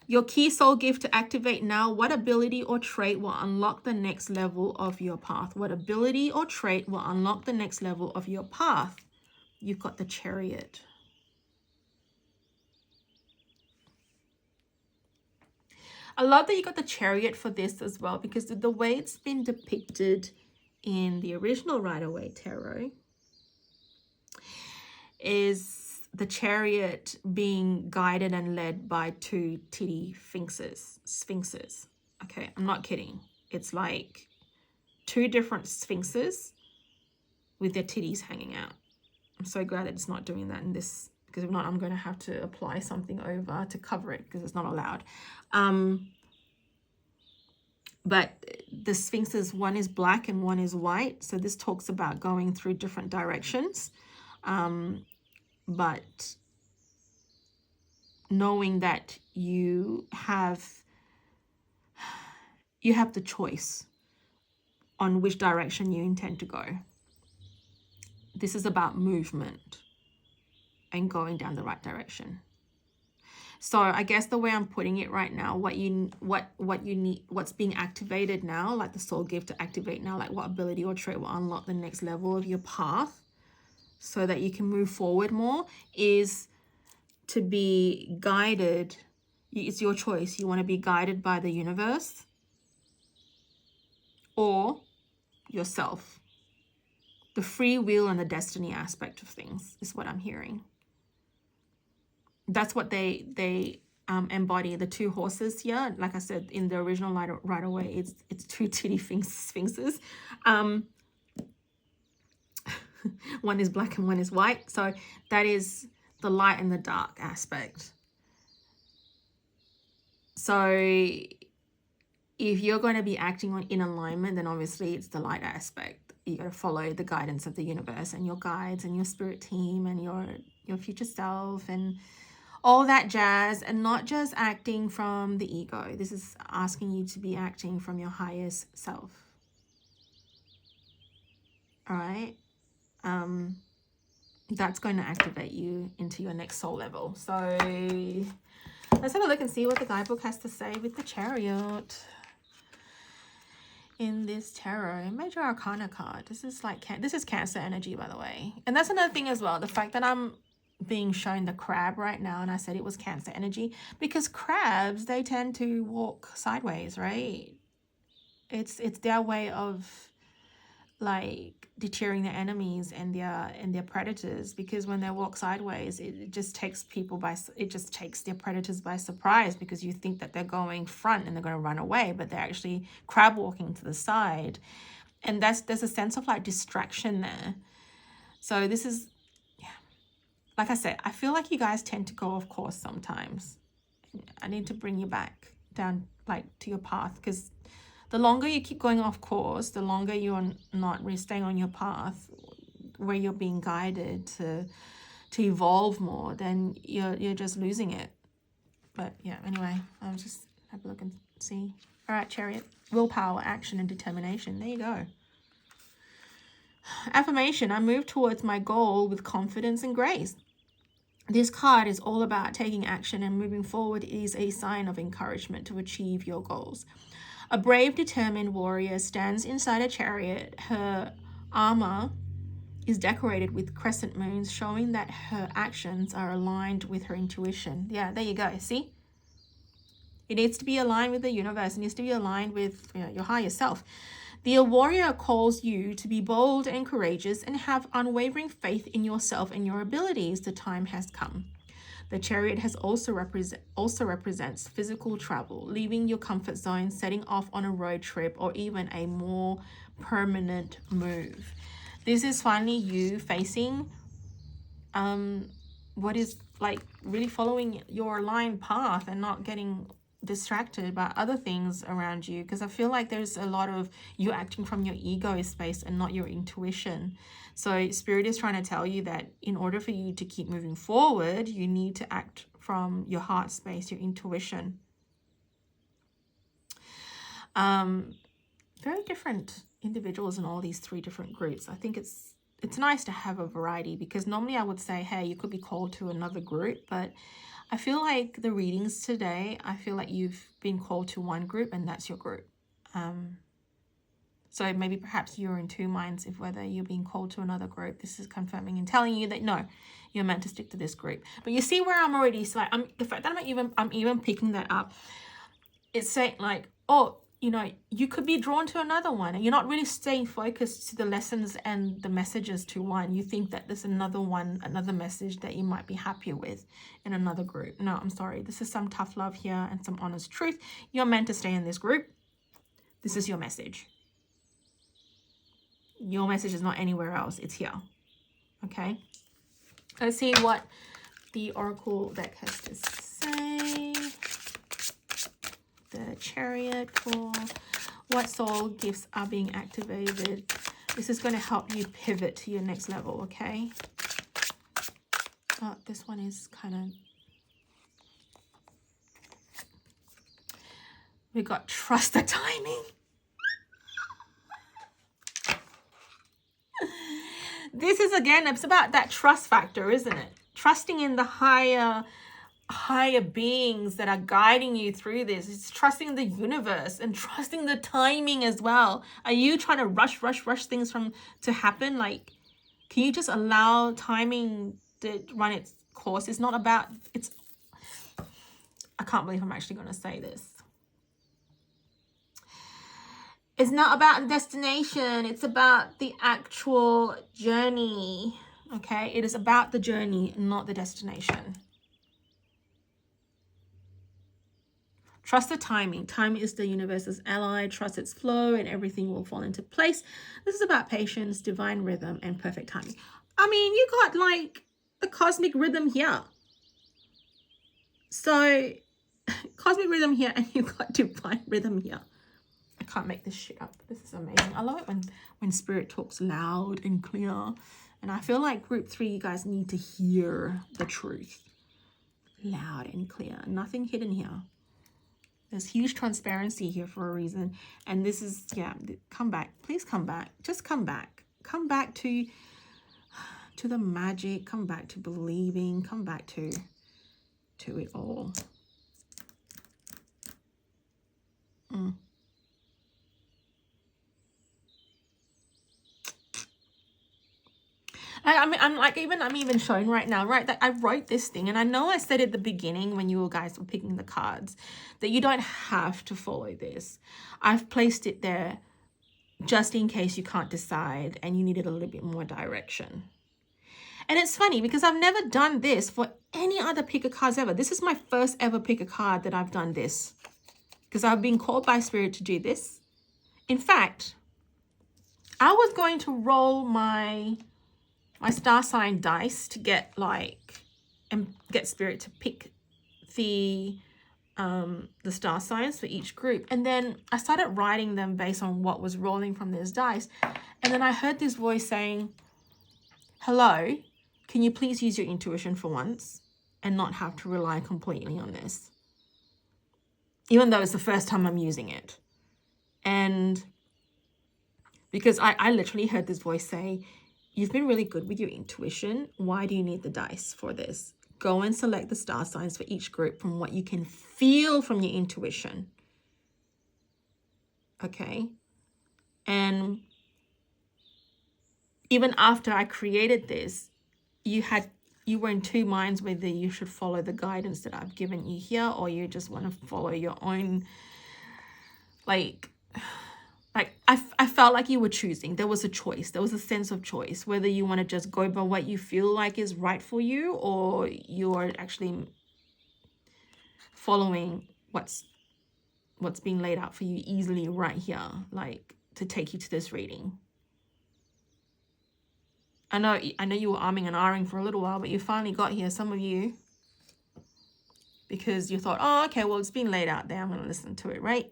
Your key soul gift to activate now. What ability or trait will unlock the next level of your path? What ability or trait will unlock the next level of your path? You've got the Chariot. I love that you got the Chariot for this as well, because the way it's been depicted in the original Rider-Waite Tarot is the Chariot being guided and led by two titty sphinxes. Okay, I'm not kidding. It's like two different sphinxes with their titties hanging out. I'm so glad that it's not doing that in this, because if not, I'm going to have to apply something over to cover it because it's not allowed. But the sphinxes, one is black and one is white. So this talks about going through different directions. But knowing that you have the choice on which direction you intend to go. This is about movement and going down the right direction. So I guess the way I'm putting it right now, what you need, what's being activated now, like the soul gift to activate now, like what ability or trait will unlock the next level of your path so that you can move forward more, is to be guided. It's your choice. You want to be guided by the universe or yourself. The free will and the destiny aspect of things is what I'm hearing. That's what they embody. The two horses here, like I said, in the original Rider-Waite, it's two titty sphinxes. One is black and one is white. So that is the light and the dark aspect. So if you're going to be acting in alignment, then obviously it's the light aspect. You got to follow the guidance of the universe and your guides and your spirit team and your future self and all that jazz, and not just acting from the ego. This is asking you to be acting from your highest self. All right? That's going to activate you into your next soul level. So let's have a look and see what the guidebook has to say with the Chariot in this tarot. Major Arcana card. This is Cancer energy, by the way. And that's another thing as well. The fact that I'm being shown the crab right now, and I said it was Cancer energy, because crabs, they tend to walk sideways, right? It's their way of like deterring their enemies and their predators, because when they walk sideways, it just takes their predators by surprise, because you think that they're going front and they're going to run away, but they're actually crab walking to the side. And there's a sense of like distraction there. So this is, yeah, like I said, I feel like you guys tend to go off course sometimes. I need to bring you back down like to your path, because the longer you keep going off course, the longer you're not really staying on your path where you're being guided to evolve more, then you're just losing it. But yeah, anyway, I'll just have a look and see. All right, Chariot. Willpower, action, and determination. There you go. Affirmation. I move towards my goal with confidence and grace. This card is all about taking action, and moving forward is a sign of encouragement to achieve your goals. A brave, determined warrior stands inside a chariot. Her armor is decorated with crescent moons, showing that her actions are aligned with her intuition. Yeah, there you go. See? It needs to be aligned with the universe. It needs to be aligned with your higher self. The warrior calls you to be bold and courageous and have unwavering faith in yourself and your abilities. The time has come. The chariot has also represents physical travel, leaving your comfort zone, setting off on a road trip, or even a more permanent move. This is finally you facing what is like really following your aligned path and not getting distracted by other things around you, because I feel like there's a lot of you acting from your ego space and not your intuition. So Spirit is trying to tell you that in order for you to keep moving forward, you need to act from your heart space, your intuition. Very different individuals in all these three different groups. I think it's nice to have a variety, because normally I would say, hey, you could be called to another group, but I feel like the readings today, I feel like you've been called to one group and that's your group. So maybe perhaps you're in two minds if whether you're being called to another group. This is confirming and telling you that no, you're meant to stick to this group. But you see where I'm already, so like, the fact that I'm even picking that up, it's saying like, oh, you could be drawn to another one, and you're not really staying focused to the lessons and the messages to one. You think that there's another message that you might be happier with in another group. No, I'm sorry. This is some tough love here and some honest truth. You're meant to stay in this group. This is your message. Your message is not anywhere else. It's here. Okay. Let's see what the Oracle deck has to say. The Chariot for what soul gifts are being activated. This is going to help you pivot to your next level, okay? Oh, this one is kind of... We got trust the timing. This is, again, it's about that trust factor, isn't it? Trusting in the higher beings that are guiding you through this. It's trusting the universe and trusting the timing as well. Are you trying to rush things to happen? Like, can you just allow timing to run its course? It's not about, I can't believe I'm actually going to say this. It's not about destination. It's about the actual journey. Okay? It is about the journey, not the destination. Trust the timing. Time is the universe's ally. Trust its flow and everything will fall into place. This is about patience, divine rhythm, and perfect timing. I mean, you got like the cosmic rhythm here. So, cosmic rhythm here, and you got divine rhythm here. I can't make this shit up. This is amazing. I love it when Spirit talks loud and clear. And I feel like group 3, you guys need to hear the truth. Loud and clear. Nothing hidden here. There's huge transparency here for a reason. And this is, yeah, come back. Please come back. Just come back. Come back to the magic. Come back to believing. Come back to it all. I'm even showing right now, right, that I wrote this thing, and I know I said at the beginning when you guys were picking the cards that you don't have to follow this. I've placed it there just in case you can't decide and you needed a little bit more direction. And it's funny because I've never done this for any other pick a cards ever. This is my first ever pick a card that I've done this, because I've been called by Spirit to do this. In fact, I was going to roll my star sign dice to get and get Spirit to pick the star signs for each group. And then I started writing them based on what was rolling from this dice. And then I heard this voice saying, hello, can you please use your intuition for once and not have to rely completely on this? Even though it's the first time I'm using it. And because I literally heard this voice say, you've been really good with your intuition. Why do you need the dice for this? Go and select the star signs for each group from what you can feel from your intuition. Okay. And even after I created this, you were in two minds whether you should follow the guidance that I've given you here, or you just want to follow your own, I felt like you were choosing. There was a choice. There was a sense of choice, whether you want to just go by what you feel like is right for you, or you are actually following what's being laid out for you easily right here, to take you to this reading. I know you were arming and ahhing for a little while, but you finally got here, some of you, because you thought, oh, okay, well, it's been laid out there. I'm going to listen to it, right?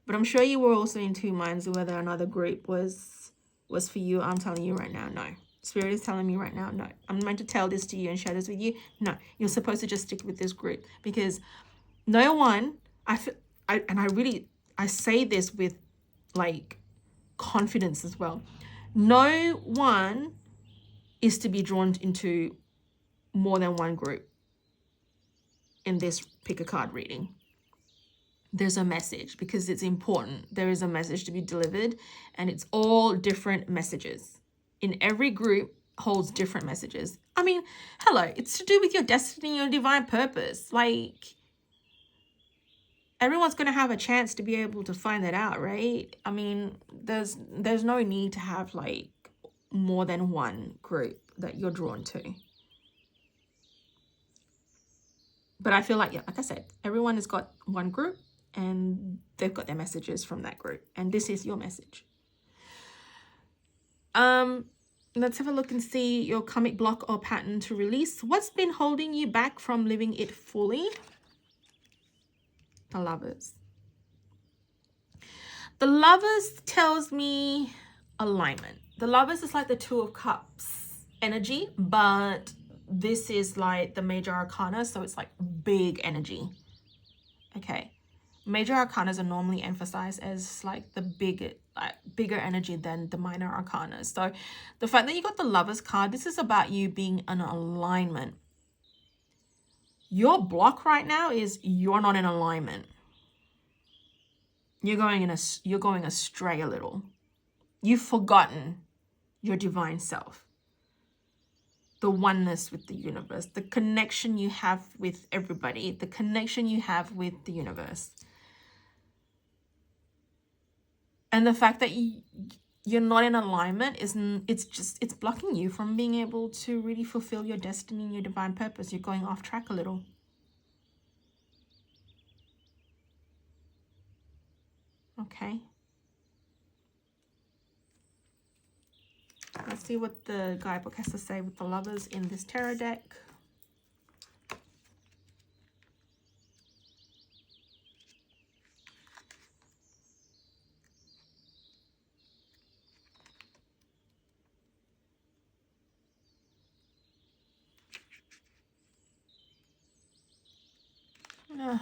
But I'm sure you were also in two minds of whether another group was for you. I'm telling you right now, no. Spirit is telling me right now, no. I'm meant to tell this to you and share this with you. No, you're supposed to just stick with this group, because no one, I say this with confidence as well. No one is to be drawn into more than one group in this pick a card reading. There's a message, because it's important. There is a message to be delivered, and it's all different messages. In every group holds different messages. I mean, hello, it's to do with your destiny, your divine purpose. Everyone's going to have a chance to be able to find that out, right? I mean, there's no need to have more than one group that you're drawn to. But I feel like I said, everyone has got one group and they've got their messages from that group, and this is your message. Let's have a look and see your karmic block or pattern to release. What's been holding you back from living it fully? The Lovers. The Lovers tells me alignment. The Lovers is like the Two of Cups energy, but this is like the major arcana, so it's big energy. Okay. Major arcanas are normally emphasized as the bigger energy than the minor arcanas. So the fact that you got the Lovers card, this is about you being in alignment. Your block right now is you're not in alignment. You're going astray a little. You've forgotten your divine self. The oneness with the universe, the connection you have with everybody, the connection you have with the universe. And the fact that you're not in alignment it's blocking you from being able to really fulfill your destiny and your divine purpose. You're going off track a little. Okay. Let's see what the guidebook has to say with the Lovers in this tarot deck. I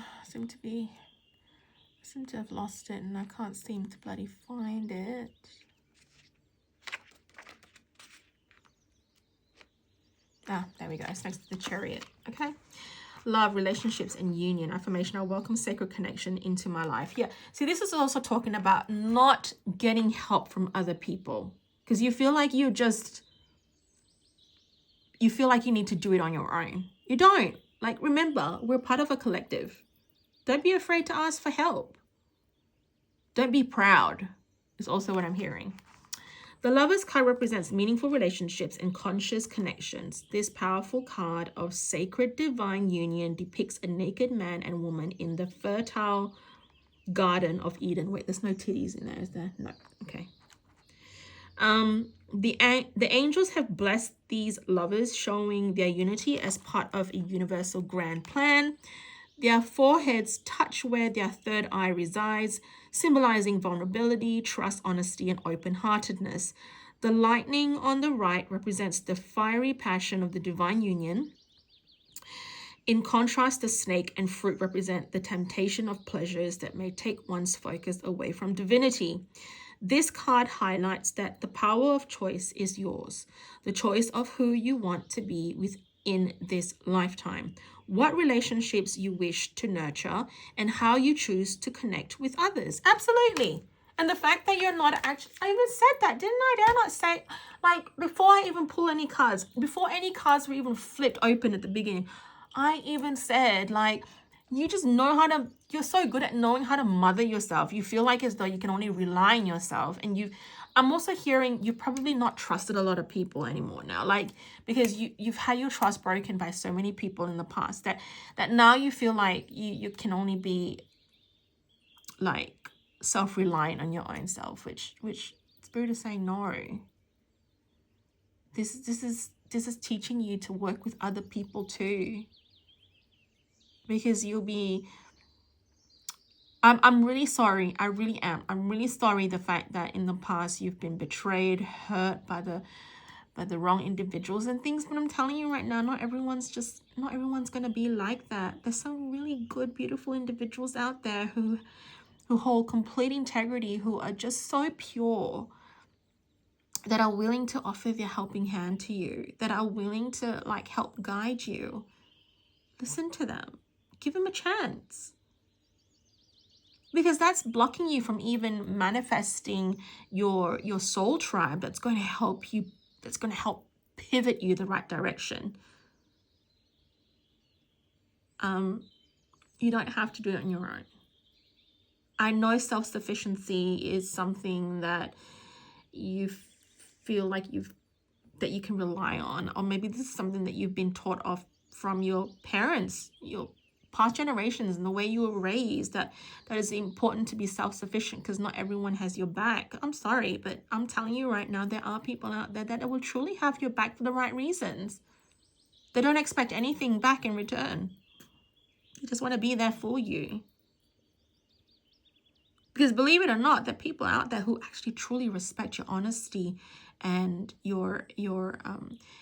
seem to have lost it, and I can't seem to bloody find it. Ah, there we go. It's next to the Chariot. Okay. Love, relationships, and union. Affirmation: I welcome sacred connection into my life. Yeah. See, this is also talking about not getting help from other people, because you feel like you feel like you need to do it on your own. You don't. Remember, we're part of a collective. Don't be afraid to ask for help. Don't be proud. is also what I'm hearing. The Lovers card represents meaningful relationships and conscious connections. This powerful card of sacred divine union depicts a naked man and woman in the fertile Garden of Eden. Wait, there's no titties in there, is there? No. Okay. The angels have blessed these lovers, showing their unity as part of a universal grand plan. Their foreheads touch where their third eye resides, symbolizing vulnerability, trust, honesty, and open-heartedness. The lightning on the right represents the fiery passion of the divine union. In contrast, the snake and fruit represent the temptation of pleasures that may take one's focus away from divinity. This card highlights that the power of choice is yours, the choice of who you want to be within this lifetime, what relationships you wish to nurture, and how you choose to connect with others. Absolutely. And the fact that you're not actually, I even said that, didn't I? Did I not say, like, before I even pull any cards, before any cards were even flipped open at the beginning, I even said, like, you just know how to, you're so good at knowing how to mother yourself. You feel like as though you can only rely on yourself. And I'm also hearing you've probably not trusted a lot of people anymore now, like, because you've had your trust broken by so many people in the past that now you feel like you can only be like self-reliant on your own self, which Spirit is saying no. This is teaching you to work with other people too, because you'll be, I'm really sorry. I really am. I'm really sorry the fact that in the past you've been betrayed, hurt by the wrong individuals and things. But I'm telling you right now, not everyone's going to be like that. There's some really good, beautiful individuals out there who hold complete integrity, who are just so pure, that are willing to offer their helping hand to you, that are willing to like help guide you. Listen to them. Give them a chance. Because that's blocking you from even manifesting your soul tribe that's going to help you, that's going to help pivot you the right direction. You don't have to do it on your own. I know self-sufficiency is something that you feel like that you can rely on, or maybe this is something that you've been taught off from your parents, your past generations, and the way you were raised, that is important to be self-sufficient, because not everyone has your back. I'm sorry, but I'm telling you right now, there are people out there that will truly have your back for the right reasons. They don't expect anything back in return. They just want to be there for you. Because believe it or not, there are people out there who actually truly respect your honesty and your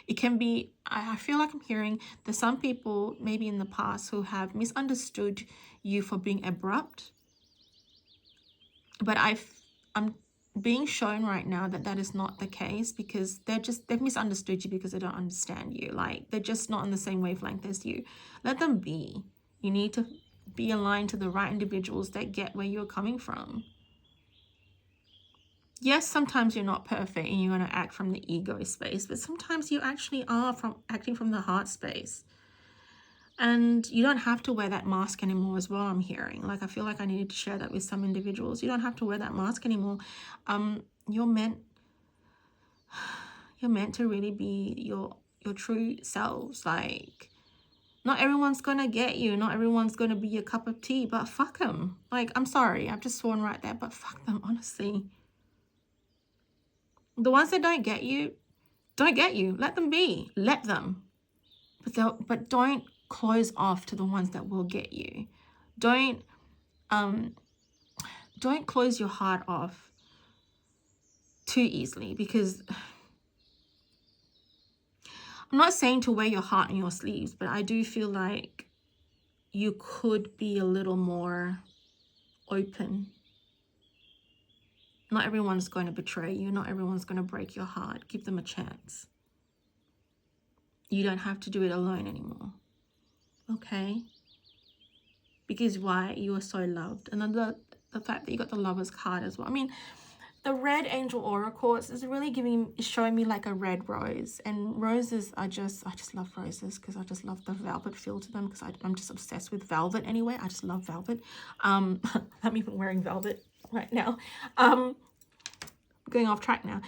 it can be, I feel like I'm hearing there's some people maybe in the past who have misunderstood you for being abrupt. But I'm being shown right now that is not the case, because they've misunderstood you because they don't understand you. Like, they're just not on the same wavelength as you. Let them be. You need to be aligned to the right individuals that get where you're coming from. Yes, sometimes you're not perfect and you're going to act from the ego space, but sometimes you actually are acting from the heart space. And you don't have to wear that mask anymore as well, I'm hearing. Like, I feel like I needed to share that with some individuals. You don't have to wear that mask anymore. You're meant to really be your true selves. Like, not everyone's going to get you. Not everyone's going to be your cup of tea, but fuck them. Like, I'm sorry, I've just sworn right there, but fuck them, honestly. The ones that don't get you, don't get you. Let them be. Let them. But don't close off to the ones that will get you. Don't close your heart off too easily, because I'm not saying to wear your heart on your sleeves, but I do feel like you could be a little more open. Not everyone's going to betray you. Not everyone's going to break your heart. Give them a chance. You don't have to do it alone anymore. Okay? Because why? You are so loved. And then the fact that you got the Lovers card as well. I mean, the red angel aura quartz is really showing me like a red rose. And roses are I just love roses, because I just love the velvet feel to them, because I'm just obsessed with velvet anyway. I just love velvet. I'm even wearing velvet right now. going off track now.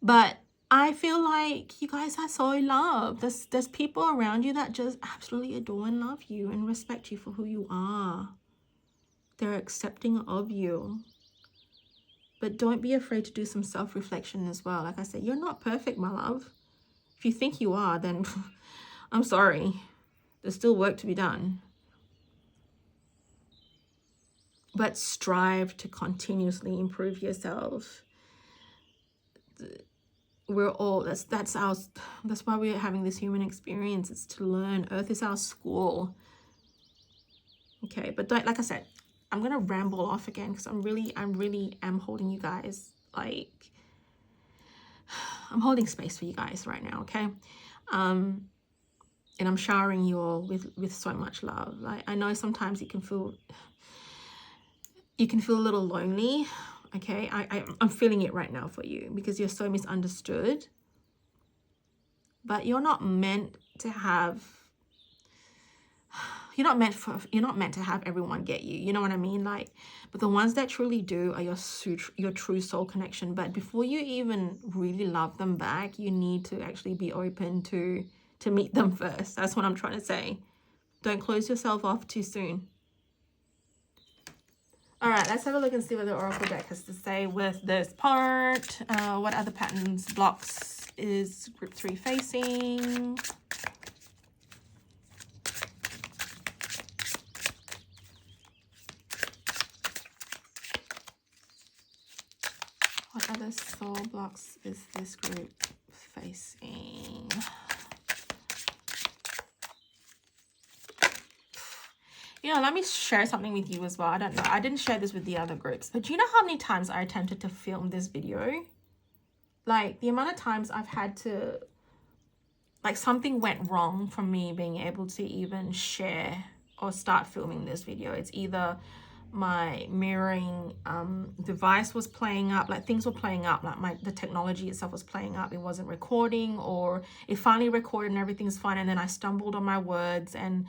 But I feel like you guys are so loved. There's people around you that just absolutely adore and love you and respect you for who you are. They're accepting of you. But don't be afraid to do some self-reflection as well. Like I said, you're not perfect, my love. If you think you are, then I'm sorry. There's still work to be done. But strive to continuously improve yourself. We're all, that's why we're having this human experience. It's to learn. Earth is our school. Okay, but don't, like I said, I'm gonna ramble off again because I really am holding you guys, like, I'm holding space for you guys right now, okay? And I'm showering you all with so much love. Like, I know sometimes you can feel a little lonely, okay? I'm feeling it right now for you because you're so misunderstood. But you're not meant to have, you're not meant to have everyone get you. You know what I mean? Like, but the ones that truly do are your true soul connection. But before you even really love them back, you need to actually be open to meet them first. That's what I'm trying to say. Don't close yourself off too soon. All right, let's have a look and see what the Oracle deck has to say with this part. What other patterns, blocks is group 3 facing? What other soul blocks is this group facing? You know, let me share something with you as well. I don't know. I didn't share this with the other groups. But do you know how many times I attempted to film this video? Like, the amount of times I've had to... Like, something went wrong from me being able to even share or start filming this video. It's either my mirroring device was playing up, like things were playing up, like the technology itself was playing up, it wasn't recording, or it finally recorded and everything's fine, and then I stumbled on my words and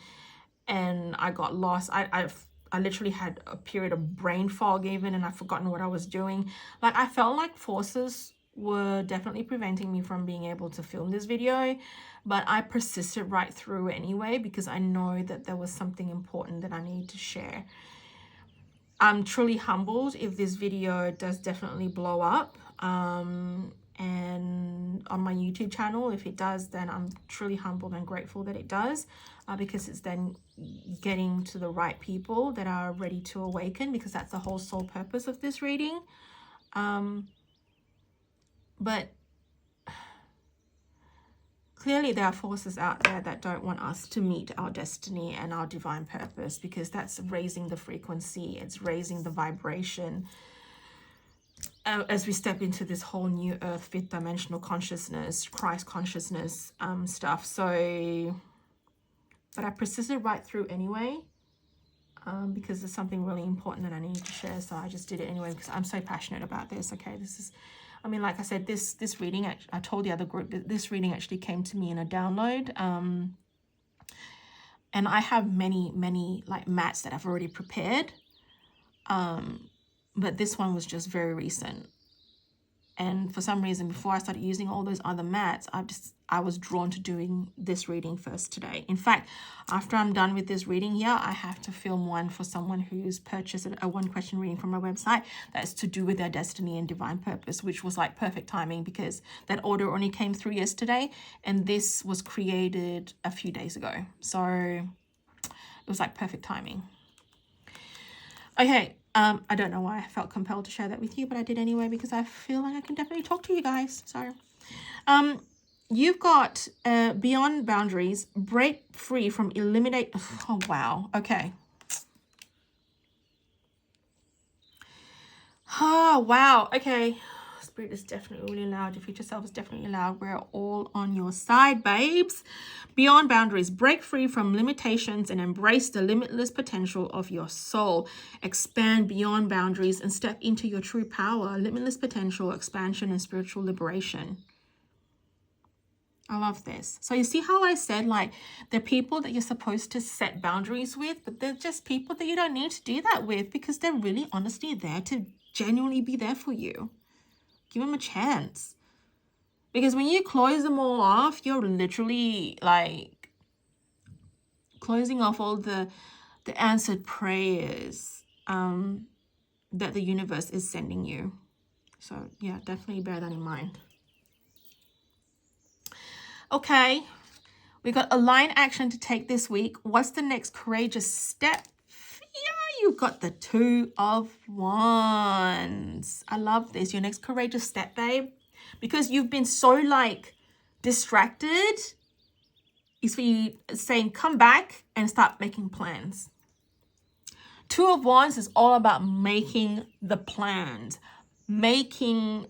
I got lost. I literally had a period of brain fog even, and I've forgotten what I was doing. Like, I felt like forces were definitely preventing me from being able to film this video, but I persisted right through anyway because I know that there was something important that I needed to share. I'm truly humbled if this video does definitely blow up, and on my YouTube channel. If it does, then I'm truly humbled and grateful that it does, because it's then getting to the right people that are ready to awaken, because that's the whole sole purpose of this reading. But clearly there are forces out there that don't want us to meet our destiny and our divine purpose, because that's raising the frequency, it's raising the vibration as we step into this whole new earth, fifth dimensional consciousness, Christ consciousness stuff. So, but I persisted right through anyway, because there's something really important that I needed to share. So I just did it anyway because I'm so passionate about this. Okay, this is, I mean, like I said, this reading, I told the other group that this reading actually came to me in a download. And I have many like mats that I've already prepared. But this one was just very recent. And for some reason, before I started using all those other mats, I was drawn to doing this reading first today. In fact, after I'm done with this reading here, I have to film one for someone who's purchased a 1-question reading from my website that's to do with their destiny and divine purpose, which was like perfect timing because that order only came through yesterday and this was created a few days ago. So it was like perfect timing. Okay. I don't know why I felt compelled to share that with you, but I did anyway because I feel like I can definitely talk to you guys. So, you've got beyond boundaries, break free from eliminate. Oh, wow. Okay. Oh, wow. Okay. Spirit is definitely really loud. Your future self is definitely loud. We're all on your side, babes. Beyond boundaries, break free from limitations and embrace the limitless potential of your soul. Expand beyond boundaries and step into your true power, limitless potential, expansion, and spiritual liberation. I love this. So you see how I said, like, they're people that you're supposed to set boundaries with, but they're just people that you don't need to do that with because they're really honestly there to genuinely be there for you. Give them a chance. Because when you close them all off, you're literally like closing off all the answered prayers that the universe is sending you. So yeah, definitely bear that in mind. Okay, we got a line action to take this week. What's the next courageous step? Yeah, you got the Two of Wands. I love this. Your next courageous step, babe. Because you've been so like distracted, is for you saying come back and start making plans. Two of Wands is all about making the plans, putting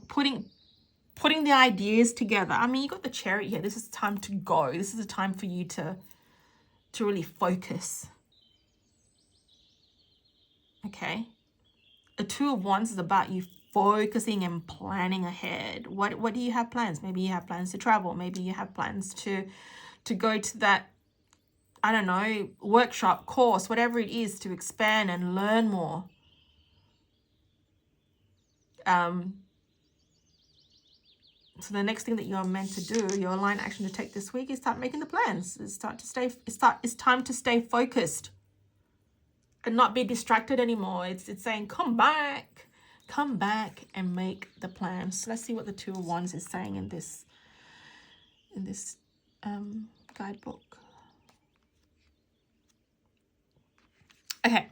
the ideas together. I mean, you got the Chariot here. This is time to go. This is a time for you to really focus. Okay. The Two of Wands is about you focusing and planning ahead. What do you have plans? Maybe you have plans to travel. Maybe you have plans to go to that, I don't know, workshop, course, whatever it is, to expand and learn more. So the next thing that you're meant to do, your line action to take this week, is start making the plans. It's time to stay focused and not be distracted anymore. It's saying come back and make the plans. So let's see what the Two of Wands is saying in this guidebook. Okay.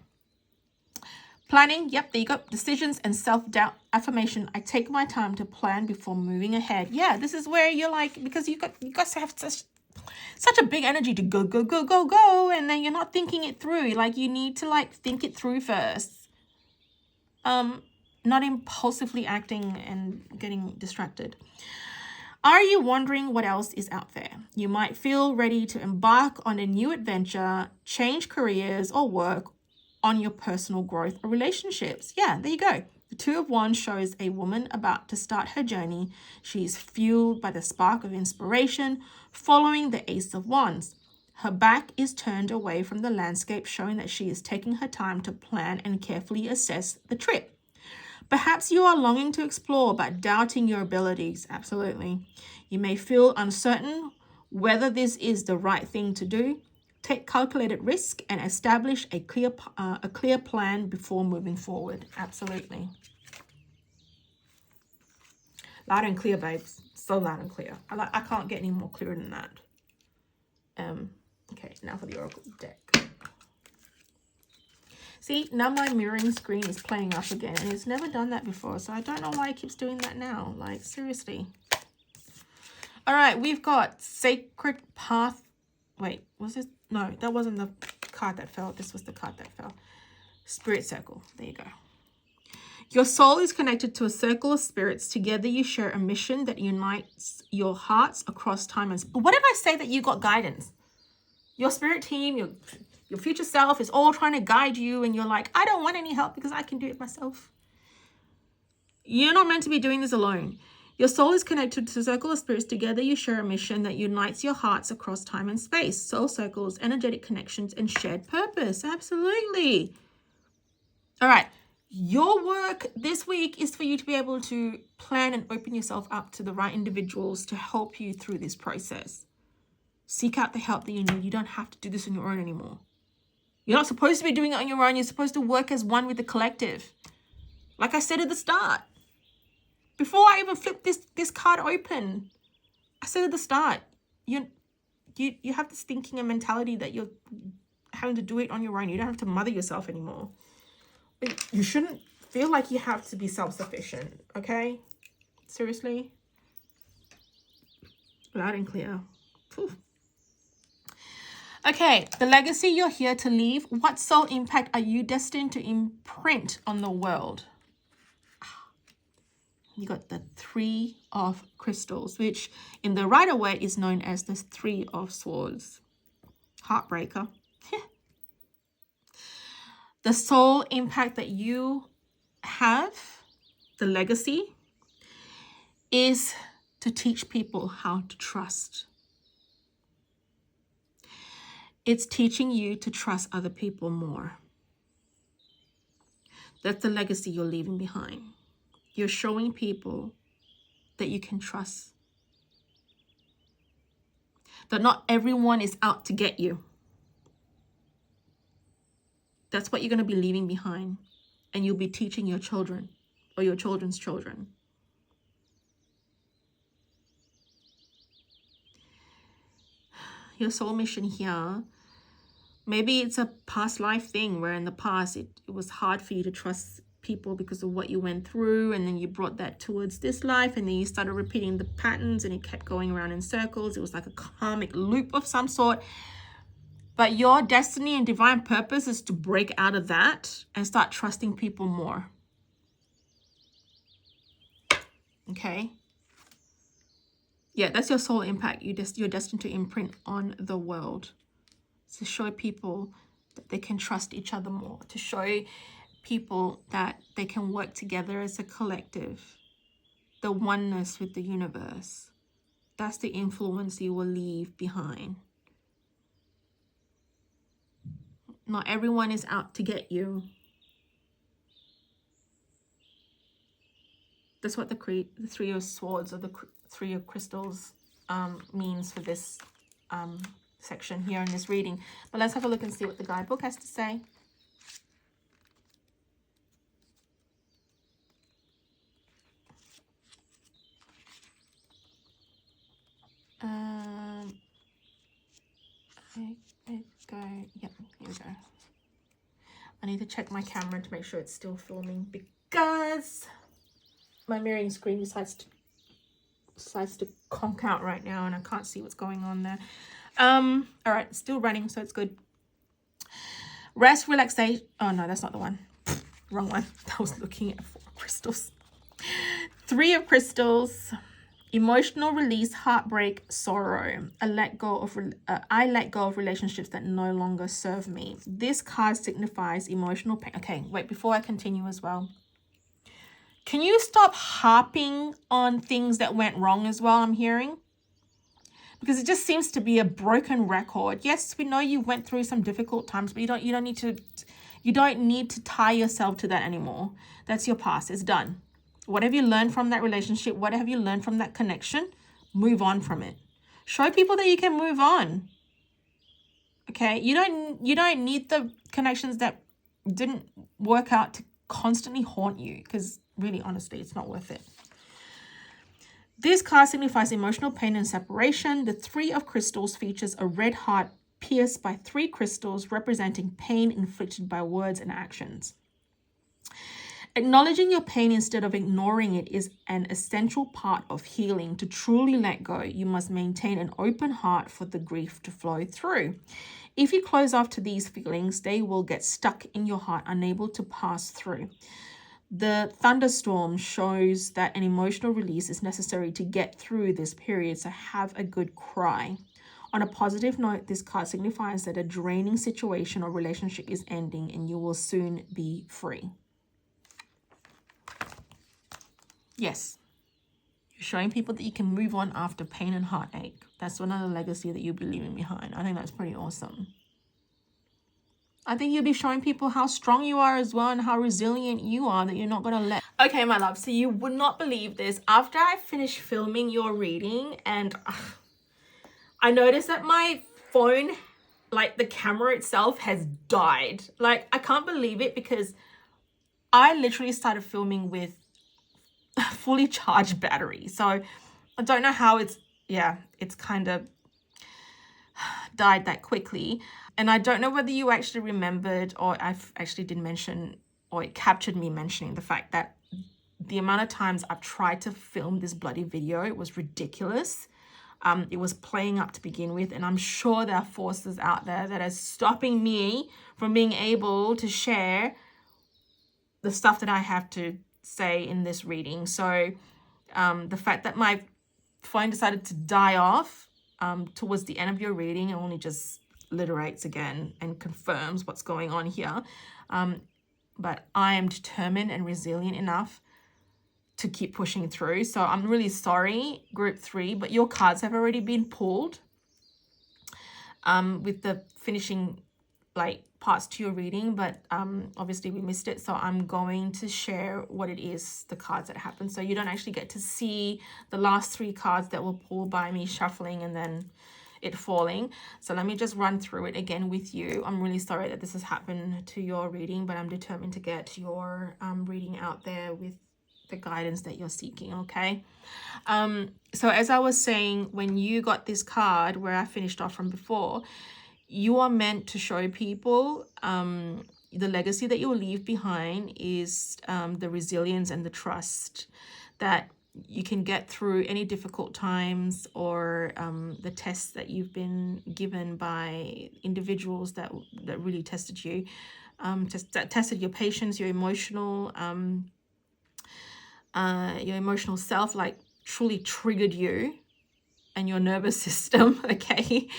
Planning, yep, there you go. Decisions and self-doubt. Affirmation, I take my time to plan before moving ahead. Yeah, this is where you're like, because you guys have such a big energy to go, and then you're not thinking it through. Like, you need to like think it through first. Not impulsively acting and getting distracted. Are you wondering what else is out there? You might feel ready to embark on a new adventure, change careers or work on your personal growth or relationships. Yeah, there you go. The Two of Wands shows a woman about to start her journey. She is fueled by the spark of inspiration, following the Ace of Wands. Her back is turned away from the landscape, showing that she is taking her time to plan and carefully assess the trip. Perhaps you are longing to explore but doubting your abilities. Absolutely. You may feel uncertain whether this is the right thing to do. Take calculated risk and establish a clear plan before moving forward. Absolutely. Loud and clear, babes. So loud and clear. I can't get any more clearer than that. Okay, now for the Oracle deck. See, now my mirroring screen is playing up again, and it's never done that before, so I don't know why it keeps doing that now. Like, seriously. All right, we've got Sacred Path. Wait, was this? No, that wasn't the card that fell. This was the card that fell. Spirit Circle. There you go. Your soul is connected to a circle of spirits. Together you share a mission that unites your hearts across time and space. What if I say that you got guidance? Your spirit team, your future self is all trying to guide you, and you're like, I don't want any help because I can do it myself. You're not meant to be doing this alone. Your soul is connected to a circle of spirits. Together you share a mission that unites your hearts across time and space. Soul circles, energetic connections, and shared purpose. Absolutely. All right. Your work this week is for you to be able to plan and open yourself up to the right individuals to help you through this process. Seek out the help that you need. You don't have to do this on your own anymore. You're not supposed to be doing it on your own. You're supposed to work as one with the collective. Like I said at the start, before I even flipped this card open, I said at the start, you have this thinking and mentality that you're having to do it on your own. You don't have to mother yourself anymore. But you shouldn't feel like you have to be self-sufficient, okay? Seriously? Loud and clear. Whew. Okay, the legacy you're here to leave. What soul impact are you destined to imprint on the world? You got the Three of Crystals, which in the 𝕬𝖓𝖈 is known as the Three of Swords. Heartbreaker. The soul impact that you have, the legacy, is to teach people how to trust. It's teaching you to trust other people more. That's the legacy you're leaving behind. You're showing people that you can trust. That not everyone is out to get you. That's what you're going to be leaving behind. And you'll be teaching your children or your children's children. Your soul mission here, maybe it's a past life thing where in the past it was hard for you to trust people because of what you went through, and then you brought that towards this life, and then you started repeating the patterns and it kept going around in circles. It was like a karmic loop of some sort. But your destiny and divine purpose is to break out of that and start trusting people more. Okay? Yeah, that's your soul impact. You're destined to imprint on the world. To show people that they can trust each other more. To show people that they can work together as a collective. The oneness with the universe. That's the influence you will leave behind. Not everyone is out to get you. That's what the Three of Swords or the Three of Crystals means for this section here in this reading. But let's have a look and see what the guidebook has to say. Yeah, here we go. I need to check my camera to make sure it's still filming because my mirroring screen decides to conk out right now and I can't see what's going on there. All right, it's still running, so it's good. Rest, relaxation. Oh no, that's not the one. Wrong one. I was looking at 4 crystals. 3 of Crystals. Emotional release, heartbreak, sorrow. I let go of relationships that no longer serve me. This card signifies emotional pain. Okay, wait, before I continue as well. Can you stop harping on things that went wrong as well, I'm hearing? Because it just seems to be a broken record. Yes, we know you went through some difficult times, but you don't need to tie yourself to that anymore. That's your past. It's done. What have you learned from that relationship? What have you learned from that connection? Move on from it. Show people that you can move on. Okay? You don't need the connections that didn't work out to constantly haunt you, because really, honestly, it's not worth it. This card signifies emotional pain and separation. The 3 of Crystals features a red heart pierced by 3 crystals, representing pain inflicted by words and actions. Acknowledging your pain instead of ignoring it is an essential part of healing. To truly let go, you must maintain an open heart for the grief to flow through. If you close off to these feelings, they will get stuck in your heart, unable to pass through. The thunderstorm shows that an emotional release is necessary to get through this period, so have a good cry. On a positive note, this card signifies that a draining situation or relationship is ending and you will soon be free. Yes, you're showing people that you can move on after pain and heartache. That's another legacy that you'll be leaving behind. I think that's pretty awesome. I think you'll be showing people how strong you are as well and how resilient you are, that you're not going to let. Okay, my love, so you would not believe this. After I finished filming your reading and I noticed that my phone, like the camera itself, has died. Like, I can't believe it because I literally started filming with a fully charged battery. So I don't know how it's kind of died that quickly. And I don't know whether you actually remembered, or I actually did mention, or it captured me mentioning the fact that the amount of times I've tried to film this bloody video, it was ridiculous. It was playing up to begin with, and I'm sure there are forces out there that are stopping me from being able to share the stuff that I have to say in this reading. So the fact that my phone decided to die off towards the end of your reading, it only just reiterates again and confirms what's going on here. But I am determined and resilient enough to keep pushing through. So I'm really sorry, group 3, but your cards have already been pulled with the finishing like parts to your reading, but obviously we missed it, so I'm going to share what it is, the cards that happen, so you don't actually get to see the last 3 cards that were pulled by me shuffling and then it falling. So let me just run through it again with you. I'm really sorry that this has happened to your reading, but I'm determined to get your reading out there with the guidance that you're seeking. Okay, so as I was saying, when you got this card where I finished off from before, you are meant to show people the legacy that you will leave behind is the resilience and the trust that you can get through any difficult times, or the tests that you've been given by individuals that really tested you, tested your patience, your emotional self, like truly triggered you and your nervous system. Okay,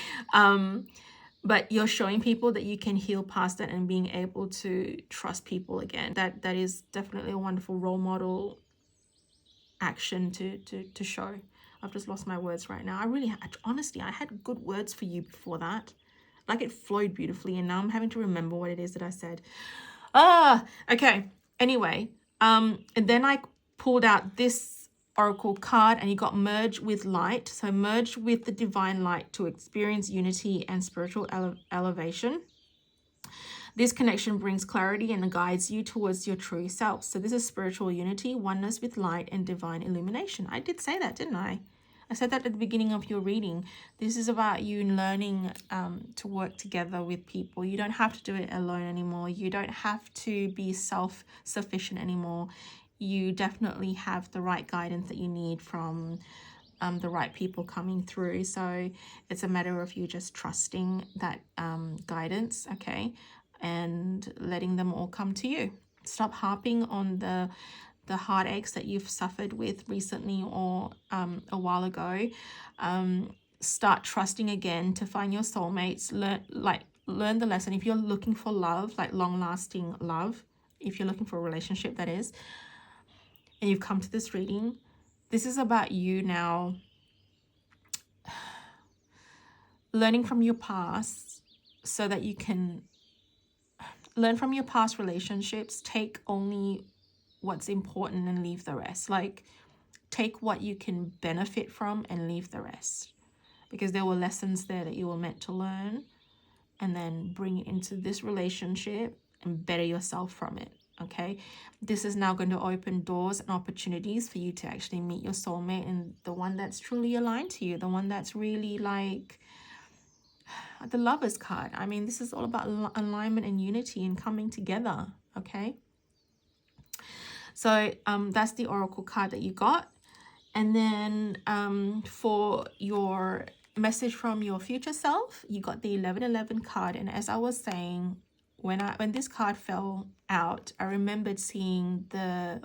but you're showing people that you can heal past that and being able to trust people again. That is definitely a wonderful role model action to show. I've just lost my words right now. Honestly, I had good words for you before that. Like, it flowed beautifully, and now I'm having to remember what it is that I said. Okay. Anyway, and then I pulled out this oracle card, and you got merge with light. So merge with the divine light to experience unity and spiritual elevation. This connection brings clarity and guides you towards your true self. So this is spiritual unity, oneness with light, and divine illumination. I did say that, didn't I? I said that at the beginning of your reading. This is about you learning to work together with people. You don't have to do it alone anymore. You don't have to be self-sufficient anymore. You definitely have the right guidance that you need from the right people coming through. So it's a matter of you just trusting that guidance, okay, and letting them all come to you. Stop harping on the heartaches that you've suffered with recently or a while ago. Start trusting again to find your soulmates. Learn the lesson. If you're looking for love, like long-lasting love, if you're looking for a relationship, that is, and you've come to this reading, this is about you now learning from your past so that you can learn from your past relationships, take only what's important and leave the rest. Like, take what you can benefit from and leave the rest, because there were lessons there that you were meant to learn, and then bring it into this relationship and better yourself from it. Okay, this is now going to open doors and opportunities for you to actually meet your soulmate, and the one that's truly aligned to you, the one that's really like the Lovers card. I mean, this is all about alignment and unity and coming together. Okay, so that's the oracle card that you got. And then for your message from your future self, you got the 1111 card. And as I was saying, when this card fell out, I remembered seeing the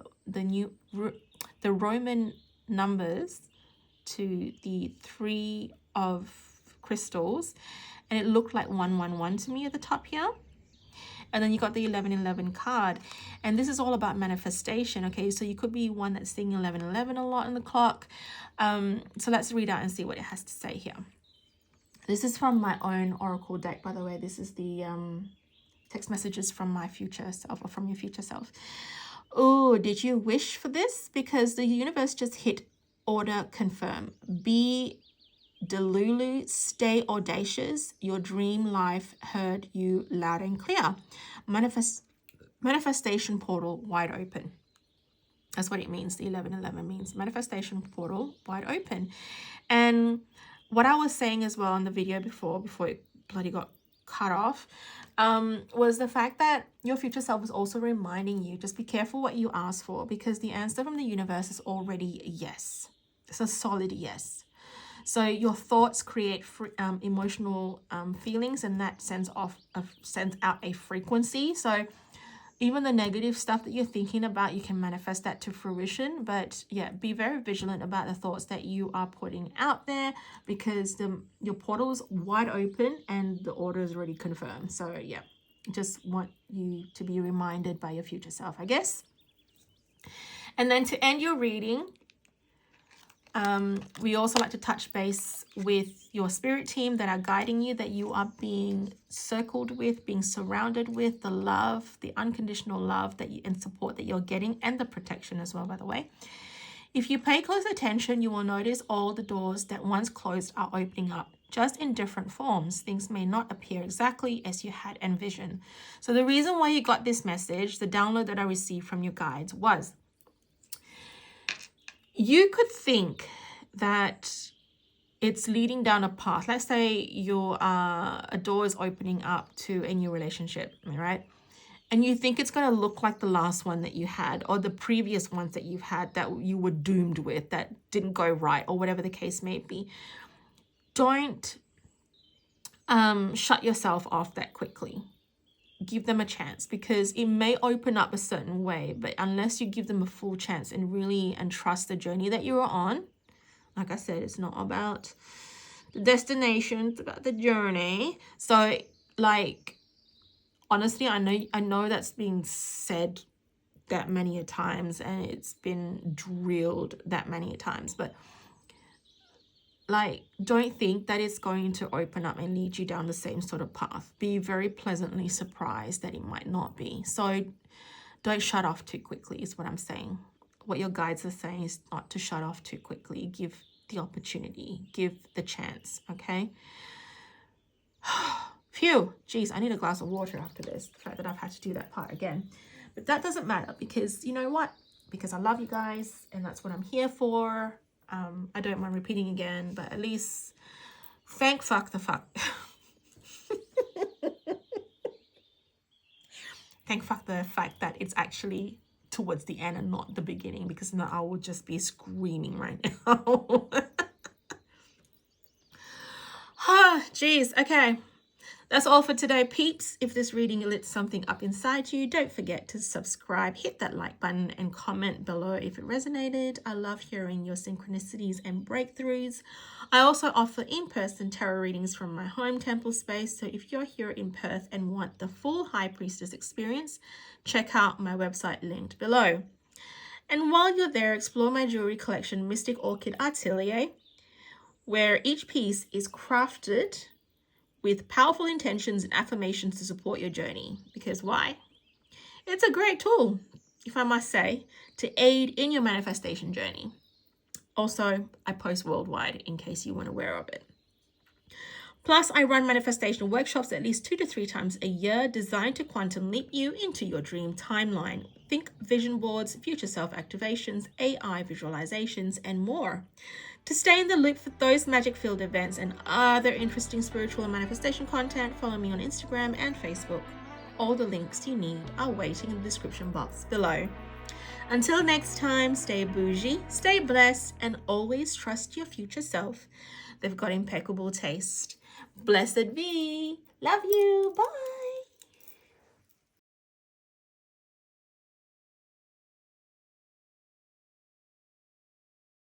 Roman numbers to the 3 of crystals, and it looked like 111 to me at the top here. And then you got the 1111 card, and this is all about manifestation. Okay, so you could be one that's seeing 1111 a lot in the clock. So let's read out and see what it has to say here. This is from my own oracle deck, by the way. This is the text messages from my future self, or from your future self. Oh, did you wish for this? Because the universe just hit order confirm. Be Delulu, stay audacious. Your dream life heard you loud and clear. Manifestation portal wide open. That's what it means. The 1111 means manifestation portal wide open. And what I was saying as well in the video before it bloody got cut off, was the fact that your future self is also reminding you, just be careful what you ask for, because the answer from the universe is already yes. It's a solid yes. So your thoughts create emotional feelings, and that sends out a frequency. So even the negative stuff that you're thinking about, you can manifest that to fruition. But yeah, be very vigilant about the thoughts that you are putting out there, because your portal is wide open and the order is already confirmed. So yeah, just want you to be reminded by your future self, I guess. And then to end your reading, We also like to touch base with your spirit team that are guiding you, that you are being circled with, being surrounded with, the love, the unconditional love that you and support that you're getting, and the protection as well, by the way. If you pay close attention, you will notice all the doors that once closed are opening up, just in different forms. Things may not appear exactly as you had envisioned. So the reason why you got this message, the download that I received from your guides, was you could think that it's leading down a path. Let's say a door is opening up to a new relationship, right? And you think it's going to look like the last one that you had, or the previous ones that you've had that you were doomed with, that didn't go right, or whatever the case may be. Don't shut yourself off that quickly. Give them a chance, because it may open up a certain way, but unless you give them a full chance and trust the journey that you're on, like I said, it's not about the destination, it's about the journey. So, like, honestly, I know that's been said that many a times, and it's been drilled that many a times, but like, don't think that it's going to open up and lead you down the same sort of path. Be very pleasantly surprised that it might not be. So don't shut off too quickly is what I'm saying. What your guides are saying is not to shut off too quickly. Give the opportunity, give the chance, okay? Phew, geez, I need a glass of water after this. The fact that I've had to do that part again. But that doesn't matter, because you know what? Because I love you guys, and that's what I'm here for. I don't mind repeating again, but at least thank fuck the fuck. Thank fuck the fact that it's actually towards the end and not the beginning, because now I will just be screaming right now. Ah, jeez. Okay. That's all for today, peeps. If this reading lit something up inside you, don't forget to subscribe, hit that like button, and comment below if it resonated. I love hearing your synchronicities and breakthroughs. I also offer in-person tarot readings from my home temple space. So if you're here in Perth and want the full High Priestess experience, check out my website linked below. And while you're there, explore my jewelry collection, Mystic Orchid Atelier, where each piece is crafted with powerful intentions and affirmations to support your journey. Because why? It's a great tool, if I must say, to aid in your manifestation journey. Also, I post worldwide in case you weren't aware of it. Plus, I run manifestation workshops at least 2 to 3 times a year, designed to quantum leap you into your dream timeline. Think vision boards, future self activations, AI visualizations, and more. To stay in the loop for those magic-filled events and other interesting spiritual and manifestation content, follow me on Instagram and Facebook. All the links you need are waiting in the description box below. Until next time, stay bougie, stay blessed, and always trust your future self. They've got impeccable taste. Blessed be. Love you. Bye.